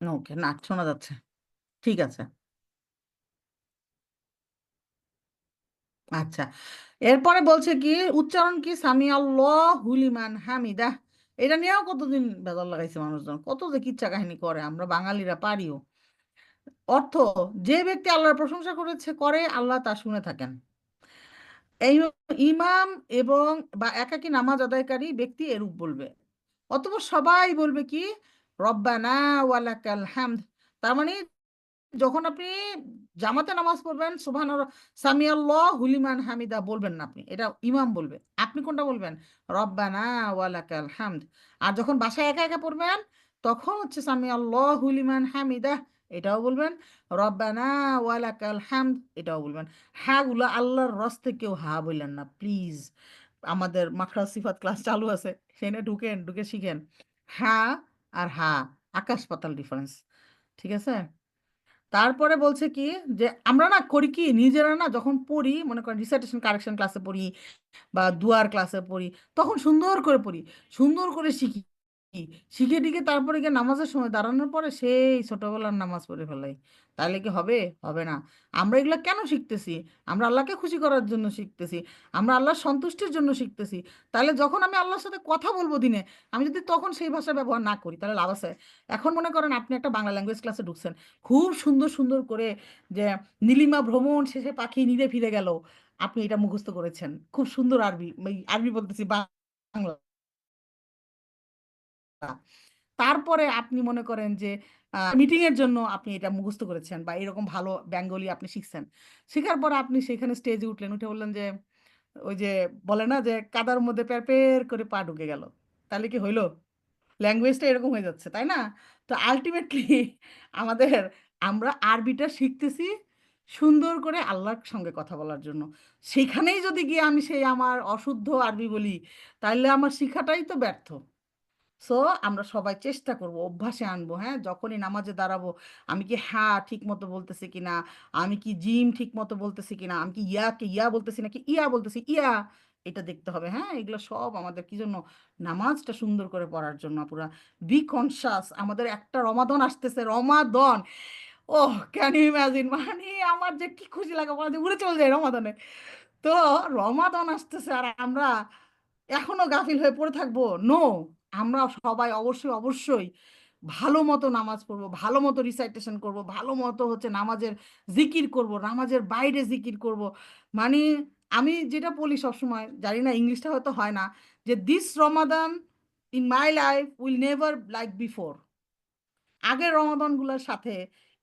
Speaker 1: ওকে, না শোনা যাচ্ছে, ঠিক আছে। আচ্ছা, এরপরে বলছে কি উচ্চারণ কি সামি আল্লাহ হুলিমান হামিদা, এটা নিয়েও কতদিন বেজার লাগাইছে মানুষজন, কত যে কিচ্ছা কাহিনী করে, আমরা বাঙালিরা পারিও। অর্থ, যে ব্যক্তি আল্লাহর প্রশংসা করে আল্লাহ তা শুনে থাকেন। এই ইমাম এবং বা একাকী নামাজ আদায়কারী ব্যক্তি এরূপ বলবে, অতঃপর সবাই বলবে কি রব্বানা ওয়ালাকাল হামদ। তার মানে যখন আপনি জামাতে নামাজ পড়বেন সুবহান সামি আল্লাহ হুলিমান হামিদা বলবেন না আপনি, এটা ইমাম বলবে। আপনি কোনটা বলবেন? রব্বানা ওয়ালাকাল হামদ। আর যখন বাসায় একা একা পড়বেন তখন হচ্ছে সামি আল্লাহ হুলিমান হামিদা, এটাও বলবেন। রব্বানা ওয়ালাকাল হামদ, এটাও বলবেন। হ্যাঁ গুলো আল্লাহর রস্তে কেউ হা বললেন না প্লিজ। আমাদের মাখরাজ সিফাত ক্লাস চালু আছে, সেখানে ঢুকেন, ঢুকে শিখেন। হ্যাঁ আর হা আকাশ পাতাল ডিফারেন্স, ঠিক আছে? তারপরে বলছে কি যে আমরা না করি কি নিজেরা না যখন পড়ি, মনে করেন রিসাইটেশন কারেকশন ক্লাসে পড়ি বা দুয়ার ক্লাসে পড়ি, তখন সুন্দর করে পড়ি, সুন্দর করে শিখি, শিখে টিকে তারপরে গিয়ে নামাজের সময় দাঁড়ানোর পরে সেই ছোটবেলার নামাজ পড়ে ফেলাই। তাহলে কি হবে? হবে না। আমরা এগুলো কেন শিখতেছি? আমরা আল্লাহকে খুশি করার জন্য শিখতেছি, আমরা আল্লাহর সন্তুষ্টির জন্য শিখতেছি। তাহলে যখন আমি আল্লাহর সাথে কথা বলবো দিনে, আমি যদি তখন সেই ভাষা ব্যবহার না করি তাহলে লাভ আছে? এখন মনে করেন আপনি একটা বাংলা ল্যাঙ্গুয়েজ ক্লাসে ঢুকছেন, খুব সুন্দর সুন্দর করে যে নীলিমা ভ্রমণ শেষে পাখি নিরে ফিরে গেল, আপনি এটা মুখস্থ করেছেন, খুব সুন্দর আরবি, আরবি বলতেছি বাংলা। তারপরে আপনি মনে করেন যে মিটিং এর জন্য আপনি এটা মুখস্থ করেছেন বা এরকম ভালো বেঙ্গলি আপনি শিখছেন, শেখার পর আপনি সেখানে স্টেজে উঠলেন, উঠে বললেন যে ওই যে বলে না যে কাদার মধ্যে পের পের করে পা ঢুকে গেল, তাহলে কি হইলো? ল্যাঙ্গুয়েজটা এরকম হয়ে যাচ্ছে, তাই না? তো আলটিমেটলি আমাদের আমরা আরবিটা শিখতেছি সুন্দর করে আল্লাহর সঙ্গে কথা বলার জন্য। সেখানেই যদি গিয়ে আমি সেই আমার অশুদ্ধ আরবি বলি, তাহলে আমার শিখাটাই তো ব্যর্থ। সো আমরা সবাই চেষ্টা করব, অভ্যাসে আনবো। হ্যাঁ, যখনই নামাজে দাঁড়াবো, আমি কি হ্যাঁ ঠিক মতো বলতেছি কিনা, আমি কি জিম ঠিক মতো বলতেছি কিনা, আমি কি ইয়াকে ইয়া বলতেছি নাকি ইয়া বলতেছি ইয়া, এটা দেখতে হবে। হ্যাঁ, এগুলো সব আমাদের কি জন্য? নামাজটা সুন্দর করে পড়ার জন্য। পুরা বি কনসাস। আমাদের একটা রমাদন আসতেছে, রমাদন। ওহ, ক্যান ইউ ইমাজিন, মানে আমার যে কি খুশি লাগে, বলা যে উড়ে চলে যায় রমাদনে। তো রমাদান আসতেছে আর আমরা এখনো গাফিল হয়ে পড়ে থাকবো? নো, আমরা সবাই অবশ্যই অবশ্যই ভালো মতো নামাজ পড়বো, ভালো মতো রিসাইটেশন করব, ভালো মতো হচ্ছে নামাজের জিকির করব, নামাজের বাইরে জিকির করব। মানে আমি যেটা বলি সবসময়, জানি না ইংলিশটা হয়তো হয় না, যে this Ramadan in my life will never like before. আগের রমাদানগুলোর সাথে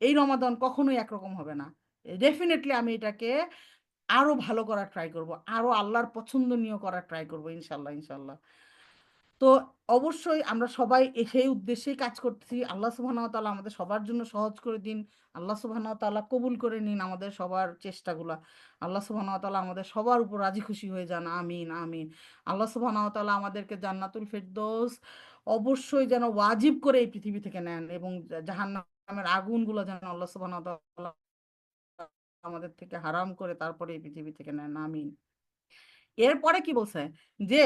Speaker 1: এই রমাদান কখনোই একরকম হবে না। ডেফিনেটলি আমি এটাকে আরো ভালো করার ট্রাই করব, আরো আল্লাহর পছন্দনীয় করার ট্রাই করব, ইনশাল্লাহ ইনশাল্লাহ। তো অবশ্যই আমরা সবাই সেই উদ্দেশ্যেই কাজ করতেছি। আল্লাহ সুবহানাহু ওয়া তাআলা আমাদের সবার জন্য সহজ করে দিন। আল্লাহ সুবহানাহু ওয়া তাআলা কবুল করে নিন আমাদের সবার চেষ্টাগুলা। আল্লাহ সুবহানাহু ওয়া তাআলা আমাদের সবার উপর রাজি খুশি হয়ে যান। আমিন আমিন। আল্লাহ সুবহানাহু ওয়া তাআলা আমাদেরকে জান্নাতুল ফেরদৌস অবশ্যই যেন ওয়াজিব করে এই পৃথিবী থেকে নেন, এবং জাহান্নামের আগুনগুলো যেন আল্লাহ সুবহানাহু ওয়া তাআলা আমাদের থেকে হারাম করে তারপরে এই পৃথিবী থেকে নেন। আমিন। এরপরে কি বলছে, যে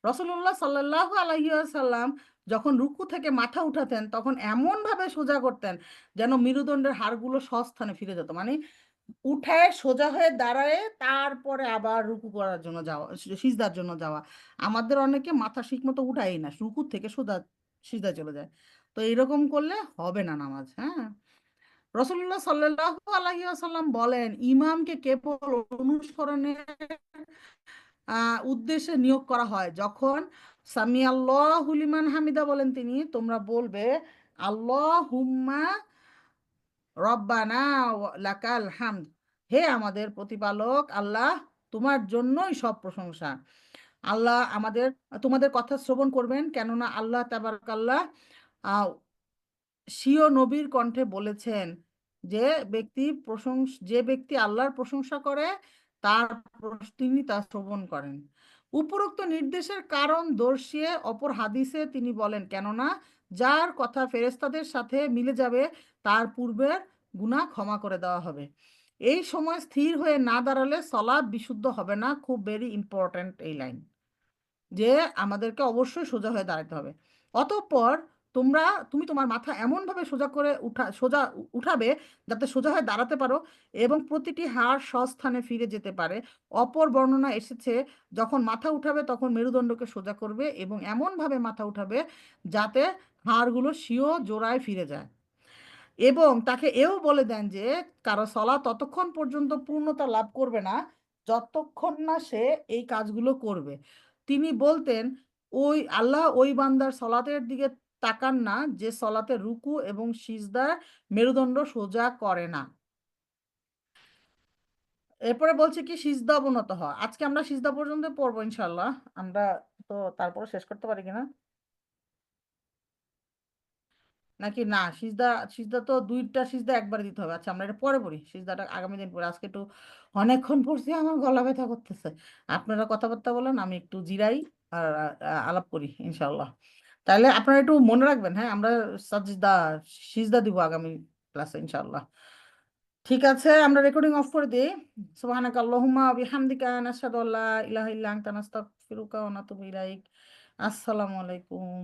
Speaker 1: রসুল্লাহ সাল্লাল্লাহু আলাইহি ওয়াসাল্লাম যখন রুকু থেকে মাথা উঠাতেন, তখন এমন ভাবে সোজা করতেন যেন মেরুদণ্ডের হাড়গুলো স্বস্থানে ফিরে যেত। মানে উঠায় সোজা হয়ে দাঁড়ায় তারপরে আবার রুকু করার জন্য যাওয়া, সিজদার জন্য যাওয়া। আমাদের অনেকে মাথা ঠিক মতো উঠাই না, রুকু থেকে সোজা সিজদায় চলে যায়। তো এরকম করলে হবে না নামাজ। হ্যাঁ, রসুল্লাহ সাল্লাল্লাহু আলাইহি ওয়াসাল্লাম বলেন, ইমামকে কেবল অনুসরণের উদ্দেশ্যে নিয়োগ করা হয় যখন সামি আল্লাহু লিমান হামিদা বলেন তিনি, তোমরা বলবে আল্লাহুম্মা রব্বানা লাকাল হামদ, হে আমাদের প্রতিপালক আল্লাহ, তোমার জন্যই সব প্রশংসা। আল্লাহ আমাদের তোমাদের কথা শ্রবণ করবেন, কেননা আল্লাহ তাবারাকাল্লাহ স্বীয় নবীর কণ্ঠে বলেছেন, যে যে ব্যক্তি আল্লাহর প্রশংসা করে তিনি তা শ্রবণ করেন। উপরোক্ত নির্দেশের কারণ দর্শিয়ে অপর হাদিসে তিনি বলেন, কেননা যার কথা ফেরেশতাদের সাথে মিলে যাবে তার পূর্বের গুনাহ ক্ষমা করে দেওয়া হবে। এই সময় স্থির হয়ে না দাঁড়ালে সলাৎ বিশুদ্ধ হবে না। খুব ভেরি ইম্পর্ট্যান্ট এই লাইন, যে আমাদেরকে অবশ্যই সোজা হয়ে দাঁড়াতে হবে। অতঃপর তুমি তোমার মাথা এমন ভাবে সোজা করে উঠাবে যাতে সোজা হয়ে দাঁড়াতে পারো এবং প্রতিটি হাড় স্বস্থানে ফিরে যেতে পারে। অপর বর্ণনা এসেছে, যখন মাথা উঠাবে তখন মেরুদণ্ডকে সোজা করবে এবং এমন ভাবে মাথা উঠাবে যাতে হাড়গুলো স্বীয় জোড়ায় ফিরে যায়। এবং তাকে এও বলে দেন যে কারো সলা ততক্ষণ পর্যন্ত পূর্ণতা লাভ করবে না যতক্ষণ না সে এই কাজগুলো করবে। তিনি বলতেন, ওই বান্দার সলাতের দিকে তাকান না যে সলাতে রুকু এবং সিজদার মেরুদণ্ড সোজা করে না। এরপরে বলছে কি, সিজদা অবনত হওয়া। আজকে আমরা সিজদা পর্যন্ত পড়বো ইনশাল্লাহ। আমরা তো তারপরে শেষ করতে পারি কিনা, নাকি না? সিজদা সিজদা তো দুইটা সিজদা একবারে দিতে হবে। আচ্ছা, আমরা এটা পরে পড়ি, সিজদাটা আগামী দিন পরে। আজকে একটু অনেকক্ষণ পড়ছি, আমার গলা ব্যথা করতেছে। আপনারা কথাবার্তা বলেন, আমি একটু জিরাই আর আলাপ করি ইনশাল্লাহ। তাহলে আপনারা একটু মনে রাখবেন। হ্যাঁ, আমরা সাজদা সিজদা দিব আগামী ক্লাসে ইনশাল্লাহ। ঠিক আছে, আমরা রেকর্ডিং অফ করে দিই। সুবহানাকা আল্লাহুম্মা ওয়া বিহামদিকা নাশহাদু আল্লা ইলাহা ইল্লা আনতা নাস্তাগফিরুকা ওয়া নাতুবু ইলাইক। আসসালামু আলাইকুম।